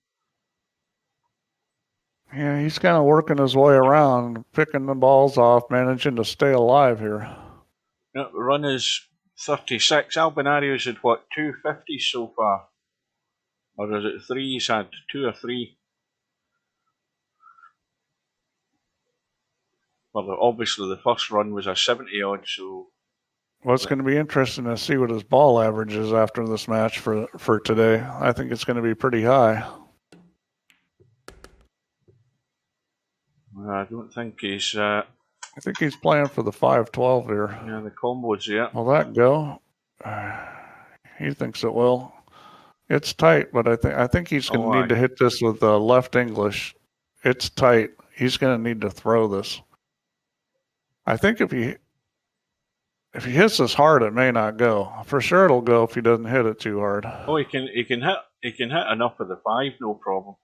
Yeah, he's kind of working his way around, picking the balls off, managing to stay alive here. Yeah, the run is 36. Albinario's had, 250 so far? Or is it 3? He's had 2 or 3. Well, obviously the first run was a 70 odd, so. Well, it's going to be interesting to see what his ball average is after this match for today. I think it's going to be pretty high. I don't think he's. I think he's playing for the 512 here. Yeah, the combos, yeah. Will that go? He thinks it will. It's tight, but I think he's going to need to hit this with left English. It's tight. He's going to need to throw this. I think if he hits this hard, it may not go. For sure, it'll go if he doesn't hit it too hard. Oh, he can hit enough of the 5, no problem.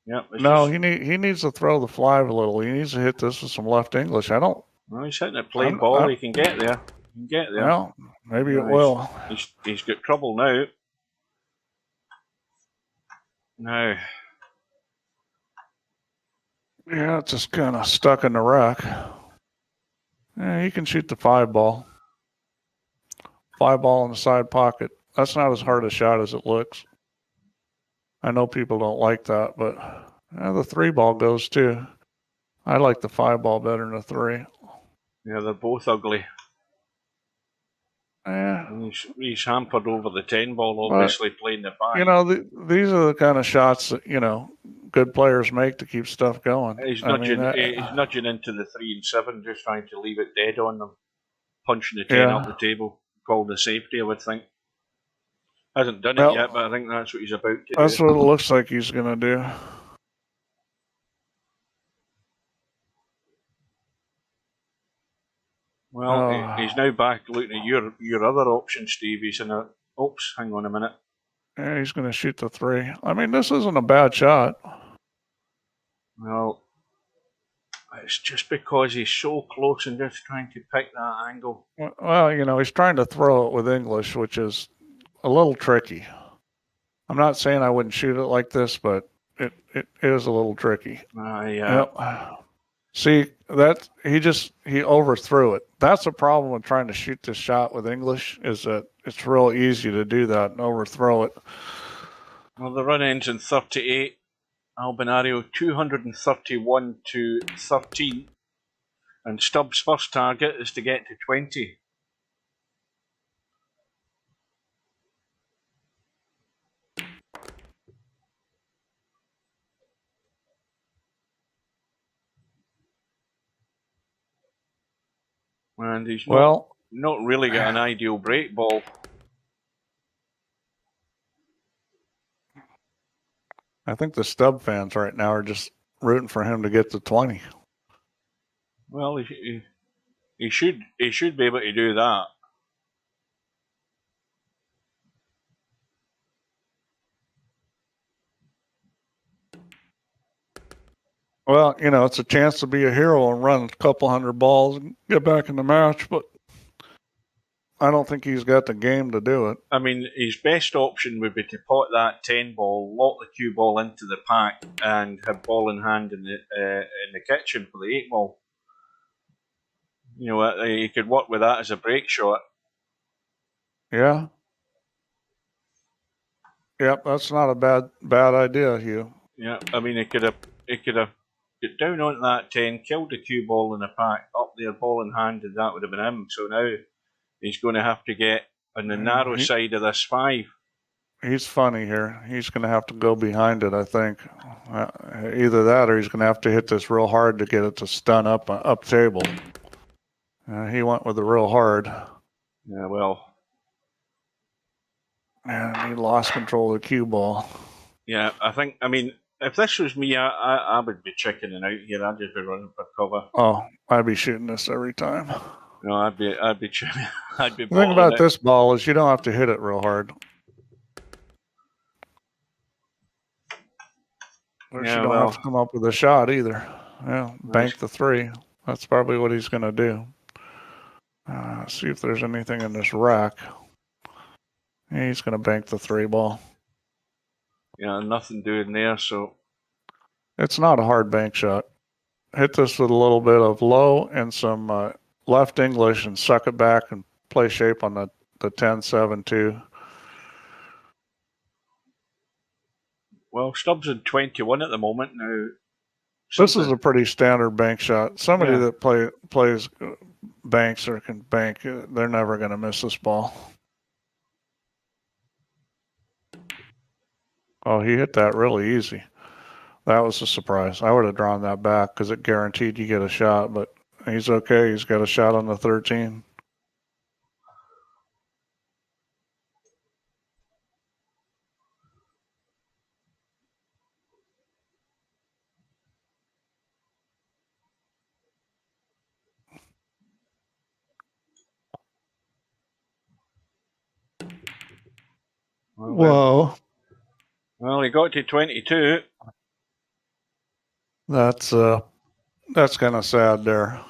Yeah. No, he needs to throw the 5 a little. He needs to hit this with some left English. Well, he's hitting a plain ball. He can get there. Well, maybe it will. He's got trouble now. Yeah, it's just kind of stuck in the rack. Yeah, he can shoot the 5 ball. 5 ball in the side pocket. That's not as hard a shot as it looks. I know people don't like that, but the 3 ball goes too. I like the 5 ball better than the 3. Yeah, they're both ugly. Yeah. He's hampered over the 10 ball, obviously, playing the 5. You know, these are the kind of shots that, good players make to keep stuff going. He's nudging into the 3 and 7, just trying to leave it dead on them. Punching the 10 up the table. Called a safety, I would think. Hasn't done it yet, but I think that's what he's about to do. That's what it looks like he's going to do. Well, he's now back looking at your other option, Steve. He's in a... Oops, hang on a minute. Yeah, he's going to shoot the 3. I mean, this isn't a bad shot. Well, it's just because he's so close and just trying to pick that angle. Well, he's trying to throw it with English, which is a little tricky. I'm not saying I wouldn't shoot it like this, but it is a little tricky. Yeah. Yep. See, he overthrew it. That's the problem with trying to shoot this shot with English, is that it's real easy to do that and overthrow it. Well, the run ends in 38. Albinario 231 to 13. And Stubbs' first target is to get to 20. And he's not really got an ideal break ball. I think the Stubb fans right now are just rooting for him to get to 20. Well, he should be able to do that. Well, it's a chance to be a hero and run a couple hundred balls and get back in the match, but I don't think he's got the game to do it. I mean, his best option would be to pot that 10 ball, lock the cue ball into the pack, and have ball in hand in the kitchen for the 8 ball. He could work with that as a break shot. Yeah. Yep, that's not a bad idea, Hugh. Yeah, I mean, he could have get down onto that 10, killed the cue ball in the pack, up there, ball in hand, and that would have been him. So now he's going to have to get on the narrow side of this 5. He's funny here. He's going to have to go behind it, I think. Either that or he's going to have to hit this real hard to get it to stun up table. He went with it real hard. Yeah, well. And he lost control of the cue ball. Yeah, I mean, if this was me, I would be chickening out here. I'd just be running for cover. Oh, I'd be shooting this every time. No, I'd be The thing about this ball is you don't have to hit it real hard. You don't have to come up with a shot either. Yeah, bank the 3. That's probably what he's going to do. See if there's anything in this rack. Yeah, he's going to bank the 3 ball. Yeah, nothing doing there, so. It's not a hard bank shot. Hit this with a little bit of low and some left English and suck it back and play shape on the 10-7-2. Well, Stubbs in 21 at the moment now. This is a pretty standard bank shot. Somebody Yeah. that plays banks or can bank, they're never going to miss this ball. Oh, he hit that really easy. That was a surprise. I would have drawn that back because it guaranteed you get a shot, but he's okay. He's got a shot on the 13. Whoa. Well, he got to 22. That's kind of sad there.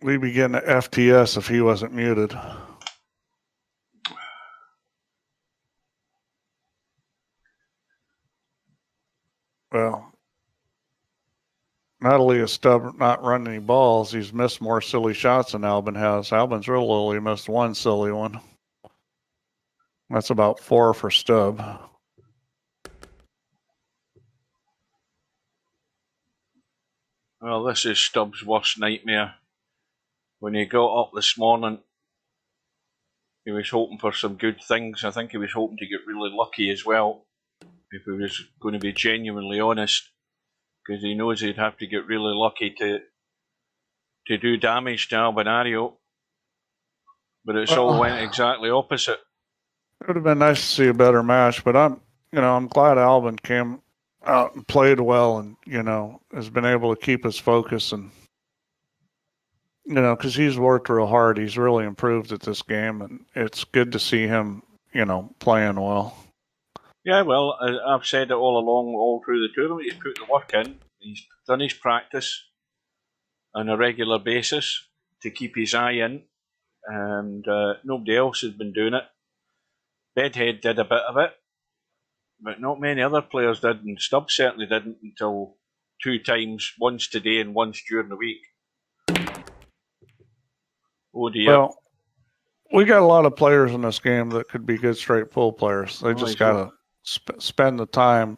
We'd be getting an FTS if he wasn't muted. Well, not only has Stubb not run any balls, he's missed more silly shots than Albin has. Albin's really only missed one silly one. That's about 4 for Stubb. Well, this is Stubbs' worst nightmare. When he got up this morning, he was hoping for some good things. I think he was hoping to get really lucky as well, if he was going to be genuinely honest, because he knows he'd have to get really lucky to do damage to Albinario. But it's all went exactly opposite. It would have been nice to see a better match, but I'm glad Albin came out and played well and, has been able to keep his focus and, because he's worked real hard. He's really improved at this game, and it's good to see him, playing well. Yeah, well, I've said it all along, all through the tournament. He's put the work in. He's done his practice on a regular basis to keep his eye in, and nobody else has been doing it. Bedhead did a bit of it, but not many other players did, and Stubb certainly didn't until 2 times, once today and once during the week. Oh dear. Well, we got a lot of players in this game that could be good straight pull players. They just got to spend the time,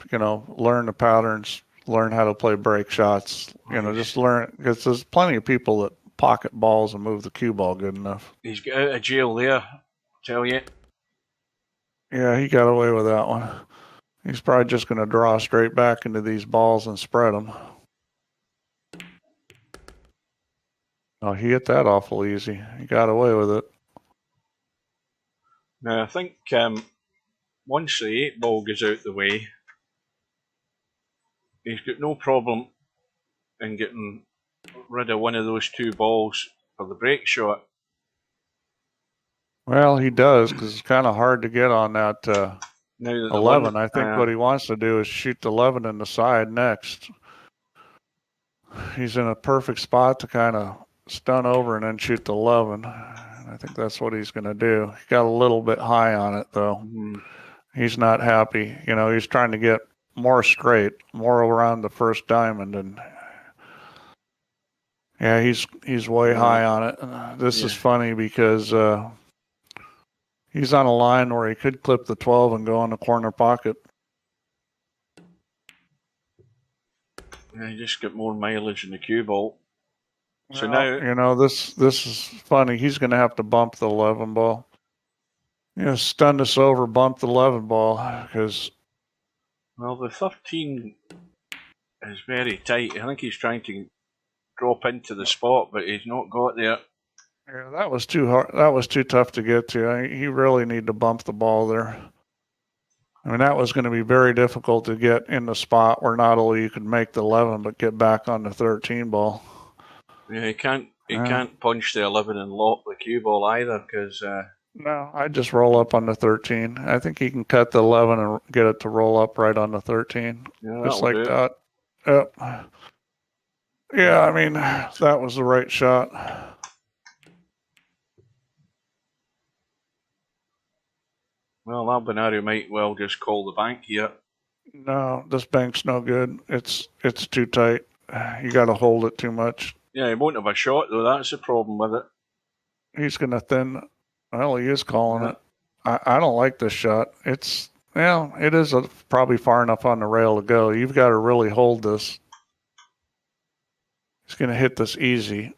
learn the patterns, learn how to play break shots, just learn, because there's plenty of people that pocket balls and move the cue ball good enough. He's got out of jail there, tell you. Yeah, he got away with that one. He's probably just going to draw straight back into these balls and spread them. Oh, he hit that awful easy. He got away with it. Now, I think once the 8 ball goes out the way, he's got no problem in getting rid of one of those 2 balls for the break shot. Well, he does, because it's kind of hard to get on that 11. I think what he wants to do is shoot the 11 in the side next. He's in a perfect spot to kind of stun over and then shoot the 11. And I think that's what he's going to do. He got a little bit high on it, though. Mm-hmm. He's not happy. He's trying to get more straight, more around the first diamond, and yeah, he's way high on it. This is funny because he's on a line where he could clip the 12 and go in the corner pocket. Yeah, he just got more mileage in the cue ball. So well, now, this is funny. He's going to have to bump the 11 ball. Stun us over, bump the 11 ball, because... Well, the 13 is very tight. I think he's trying to drop into the spot, but he's not got there. Yeah, that was too hard. That was too tough to get to. He really needed to bump the ball there. I mean, that was going to be very difficult to get in the spot where not only you could make the 11, but get back on the 13 ball. Yeah, he can't punch the 11 and lock the cue ball either, because... No, I just roll up on the 13. I think he can cut the 11 and get it to roll up right on the 13. Yeah, just like that. Yep. Yeah, I mean, that was the right shot. Well, Albinario might well just call the bank here. No, this bank's no good. It's too tight. You got to hold it too much. Yeah, he won't have a shot, though. That's the problem with it. He's going to thin... Well, he is calling it. I don't like this shot. Well, it is probably far enough on the rail to go. You've got to really hold this. He's going to hit this easy.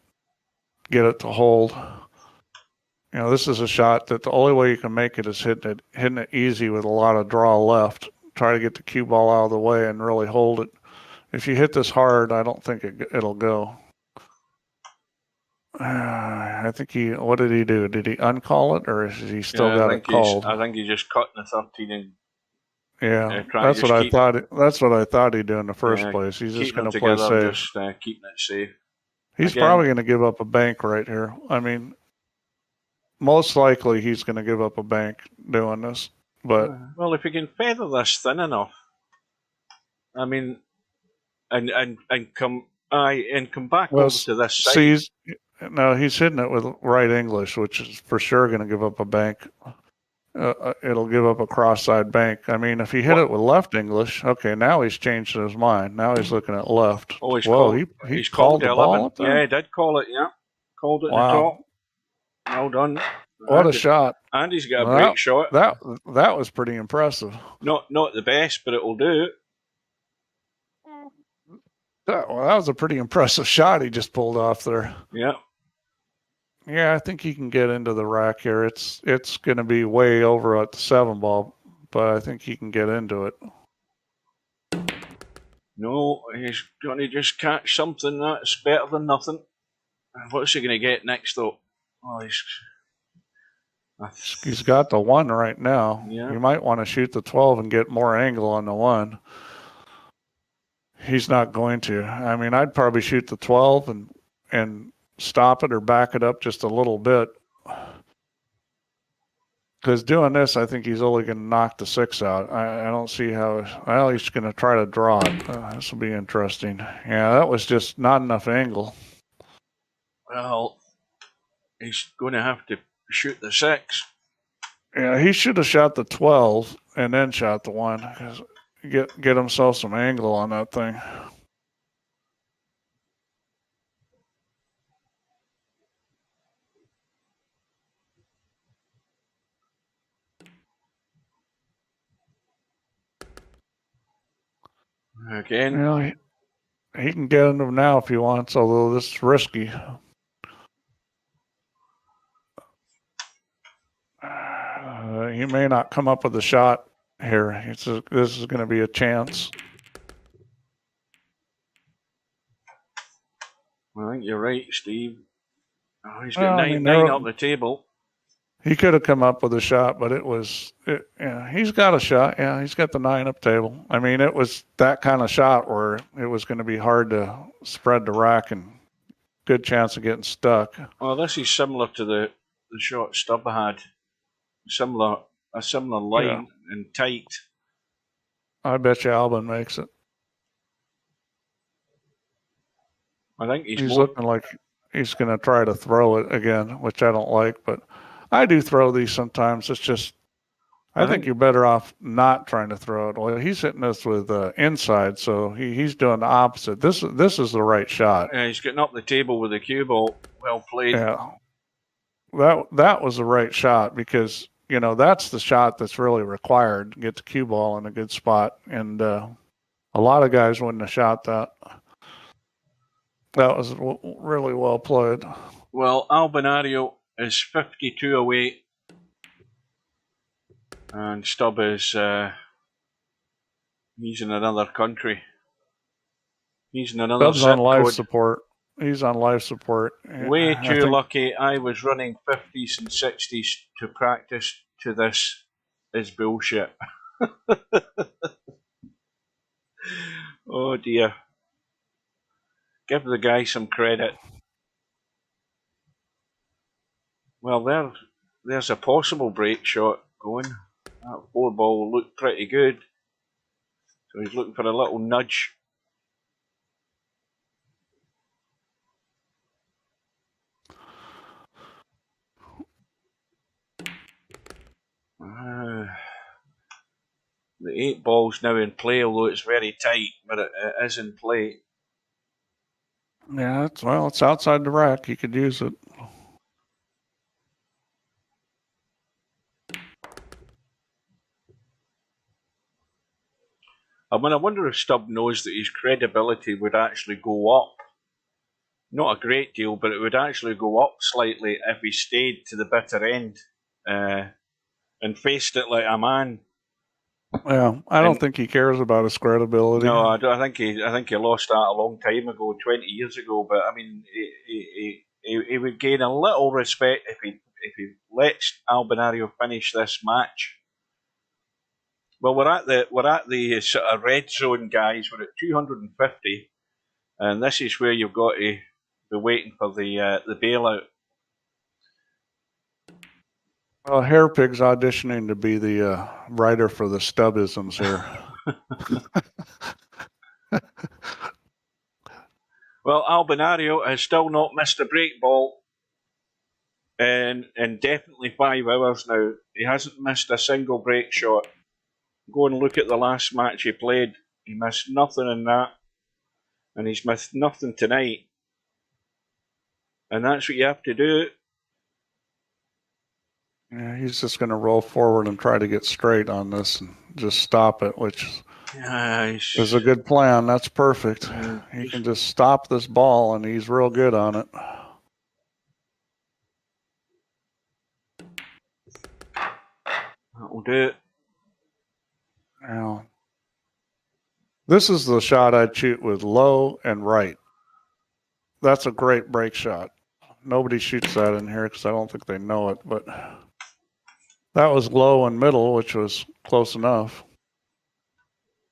Get it to hold. You know, this is a shot that the only way you can make it is hitting it easy with a lot of draw left. Try to get the cue ball out of the way and really hold it. If you hit this hard, I don't think it'll go. I think what did he do? Did he uncall it, or is he still got it called? I think he just cut in the 13 and that's what I thought. That's what I thought he'd do in the first place. He's just going to play safe. Just keeping it safe. He's probably going to give up a bank right here. I mean, most likely he's going to give up a bank doing this. But well, if you can feather this thin enough, I mean, and come back over to this side. No, he's hitting it with right English, which is for sure going to give up a bank. It'll give up a cross-side bank. I mean, if he hit it with left English, okay, now he's changed his mind. Now he's looking at left. Oh, he's called the 11. ball up there? Yeah, he did call it, yeah. Called it in the top. Well done. What a shot. Andy's got a break shot. That was pretty impressive. Not the best, but it'll do. That was a pretty impressive shot he just pulled off there. Yeah. Yeah, I think he can get into the rack here. It's going to be way over at the 7 ball, but I think he can get into it. No, he's going to just catch something that's better than nothing. What's he going to get next, though? Oh, he's got the 1 right now. Yeah. You might want to shoot the 12 and get more angle on the 1. He's not going to. I mean, I'd probably shoot the 12 and stop it or back it up just a little bit. Because doing this, I think he's only going to knock the 6 out. I don't see how. Well, he's going to try to draw it. This will be interesting. Yeah, that was just not enough angle. Well, he's going to have to shoot the 6. Yeah, he should have shot the 12 and then shot the 1. Because get himself some angle on that thing. Again. You know, he can get into him now if he wants, although this is risky. He may not come up with a shot here. This is going to be a chance. I think you're right, Steve. Oh, he's got nine on the table. He could have come up with a shot, but he's got a shot. Yeah, he's got the 9 up table. I mean, it was that kind of shot where it was going to be hard to spread the rack and good chance of getting stuck. Well, this is similar to the shot Stubb had. A similar line and tight. I bet you Albin makes it. I think he's looking like he's going to try to throw it again, which I don't like, but I do throw these sometimes. It's just, I think you're better off not trying to throw it. Well, he's hitting this with inside, so he's doing the opposite. This is the right shot. Yeah, he's getting up the table with the cue ball. Well played. Yeah, that was the right shot because, you know, that's the shot that's really required to get the cue ball in a good spot. And a lot of guys wouldn't have shot that. That was really well played. Well, Albinario is 52 away. And Stubb is, he's in another country. He's in another Stubb's on life support. He's on life support. Way too lucky. I was running 50s and 60s to practice to this is bullshit. Oh dear. Give the guy some credit. Well, there's a possible break shot going. That 4 ball looked pretty good. So he's looking for a little nudge. The 8 ball's now in play, although it's very tight, but it is in play. Yeah, it's outside the rack. You could use it. I wonder if Stubb knows that his credibility would actually go up. Not a great deal, but it would actually go up slightly if he stayed to the bitter end and faced it like a man. Yeah, I don't think he cares about his credibility. No, I think he lost that a long time ago, 20 years ago. But I mean, he would gain a little respect if he lets Albinario finish this match. Well, we're at the sort of red zone, guys. We're at 250, and this is where you've got to be waiting for the bailout. Well, Hairpig's auditioning to be the writer for the Stubbisms here. Well, Albinario has still not missed a break ball in definitely 5 hours now. He hasn't missed a single break shot. Go and look at the last match he played. He missed nothing in that, and he's missed nothing tonight. And that's what you have to do. Yeah, he's just going to roll forward and try to get straight on this and just stop it, which is a good plan. That's perfect. He can just stop this ball, and he's real good on it. That'll do it. Now, this is the shot I'd shoot with low and right. That's a great break shot. Nobody shoots that in here because I don't think they know it, but that was low and middle, which was close enough.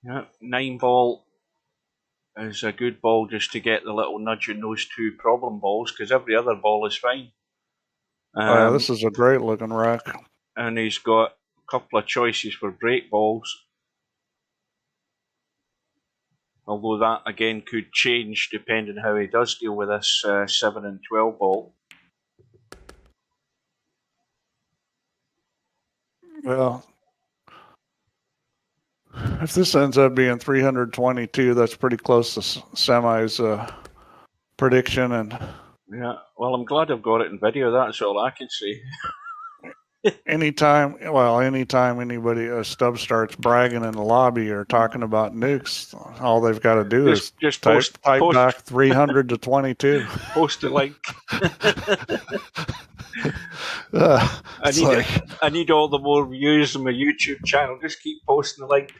Yeah, 9 ball is a good ball just to get the little nudge in those 2 problem balls, because every other ball is fine. Yeah, this is a great looking rack. And he's got a couple of choices for break balls. Although that, again, could change depending how he does deal with this 7 and 12 ball. Well, if this ends up being 322, that's pretty close to Semi's prediction. And yeah, well, I'm glad I've got it in video. That's all I can say. anytime anybody, Stubb starts bragging in the lobby or talking about nukes, all they've got to do is just type back 300 to 22. Post a link. I need all the more views on my YouTube channel. Just keep posting the link.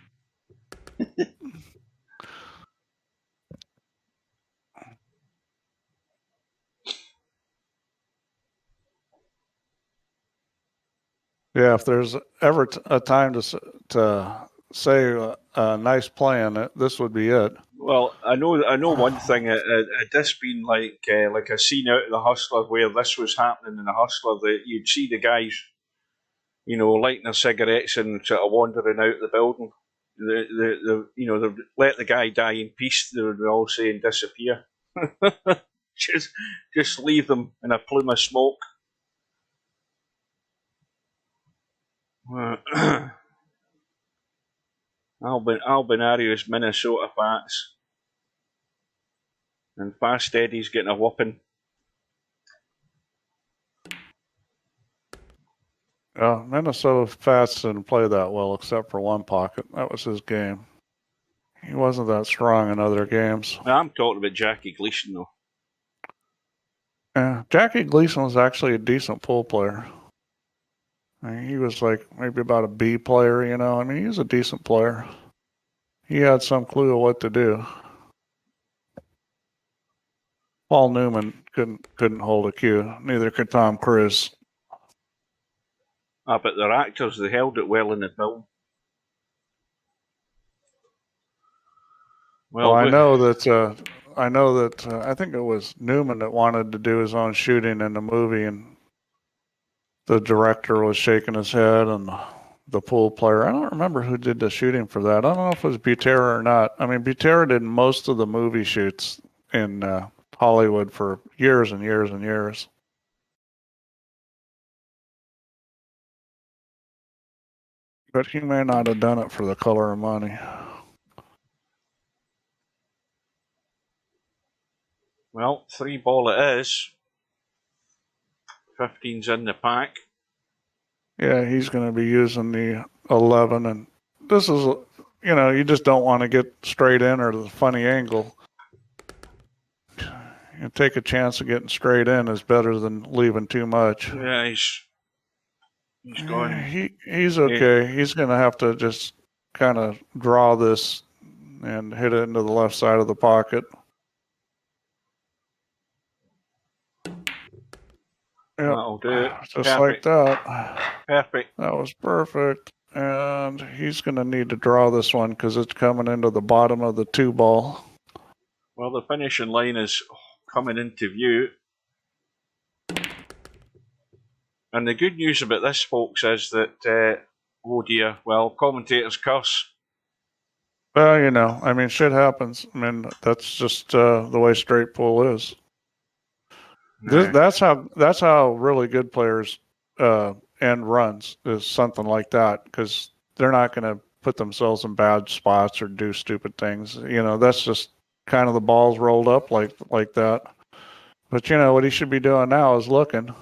Yeah, if there's ever a time to say a nice plan, this would be it. Well, I know one thing. It this been like a scene out of The Hustler where this was happening in The Hustler. That you'd see the guys, lighting their cigarettes and sort of wandering out the building. They let the guy die in peace. They would all say and disappear. just leave them in a plume of smoke. Albinario's Minnesota Fats. And Fast Eddie's getting a whooping. Minnesota Fats didn't play that well except for one pocket. That was his game. He wasn't that strong in other games. I'm talking about Jackie Gleason, though. Yeah, Jackie Gleason was actually a decent pool player. He was like maybe about a B player, he was a decent player. He had some clue of what to do. Paul Newman couldn't hold a cue. Neither could Tom Cruise. But they're actors. They held it well in the film. Well, I know that I think it was Newman that wanted to do his own shooting in the movie, and the director was shaking his head, and the pool player. I don't remember who did the shooting for that. I don't know if it was Butera or not. I mean, Butera did most of the movie shoots in Hollywood for years and years and years. But he may not have done it for the color of money. Well, 3 ball it is. 15's in the pack. Yeah, he's going to be using the 11, and this is, you just don't want to get straight in or the funny angle. You take a chance of getting straight in is better than leaving too much. Yeah, he's gone. He's okay. He's going to have to just kind of draw this and hit it into the left side of the pocket. Yep. That'll do it. Just Perfect. like that. Perfect. That was perfect. And he's going to need to draw this one because it's coming into the bottom of the 2 ball. Well, the finishing line is coming into view. And the good news about this, folks, is that, oh dear, well, commentators curse. Well, I mean, shit happens. I mean, that's just the way straight pool is. That's how really good players end runs, is something like that, because they're not going to put themselves in bad spots or do stupid things. That's just kind of the balls rolled up like that. But what he should be doing now is looking.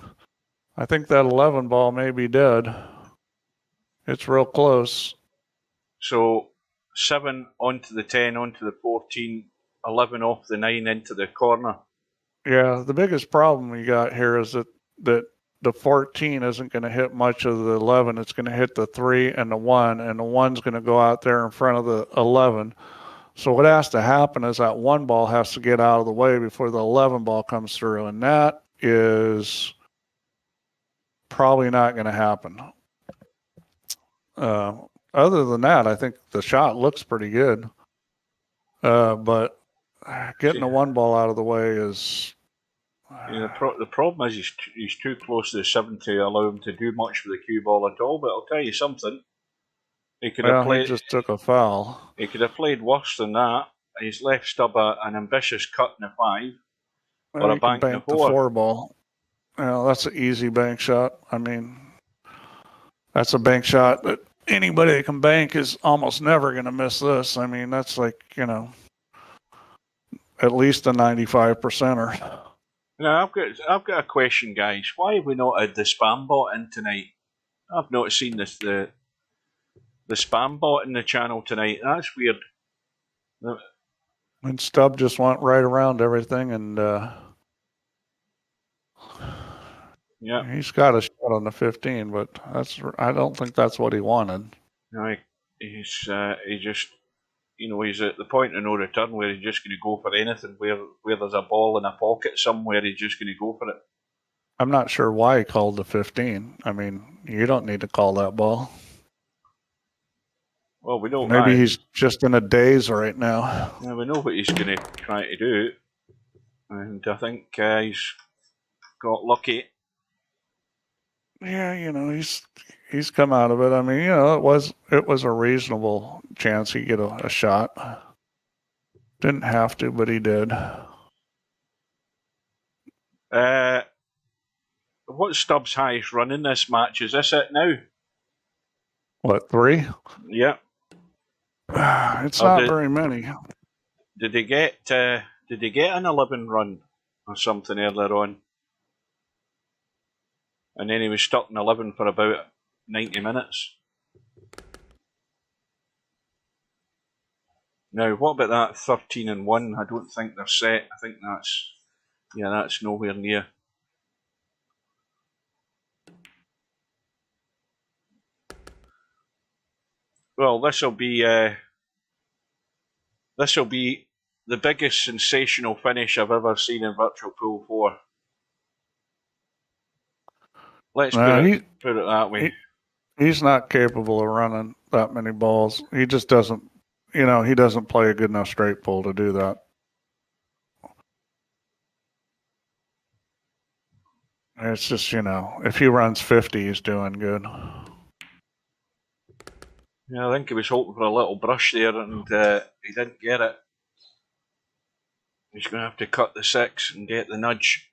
I think that 11 ball may be dead. It's real close. So 7 onto the 10, onto the 14, 11 off the 9 into the corner. Yeah, the biggest problem you got here is that the 14 isn't going to hit much of the 11. It's going to hit the 3 and the 1, and the 1's going to go out there in front of the 11. So what has to happen is that 1 ball has to get out of the way before the 11 ball comes through, and that is probably not going to happen. Other than that, I think the shot looks pretty good. But getting the 1 ball out of the way is... the problem is he's too close to the 7 to allow him to do much with the cue ball at all, but I'll tell you something. He just took a foul. He could have played worse than that. He's left stub an ambitious cut in the 5 or a bank in the 4. The 4 ball. That's an easy bank shot. I mean, that's a bank shot that anybody that can bank is almost never going to miss this. I mean, that's like, at least a 95%er. Now, I've got a question, guys. Why have we not had the spam bot in tonight? I've not seen the spam bot in the channel tonight. That's weird. And Stubb just went right around everything, and yeah, he's got a shot on the 15, but I don't think that's what he wanted. No, he just, he's at the point of no return where he's just going to go for anything. Where there's a ball in a pocket somewhere, he's just going to go for it. I'm not sure why he called the 15. I mean, you don't need to call that ball. Well, we know. Maybe he's just in a daze right now. Yeah, we know what he's going to try to do, and I think he's got lucky. Yeah, he's come out of it. I mean, it was a reasonable chance he'd get a shot. Didn't have to, but he did. What's Stubbs' highest run in this match? Is this it now? What, 3? Yeah. It's not very many. Did they get an 11 run or something earlier on? And then he was stuck in 11 for about 90 minutes. Now, what about that 13 and 1? I don't think they're set. I think that's nowhere near. Well, this will be the biggest sensational finish I've ever seen in Virtual Pool 4. Let's put it that way. He's not capable of running that many balls. He just doesn't, he doesn't play a good enough straight pool to do that. It's just, if he runs 50, he's doing good. Yeah, I think he was hoping for a little brush there, and he didn't get it. He's going to have to cut the 6 and get the nudge.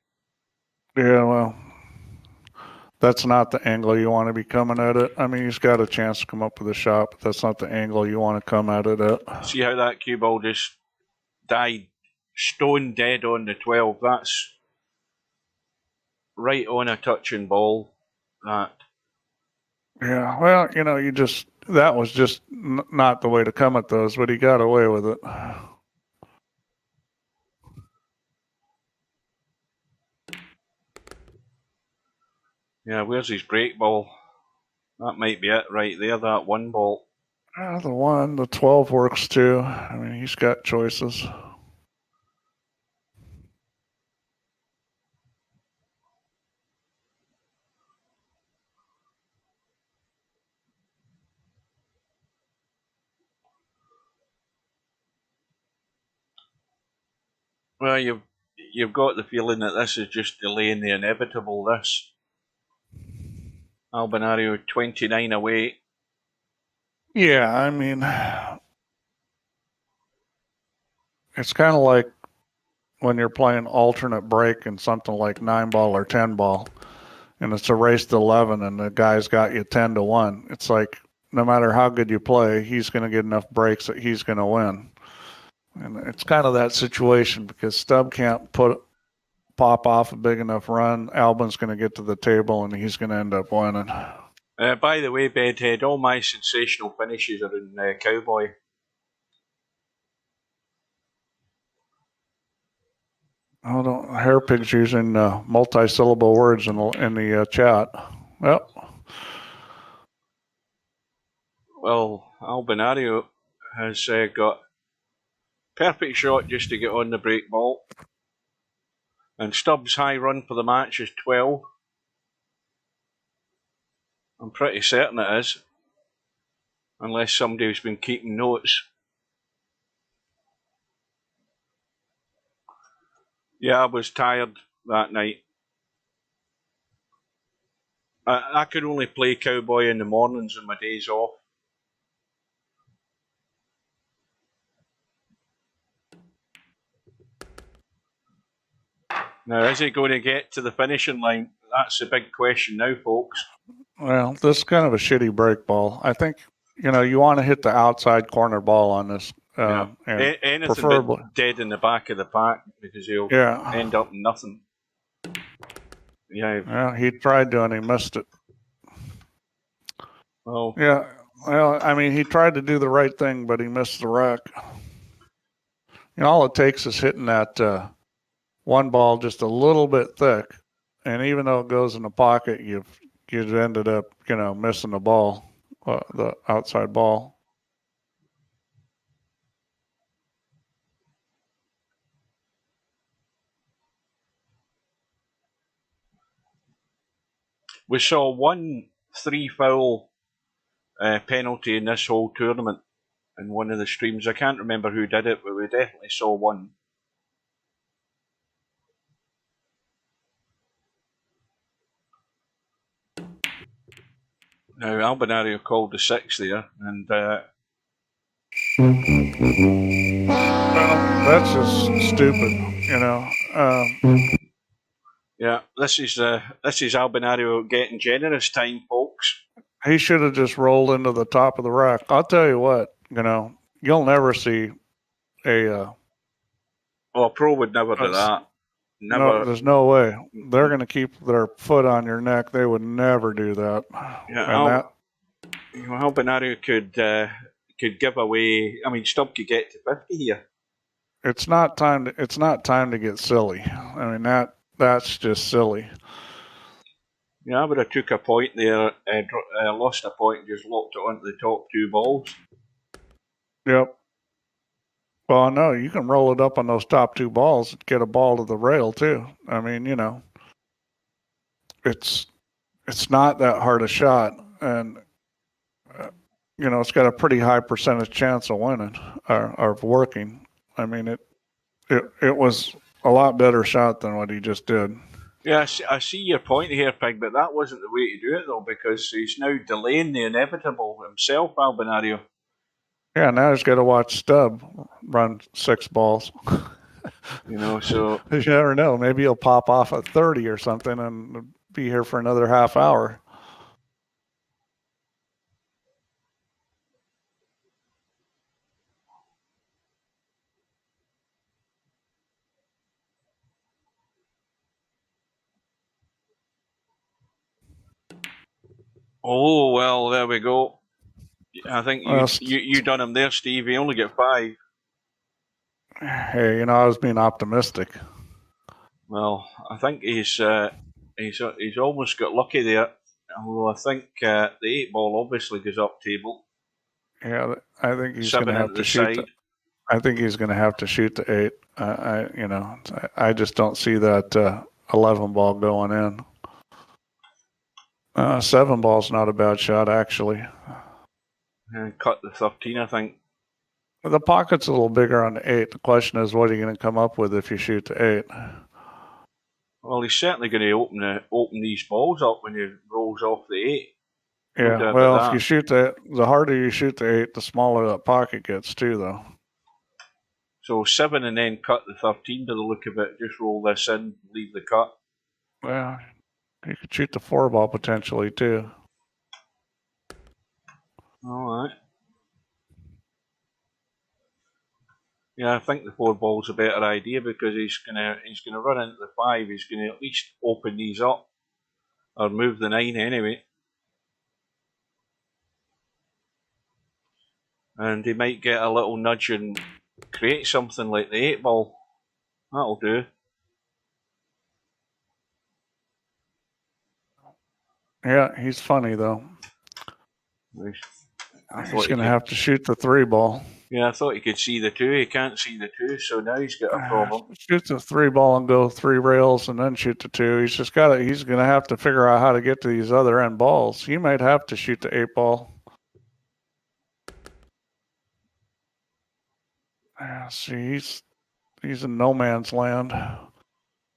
Yeah, well, that's not the angle you want to be coming at it. I mean, he's got a chance to come up with a shot, but that's not the angle you want to come at it at. See how that cue ball just died stone dead on the 12. That's right on a touching ball. That. Yeah, well, that was just not the way to come at those, but he got away with it. Yeah, where's his break ball? That might be it right there, that one ball. The 1, the 12 works too. I mean, he's got choices. Well, you've got the feeling that this is just delaying the inevitable. This Albinario 29 away. Yeah, I mean, it's kind of like when you're playing alternate break in something like 9-ball or 10-ball, and it's a race to 11, and the guy's got you 10-1. It's like no matter how good you play, he's going to get enough breaks that he's going to win. And it's kind of that situation because Stubb can't pop off a big enough run. Albin's going to get to the table, and he's going to end up winning. By the way, Bedhead, all my sensational finishes are in Cowboy. Oh, don't Hairpig's using multi-syllable words in the chat. Well, Albinario has got perfect shot just to get on the break ball. And Stubbs' high run for the match is 12. I'm pretty certain it is. Unless somebody's been keeping notes. Yeah, I was tired that night. I could only play Cowboy in the mornings on my days off. Now, is he going to get to the finishing line? That's the big question now, folks. Well, this is kind of a shitty break ball. I think, you want to hit the outside corner ball on this. Yeah. And Anything preferably but dead in the back of the pack because he'll end up in nothing. Yeah. Well, he tried to and he missed it. Well. Yeah. Well, I mean, he tried to do the right thing, but he missed the wreck. All it takes is hitting that one ball just a little bit thick, and even though it goes in the pocket, you've ended up, missing the ball, the outside ball. We saw one 3-foul penalty in this whole tournament in one of the streams. I can't remember who did it, but we definitely saw one. Now, Albinario called the 6 there, and that's just stupid, yeah, this is Albinario getting generous time, folks. He should have just rolled into the top of the rack. I'll tell you what, you'll never see a. A pro would never do that. Never. No, there's no way. They're going to keep their foot on your neck. They would never do that. Yeah, Albinario could give away. I mean, Stubb could get to 50 here. It's not time to get silly. I mean that's just silly. Yeah, I would have took a point there, lost a point, and just locked it onto the top 2 balls. Yep. Well, no, you can roll it up on those top 2 balls and get a ball to the rail too. I mean, it's not that hard a shot, and it's got a pretty high percentage chance of winning or of working. I mean, it was a lot better shot than what he just did. Yeah, I see your point here, Pig, but that wasn't the way to do it, though, because he's now delaying the inevitable himself, Albinario. Yeah, now he's got to watch Stubb run 6 balls. So... You never know. Maybe he'll pop off at 30 or something and be here for another half hour. Oh, well, there we go. I think Well, you done him there, Steve. He only got 5. hey, I was being optimistic. Well, I think he's almost got lucky there. Although I think the 8 ball obviously goes up table. Yeah, I think he's going 7 to have into to the shoot. side. I think he's going to have to shoot the 8. I just don't see that 11 ball going in. 7 ball's not a bad shot, actually. And cut the 13, I think. The pocket's a little bigger on the 8. The question is, what are you going to come up with if you shoot the 8? Well, he's certainly going to open these balls up when he rolls off the 8. Yeah, well, if you shoot the harder you shoot the 8, the smaller that pocket gets too, though. So 7 and then cut the 13 to the look of it. Just roll this in, leave the cut. Well, you could shoot the 4 ball potentially too. All right. Yeah, I think the 4 ball's a better idea because he's gonna run into the 5. He's gonna at least open these up or move the 9 anyway. And he might get a little nudge and create something like the 8 ball. That'll do. Yeah, he's funny though. He's going to have to shoot the 3 ball. Yeah, I thought he could see the 2. He can't see the 2, so now he's got a problem. Shoot the 3 ball and go 3 rails and then shoot the 2. He's going to have to figure out how to get to these other end balls. He might have to shoot the 8 ball. See, he's in no man's land.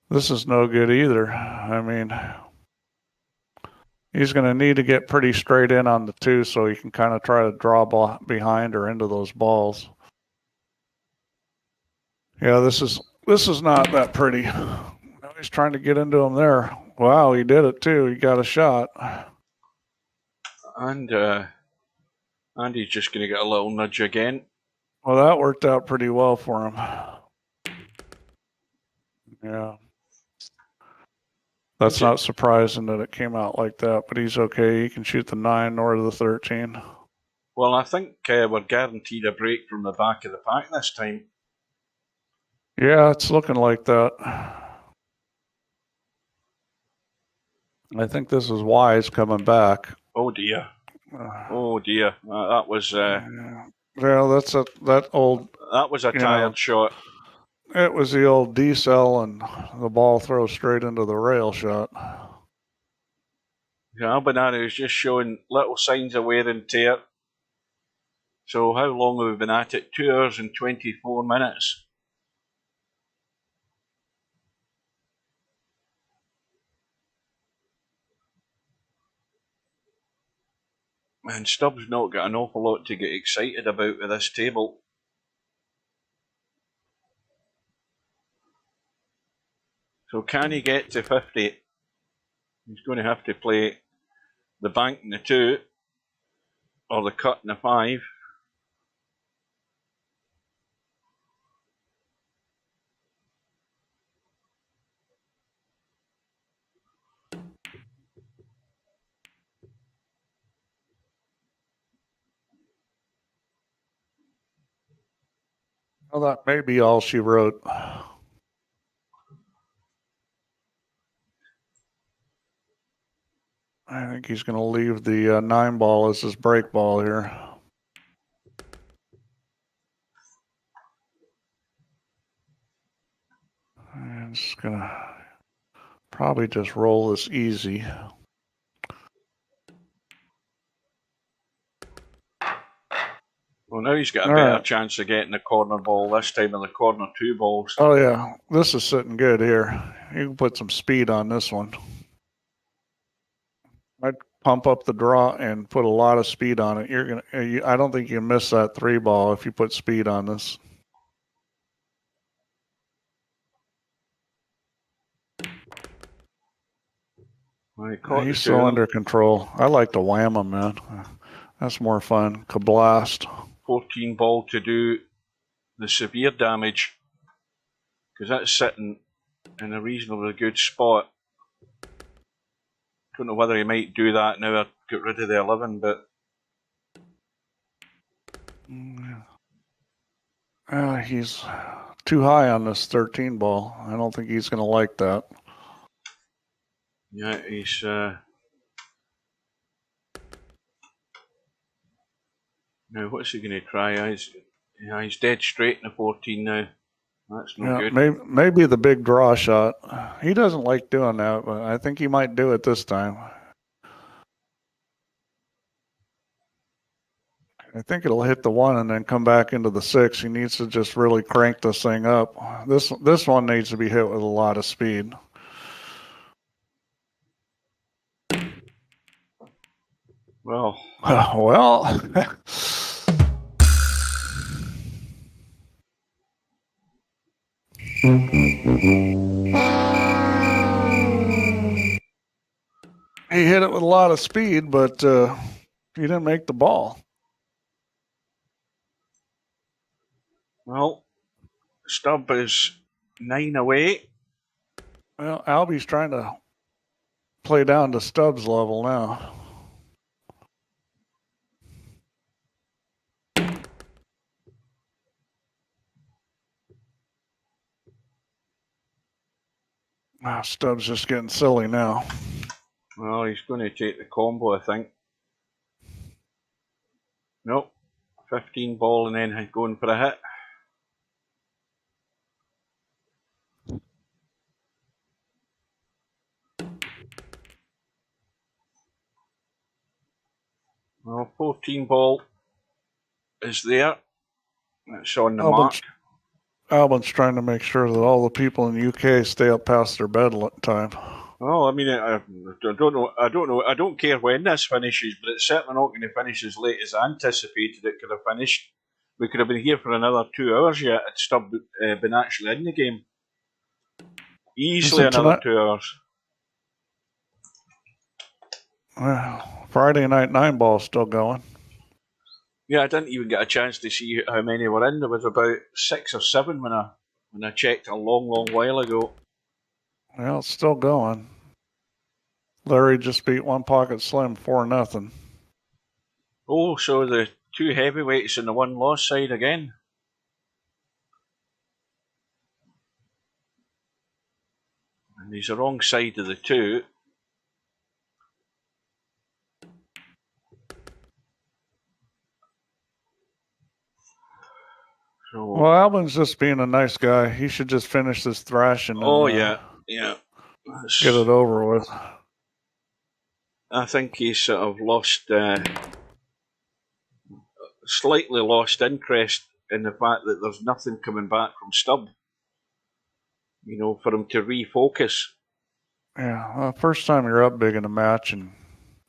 This is no good either. I mean, he's going to need to get pretty straight in on the 2 so he can kind of try to draw ball behind or into those balls. Yeah, this is not that pretty. Now he's trying to get into him there. Wow, he did it too. He got a shot. And he's just going to get a little nudge again. Well, that worked out pretty well for him. Yeah. That's not surprising that it came out like that, but he's okay. He can shoot the 9 or the 13. Well, I think we're guaranteed a break from the back of the pack this time. Yeah, it's looking like that. I think this is Wise coming back. Oh dear. Oh dear. That was. Well, that was a tired shot. It was the old D-cell and the ball throws straight into the rail shot. Yeah, Banana is just showing little signs of wear and tear. So how long have we been at it? 2 hours and 24 minutes. And Stubbs not got an awful lot to get excited about with this table. So can he get to 50? He's going to have to play the bank in the 2 or the cut in the 5. Well, that may be all she wrote. I think he's going to leave the 9 ball as his break ball here. I'm just going to probably just roll this easy. Well, now he's got a better chance of getting the corner ball this time than the corner 2 balls. Oh, yeah. This is sitting good here. You can put some speed on this one. I'd pump up the draw and put a lot of speed on it. I don't think you miss that 3 ball if you put speed on this. He's still under control. I like to wham him, man. That's more fun. Kablast. 14 ball to do the severe damage because that's sitting in a reasonably good spot. Don't know whether he might do that now. I got rid of the 11, but He's too high on this 13 ball. I don't think he's going to like that. Yeah, he's now what's he going to try? He's dead straight in the 14 now. That's no good. Maybe the big draw shot. He doesn't like doing that, but I think he might do it this time. I think it'll hit the 1 and then come back into the 6. He needs to just really crank this thing up. This one needs to be hit with a lot of speed. Well. He hit it with a lot of speed, but he didn't make the ball. Well, Stubb is 9 away. Well, Albi's trying to play down to Stubbs' level now. Stubbs just getting silly now. Well, he's going to take the combo, I think. Nope. 15 ball and then going for a hit. Well, 14 ball is there. It's on the mark. Albin's trying to make sure that all the people in the UK stay up past their bedtime. Well, I mean, I don't know. I don't care when this finishes, but it's certainly not going to finish as late as I anticipated it could have finished. We could have been here for another 2 hours yet. It's still been actually in the game. Easily another 2 hours. Well, Friday night 9 ball still going. Yeah, I didn't even get a chance to see how many were in. There was about 6 or 7 when I checked a long while ago. Well, it's still going. Larry just beat One Pocket Slim 4-0. Oh, so the 2 heavyweights and the 1 loss side again. And he's the wrong side of the 2. So, well, Albin's just being a nice guy. He should just finish this thrashing. Yeah. Get it over with. I think he's sort of slightly lost interest in the fact that there's nothing coming back from Stubb. You know, for him to refocus. Yeah, first time you're up big in a match and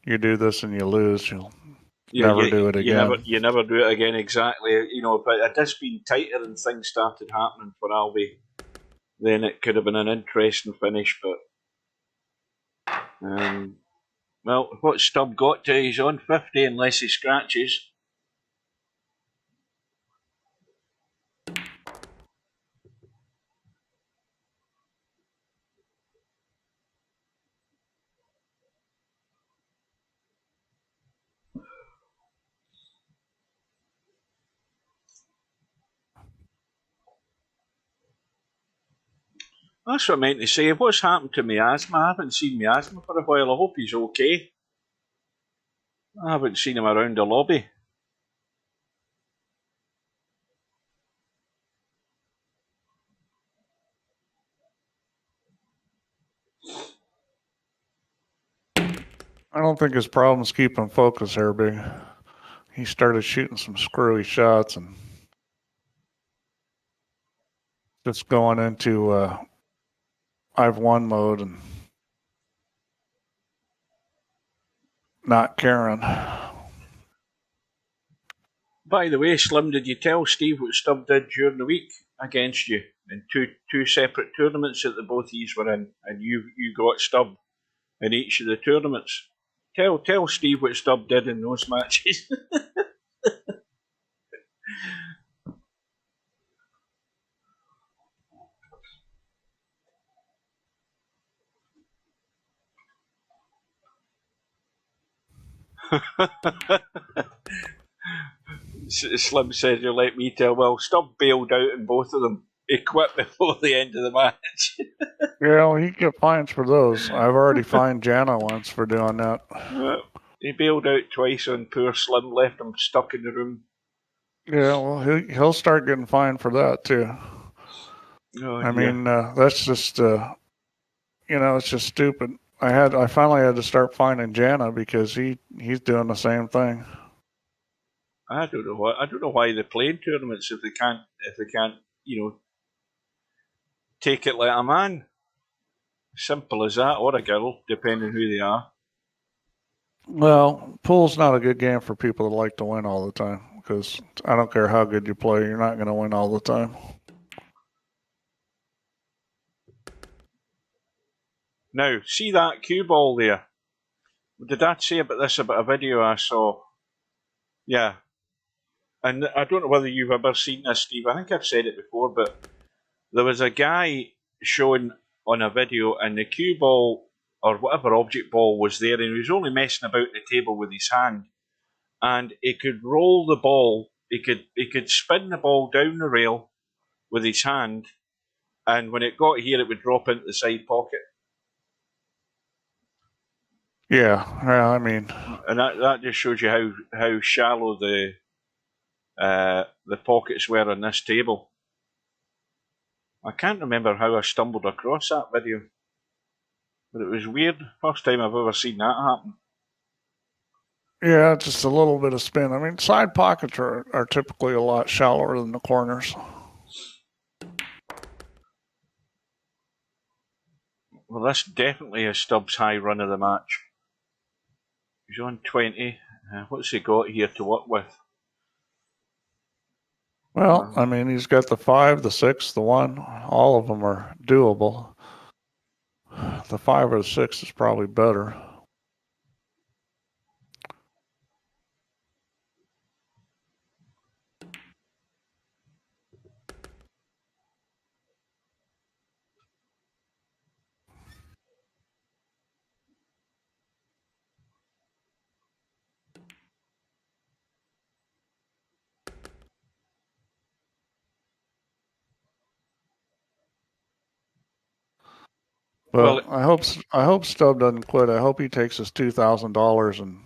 you do this and you lose, you'll never do it again. You never do it again, exactly. You know, but had this been tighter and things started happening for Albi, then it could have been an interesting finish, but well, what Stubb got to, he's on 50 unless he scratches. That's what I meant to say. What's happened to Miasma? I haven't seen Miasma for a while. I hope he's okay. I haven't seen him around the lobby. I don't think his problem's keeping focus here, big. He started shooting some screwy shots and just going into I've won mode and not caring. By the way, Slim, did you tell Steve what Stubb did during the week against you in two separate tournaments that the both of you were in, and you got Stubb in each of the tournaments? Tell Steve what Stubb did in those matches. Slim said, "You let me tell." Well, Stubb bailed out in both of them. He quit before the end of the match. Yeah, well, he get fines for those. I've already fined Jana once for doing that. He bailed out twice on poor Slim, left him stuck in the room. Yeah, well, he'll start getting fined for that too. Oh, I mean, that's just it's just stupid. I finally had to start finding Jana because he's doing the same thing. I don't know why they play in tournaments if they can't take it like a man. Simple as that, or a girl, depending who they are. Well, pool's not a good game for people that like to win all the time because I don't care how good you play, you're not going to win all the time. Now, see that cue ball there? Did I say about this about a video I saw? Yeah. And I don't know whether you've ever seen this, Steve. I think I've said it before, but there was a guy shown on a video, and the cue ball or whatever object ball was there, and he was only messing about the table with his hand, and he could roll the ball. He could spin the ball down the rail with his hand, and when it got here, it would drop into the side pocket. Yeah, I mean, and that just shows you how shallow the pockets were on this table. I can't remember how I stumbled across that video, but it was weird. First time I've ever seen that happen. Yeah, just a little bit of spin. I mean, side pockets are typically a lot shallower than the corners. Well, this definitely is Stubbs' high run of the match. He's on 20. What's he got here to work with? Well, I mean, he's got the 5, the 6, the 1. All of them are doable. The 5 or the 6 is probably better. Well, I hope Stubb doesn't quit. I hope he takes his $2,000 and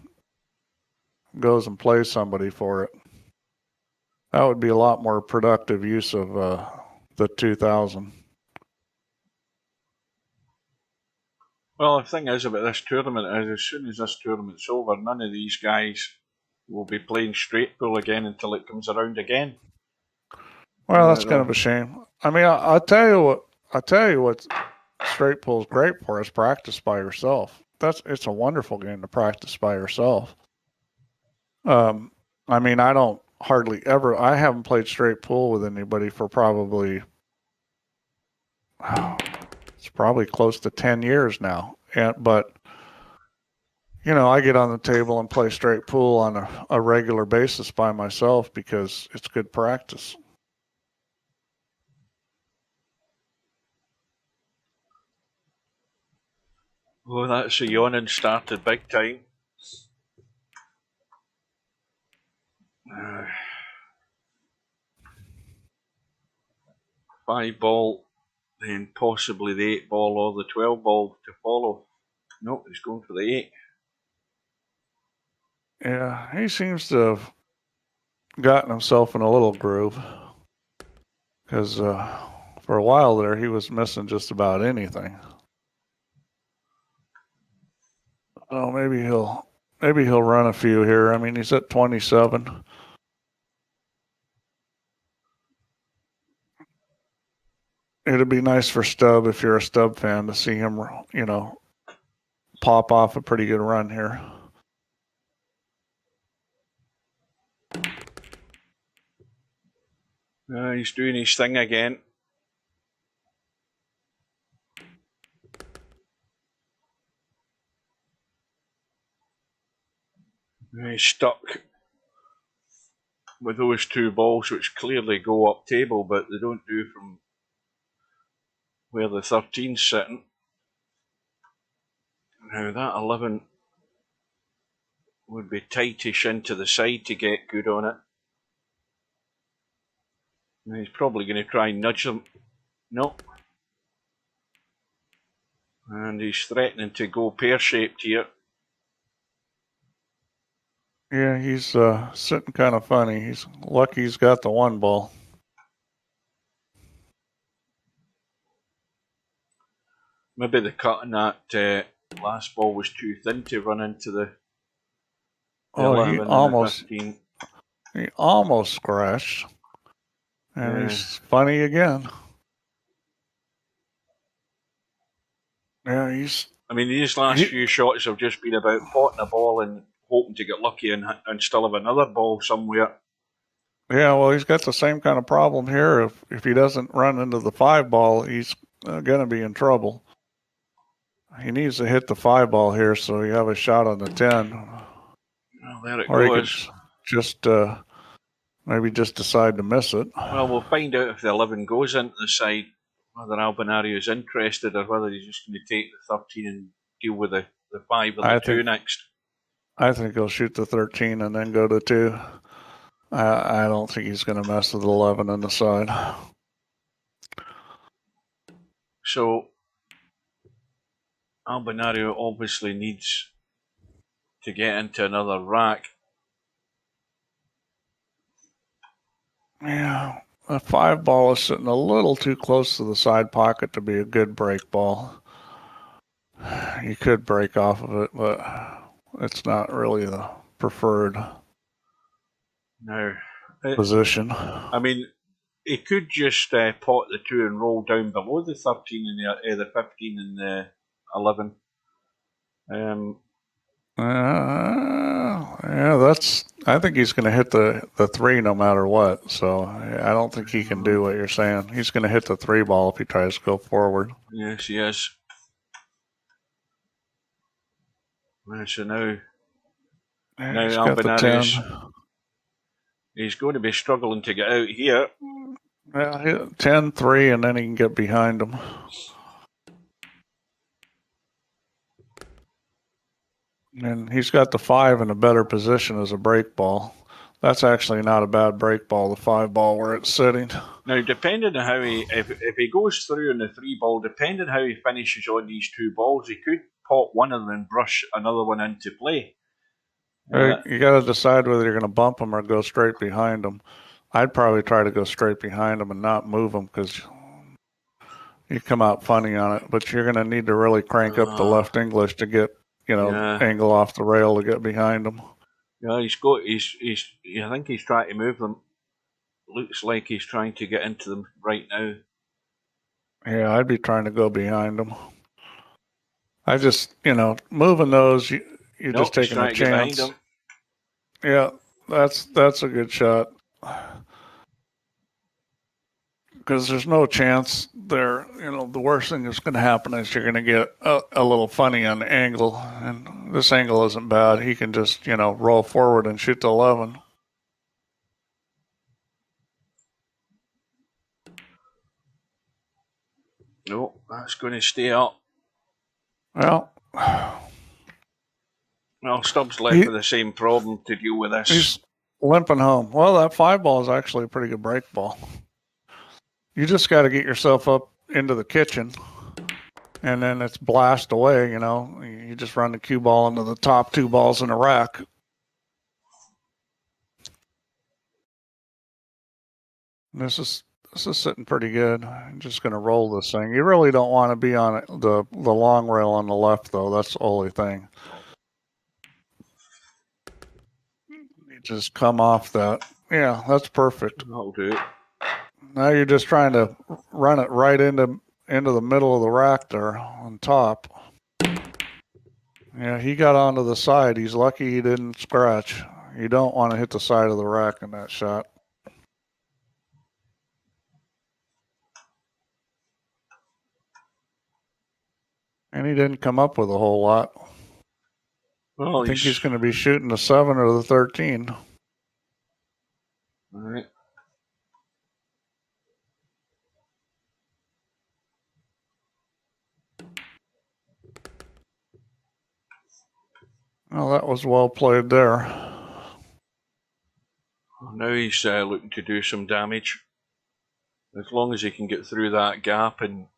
goes and plays somebody for it. That would be a lot more productive use of the 2,000. Well, the thing is about this tournament is, as soon as this tournament's over, none of these guys will be playing straight pool again until it comes around again. Well, that's kind of a shame. I mean, I'll tell you what straight pool is great for is practice by yourself. It's a wonderful game to practice by yourself. I mean, I haven't played straight pool with anybody for probably it's probably close to 10 years now. But I get on the table and play straight pool on a regular basis by myself because it's good practice. Oh, that's a yawning started big time. Five ball, then possibly the 8 ball or the 12 ball to follow. Nope, he's going for the 8. Yeah, he seems to have gotten himself in a little groove because for a while there he was missing just about anything. Oh, maybe he'll run a few here. I mean, he's at 27. It'd be nice for Stubb, if you're a Stubb fan, to see him, pop off a pretty good run here. He's doing his thing again. He's stuck with those 2 balls, which clearly go up table, but they don't do from where the 13's sitting. Now that 11 would be tightish into the side to get good on it. He's probably going to try and nudge them. Nope. And he's threatening to go pear-shaped here. Yeah, he's sitting kind of funny. He's lucky he's got the one ball. Maybe the cut on that last ball was too thin to run into the 11 and the 15. He almost scratched. And he's funny again. Yeah, I mean, these last few shots have just been about potting a ball and hoping to get lucky and still have another ball somewhere. Yeah, well, he's got the same kind of problem here. If he doesn't run into the 5 ball, he's going to be in trouble. He needs to hit the 5 ball here so you have a shot on the 10. Well, there it or goes. He could just maybe just decide to miss it. Well, we'll find out if the 11 goes into the side, whether Albinario is interested or whether he's just going to take the 13 and deal with the 5 and the 2 next. I think he'll shoot the 13 and then go to 2. I don't think he's going to mess with 11 on the side. So Albinario obviously needs to get into another rack. Yeah, a 5 ball is sitting a little too close to the side pocket to be a good break ball. You could break off of it, but it's not really the preferred position. I mean, he could just pot the 2 and roll down below the 13 and the 15 and the 11. Yeah, I think he's going to hit the 3 no matter what. So I don't think he can do what you're saying. He's going to hit the 3 ball if he tries to go forward. Yes, he is. So now Albinarius, he's going to be struggling to get out here. Yeah, 10-3, and then he can get behind him. And he's got the 5 in a better position as a break ball. That's actually not a bad break ball, the 5 ball where it's sitting. Now, depending on how if he goes through on the 3 ball, depending on how he finishes on these 2 balls, he could pot one of them and brush another one into play. You got to decide whether you're going to bump him or go straight behind him. I'd probably try to go straight behind him and not move him because you come out funny on it. But you're going to need to really crank up the left English to get, angle off the rail to get behind him. Yeah, I think he's trying to move them. Looks like he's trying to get into them right now. Yeah, I'd be trying to go behind him. I just, moving those, you're just taking a chance. Yeah, that's a good shot. Because there's no chance there, the worst thing that's going to happen is you're going to get a little funny on the angle. And this angle isn't bad. He can just, roll forward and shoot the 11. No, that's going to stay up. Well, Stubbs left with the same problem to deal with this. He's limping home. Well, that 5 ball is actually a pretty good break ball. You just got to get yourself up into the kitchen, and then it's blast away, You just run the cue ball into the top 2 balls in the rack. This is sitting pretty good. I'm just going to roll this thing. You really don't want to be on the long rail on the left, though. That's the only thing. You just come off that. Yeah, that's perfect. That'll do it. Now you're just trying to run it right into the middle of the rack there on top. Yeah, he got onto the side. He's lucky he didn't scratch. You don't want to hit the side of the rack in that shot. And he didn't come up with a whole lot. Well, I think he's going to be shooting the 7 or the 13. All right. Well, that was well played there. Now he's looking to do some damage. As long as he can get through that gap and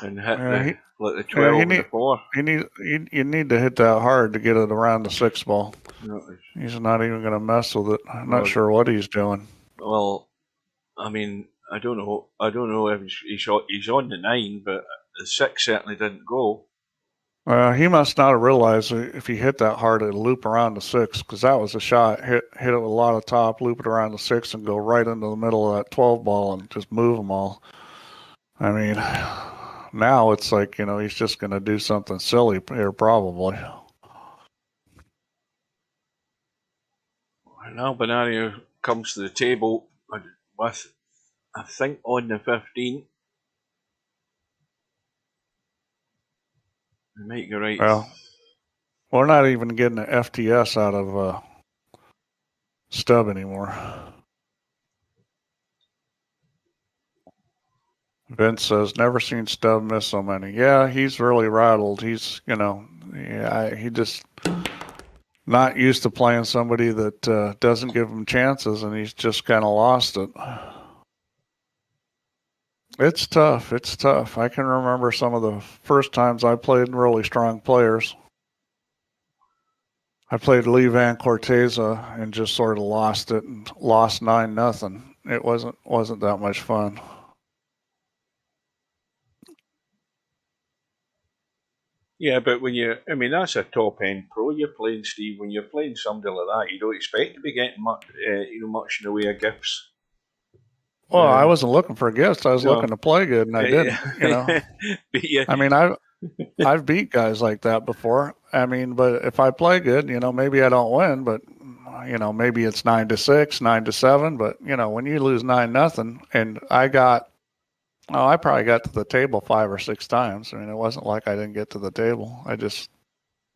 hit Yeah, the 12 and the 4. you need to hit that hard to get it around the 6 ball. No, He's not even going to mess with it. I'm not Well- sure what he's doing. well, I mean, I don't know if he's on the 9, but the 6 certainly didn't go. He must not have realized that if he hit that hard, it'd loop around the 6, because that was a shot. Hit it with a lot of top, loop it around the 6, and go right into the middle of that 12 ball and just move them all. I mean, now it's like, he's just going to do something silly here, probably. Now Benario comes to the table with, I think, on the 15. I might go right. Well, we're not even getting an FTS out of Stubb anymore. Vince says, never seen Stubb miss so many. Yeah, he's really rattled. He's, he just not used to playing somebody that doesn't give him chances, and he's just kind of lost it. It's tough. It's tough. I can remember some of the first times I played really strong players. I played Lee Van Corteza and just sort of lost it and lost 9-0. It wasn't that much fun. Yeah, but that's a top end pro you're playing, Steve. When you're playing somebody like that, you don't expect to be getting much in the way of gifts. Well, I wasn't looking for gifts. I was looking to play good, and I didn't. Yeah. I mean, I've beat guys like that before. I mean, but if I play good, maybe I don't win, but maybe it's 9-6, 9-7. But when you lose 9-0, and I probably got to the table 5 or 6 times. I mean, it wasn't like I didn't get to the table. I just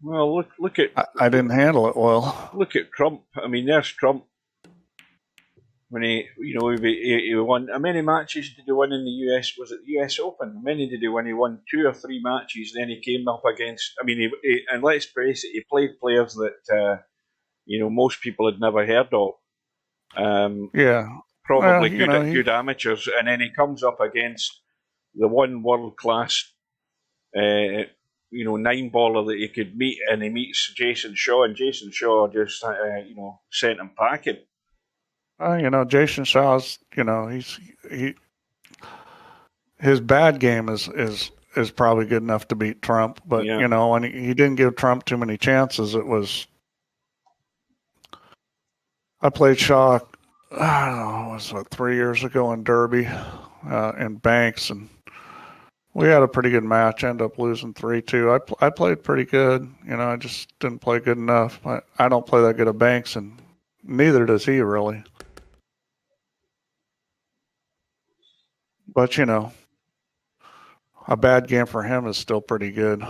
look at I didn't handle it well. Look at Trump. I mean, there's Trump. When he won. How many matches did he win in the US? Was it the US Open? How many did he win? He won 2 or 3 matches. Then he came up against. I mean, and let's face it, he played players that most people had never heard of. Yeah, Probably good amateurs, and then he comes up against the one world class, 9-baller that he could meet, and he meets Jason Shaw, and Jason Shaw just sent him packing. Jason Shaw's, his bad game is probably good enough to beat Trump, but when he didn't give Trump too many chances, I played Shaw, I don't know, it was 3 years ago in Derby, in Banks, and we had a pretty good match. Ended up losing 3-2. I played pretty good, I just didn't play good enough. I don't play that good at Banks, and neither does he really. But, a bad game for him is still pretty good.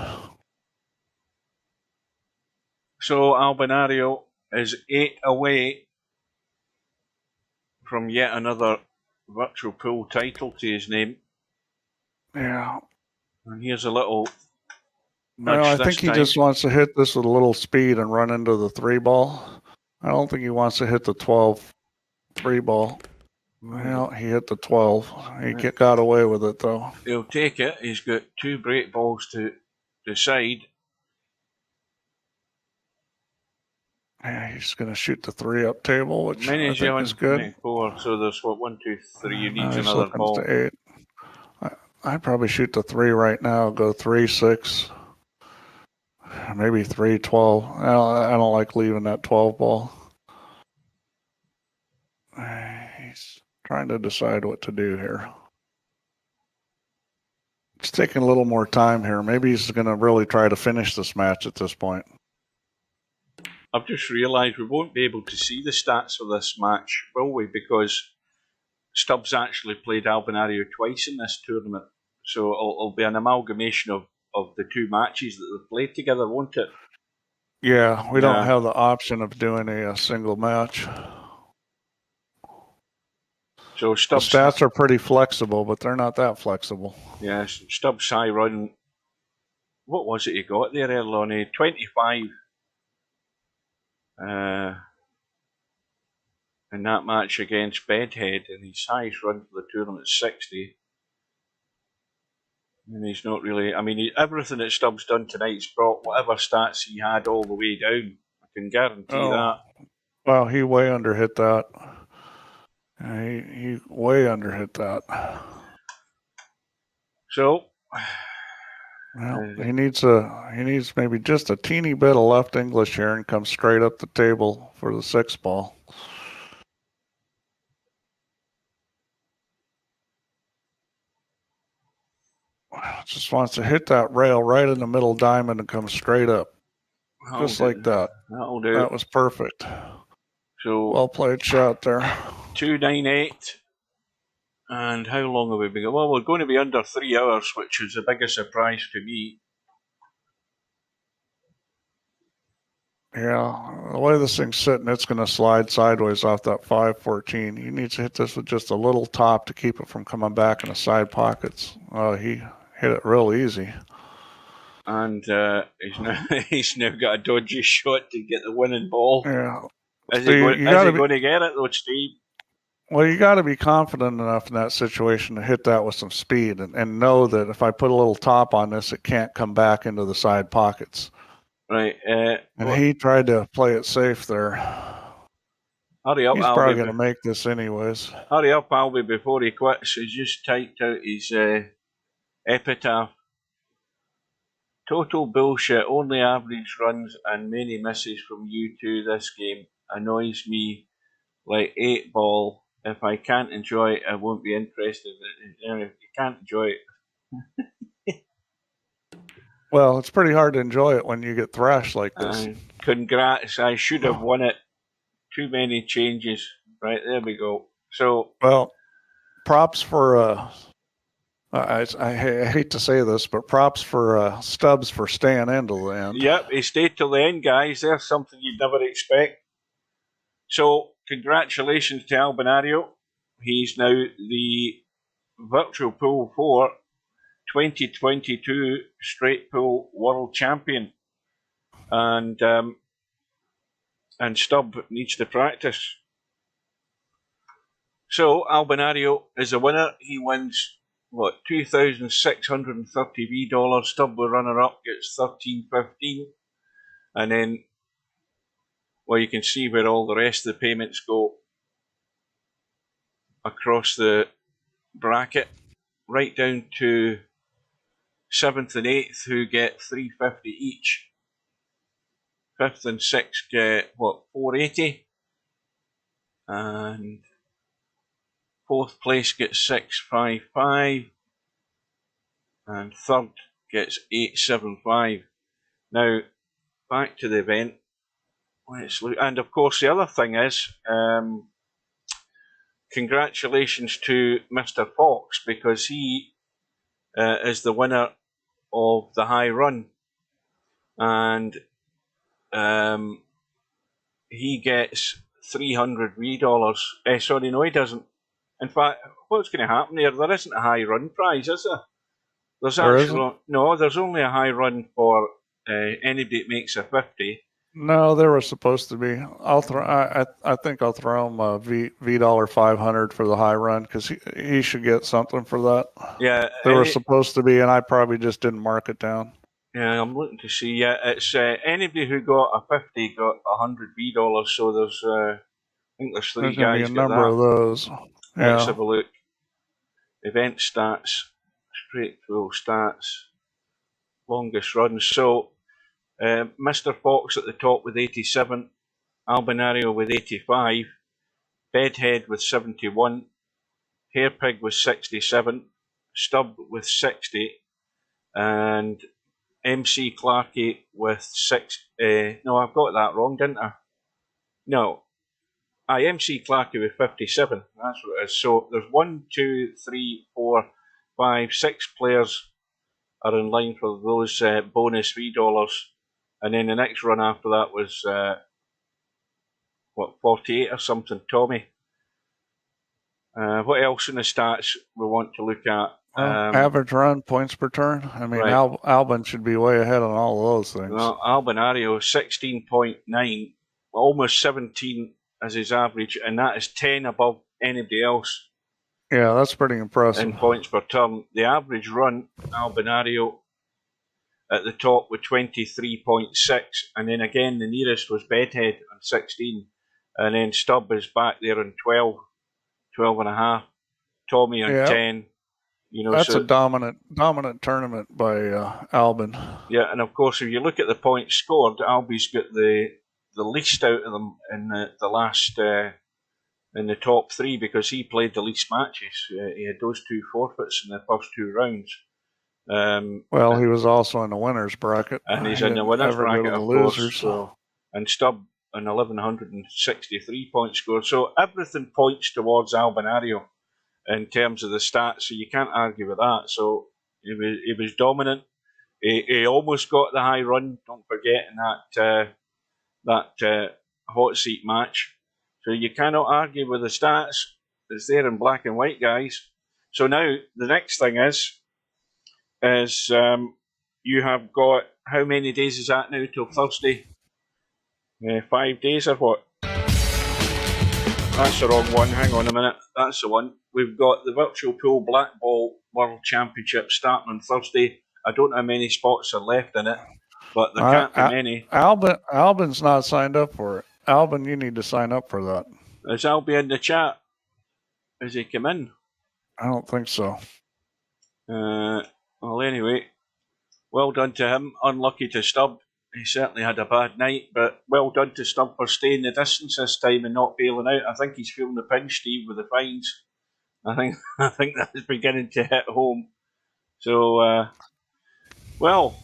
So Albinario is 8 away from yet another virtual pool title to his name. Yeah. And here's a little nudge. I think he just wants to hit this with a little speed and run into the 3 ball. I don't think he wants to hit the 12 3 ball. Well, he hit the 12. He got away with it, though. He'll take it. He's got 2 break balls to decide. Yeah, he's going to shoot the 3 up table, which I think is good. 4, so there's 1, 2, 3. He needs another ball. To 8. I'd probably shoot the 3 right now. Go 3, 6. Maybe 3, 12. I don't like leaving that 12 ball. He's trying to decide what to do here. It's taking a little more time here. Maybe he's going to really try to finish this match at this point. I've just realised we won't be able to see the stats for this match, will we? Because Stubbs actually played Albinario twice in this tournament. So it'll be an amalgamation of the 2 matches that they've played together, won't it? Yeah, we don't have the option of doing a single match. So Stubbs, the stats are pretty flexible, but they're not that flexible. Yeah, Stubbs high run. What was it he got there early on? 25. in that match against Bedhead, and his highest run for the tournament is 60. And he's not really. I mean, everything that Stubbs done tonight's brought whatever stats he had all the way down. I can guarantee that. Well, he way underhit that. He way underhit that. So, well, he needs maybe just a teeny bit of left English here and come straight up the table for the 6 ball. Just wants to hit that rail right in the middle diamond and come straight up. Just like that. That'll do. That was perfect. So well played shot there. 298. And how long have we been going? Well, we're going to be under 3 hours, which is the biggest surprise to me. Yeah, the way this thing's sitting, it's going to slide sideways off that 514. He needs to hit this with just a little top to keep it from coming back in the side pockets. He hit it real easy. And he's now got a dodgy shot to get the winning ball. Yeah. Is he going to get it, though, Steve? Well, you got to be confident enough in that situation to hit that with some speed and know that if I put a little top on this, it can't come back into the side pockets. Right. And he tried to play it safe there. Hurry up, He's Albi. probably going to make this anyways. Hurry up, Albi, before he quits. He's just typed out his epitaph. Total bullshit. Only average runs and many misses from you two this game. Annoys me like 8 ball. If I can't enjoy it, I won't be interested. If you can't enjoy it. Well, it's pretty hard to enjoy it when you get thrashed like this. Congrats. I should have won it. Too many changes. Right, there we go. So, well, props for I hate to say this, but props for Stubbs for staying into the end. Yep, he stayed till the end, guys. There's something you'd never expect. So, congratulations to Albinario. He's now the Virtual Pool 4 2022 Straight Pool World Champion. And Stubb needs to practice. So, Albinario is a winner. He wins, $2,630 $. Stubb, the runner-up, gets $1,315. And then, well, you can see where all the rest of the payments go across the bracket, right down to 7th and 8th, who get $350 each. 5th and 6th get, $480. And 4th place gets $655. And 3rd gets $875. Now, back to the event. Let's look. And of course, the other thing is, congratulations to Mr. Fox, because he is the winner of the high run. And he gets $300 $. Sorry, no, he doesn't. In fact, what's going to happen there? There isn't a high run prize, is there? There's only a high run for anybody that makes a 50. No, there was supposed to be. I think I'll throw him a $500 for the high run because he should get something for that. Yeah, there was supposed to be, and I probably just didn't mark it down. Yeah, I'm looking to see. Yeah, it's anybody who got a 50 got $100 $. So there's, I think there's 3 guys. There's a number of those. Yeah. Let's have a look. Event stats, straight pool stats, longest runs. So. Mr. Fox at the top with 87, Albinario with 85, Bedhead with 71, Hairpig with 67, Stubb with 60, and MC Clarkey with 6. No, I've got that wrong, didn't I? No. MC Clarkey with 57. That's what it is. So there's 1, 2, 3, 4, 5, 6 players are in line for those bonus $3. And then the next run after that was, 48 or something, Tommy. What else in the stats we want to look at? Average run, points per turn. I mean, right. Albin should be way ahead on all of those things. Well, Albinario, 16.9, almost 17 as his average, and that is 10 above anybody else Yeah, that's pretty impressive. in points per turn. The average run, Albinario at the top with 23.6, and then again the nearest was Bedhead on 16, and then Stubb is back there on 12 and a half, Tommy on 10. You know, that's so, a dominant tournament by Albin. Yeah, and of course, if you look at the points scored, Albi's got the least out of them in the last in the top 3 because he played the least matches. He had those 2 forfeits in the first 2 rounds. Well, he was also in the winners bracket, and he's in the winners bracket, of losers. course. So, and Stubb an 1,163 point score. So everything points towards Albinario in terms of the stats. So you can't argue with that. So he was dominant. He almost got the high run. Don't forget in that hot seat match. So you cannot argue with the stats. It's there in black and white, guys. So now the next thing is you have got, how many days is that now till Thursday? 5 days or what? That's the wrong one. Hang on a minute. That's the one. We've got the Virtual Pool Black Ball World Championship starting on Thursday. I don't know how many spots are left in it, but there can't be many. Albin's not signed up for it. Albin, you need to sign up for that. Is Albi in the chat? Has he come in? I don't think so. Well, anyway, well done to him. Unlucky to Stubb. He certainly had a bad night, but well done to Stubb for staying the distance this time and not bailing out. I think he's feeling the pinch, Steve, with the fines. I think that is beginning to hit home. So, well,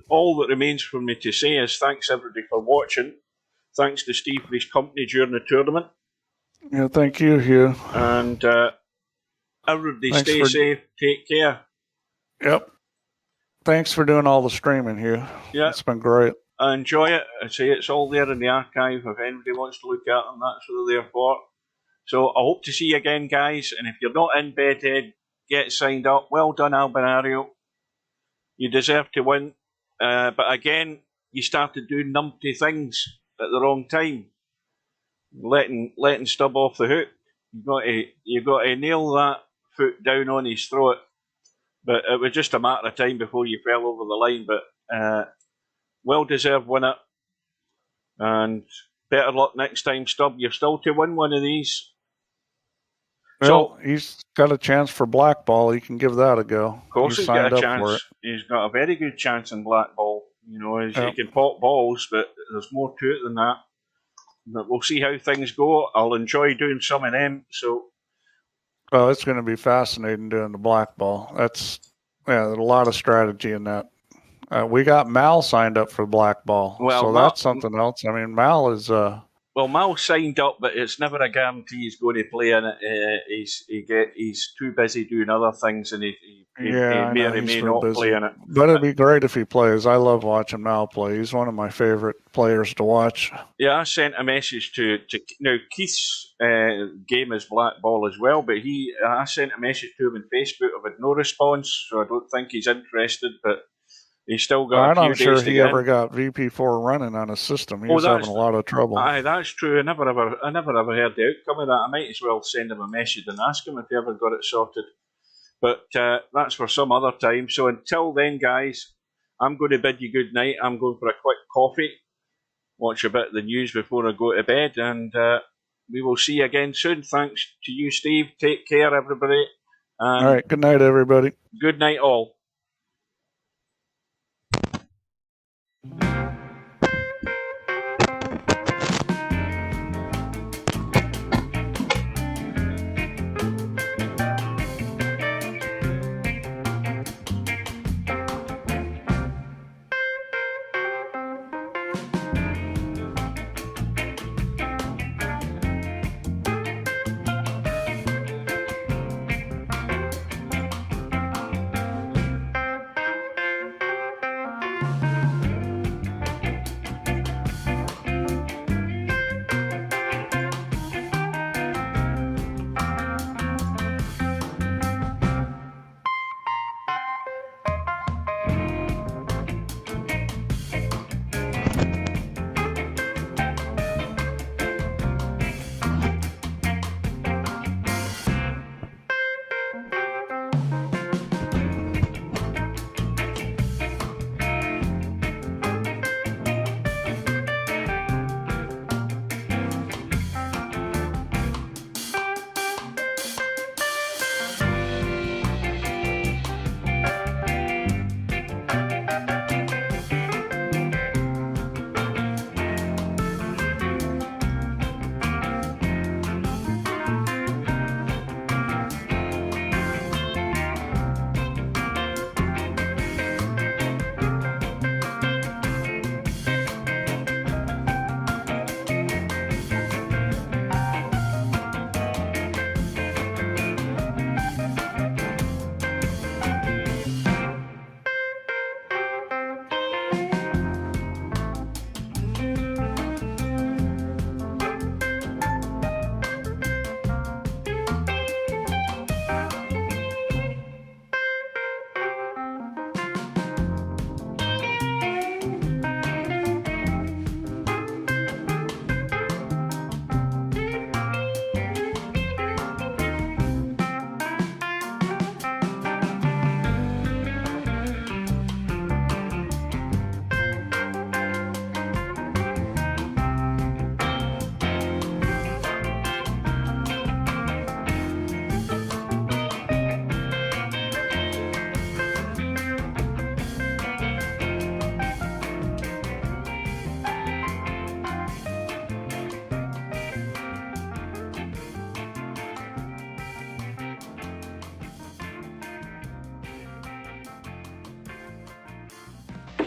all that remains for me to say is thanks everybody for watching. Thanks to Steve for his company during the tournament. Yeah, thank you, Hugh. And everybody stay safe. Take care. Yep. Thanks for doing all the streaming, Hugh. Yeah. It's been great. I enjoy it. I say it's all there in the archive if anybody wants to look at them. That's what they're there for. So I hope to see you again, guys. And if you're not in Bedhead, get signed up. Well done, Albinario. You deserve to win. But again, you started doing numpty things at the wrong time. Letting Stubb off the hook. You got to nail that foot down on his throat. But it was just a matter of time before you fell over the line. But well-deserved winner. And better luck next time, Stubb. You're still to win one of these. Well, he's got a chance for black ball. He can give that a go. Of course he's got a chance. He's got a very good chance in black ball. You know, he can pop balls, but there's more to it than that. But we'll see how things go. I'll enjoy doing some of them. So, oh, it's going to be fascinating doing the black ball. There's a lot of strategy in that. We got Mal signed up for black ball, so that's something else. I mean, Mal is. Well, Mal signed up, but it's never a guarantee he's going to play in it. He's too busy doing other things, and he may or may not play in it. But it'd be great if he plays. I love watching Mal play. He's one of my favorite players to watch. Yeah, I sent a message to now Keith's game is black ball as well, but I sent a message to him on Facebook. I've had no response, so I don't think he's interested. But he's still got I'm not sure he ever got VP4 running on a system. He was having a lot of trouble. Aye, that's true. I never ever heard the outcome of that. I might as well send him a message and ask him if he ever got it sorted. But that's for some other time. So until then, guys, I'm going to bid you good night. I'm going for a quick coffee, watch a bit of the news before I go to bed, and we will see you again soon. Thanks to you, Steve. Take care, everybody. All right. Good night, everybody. Good night, all.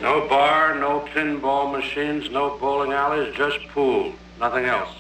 No bar, no pinball machines, no bowling alleys, just pool. Nothing else.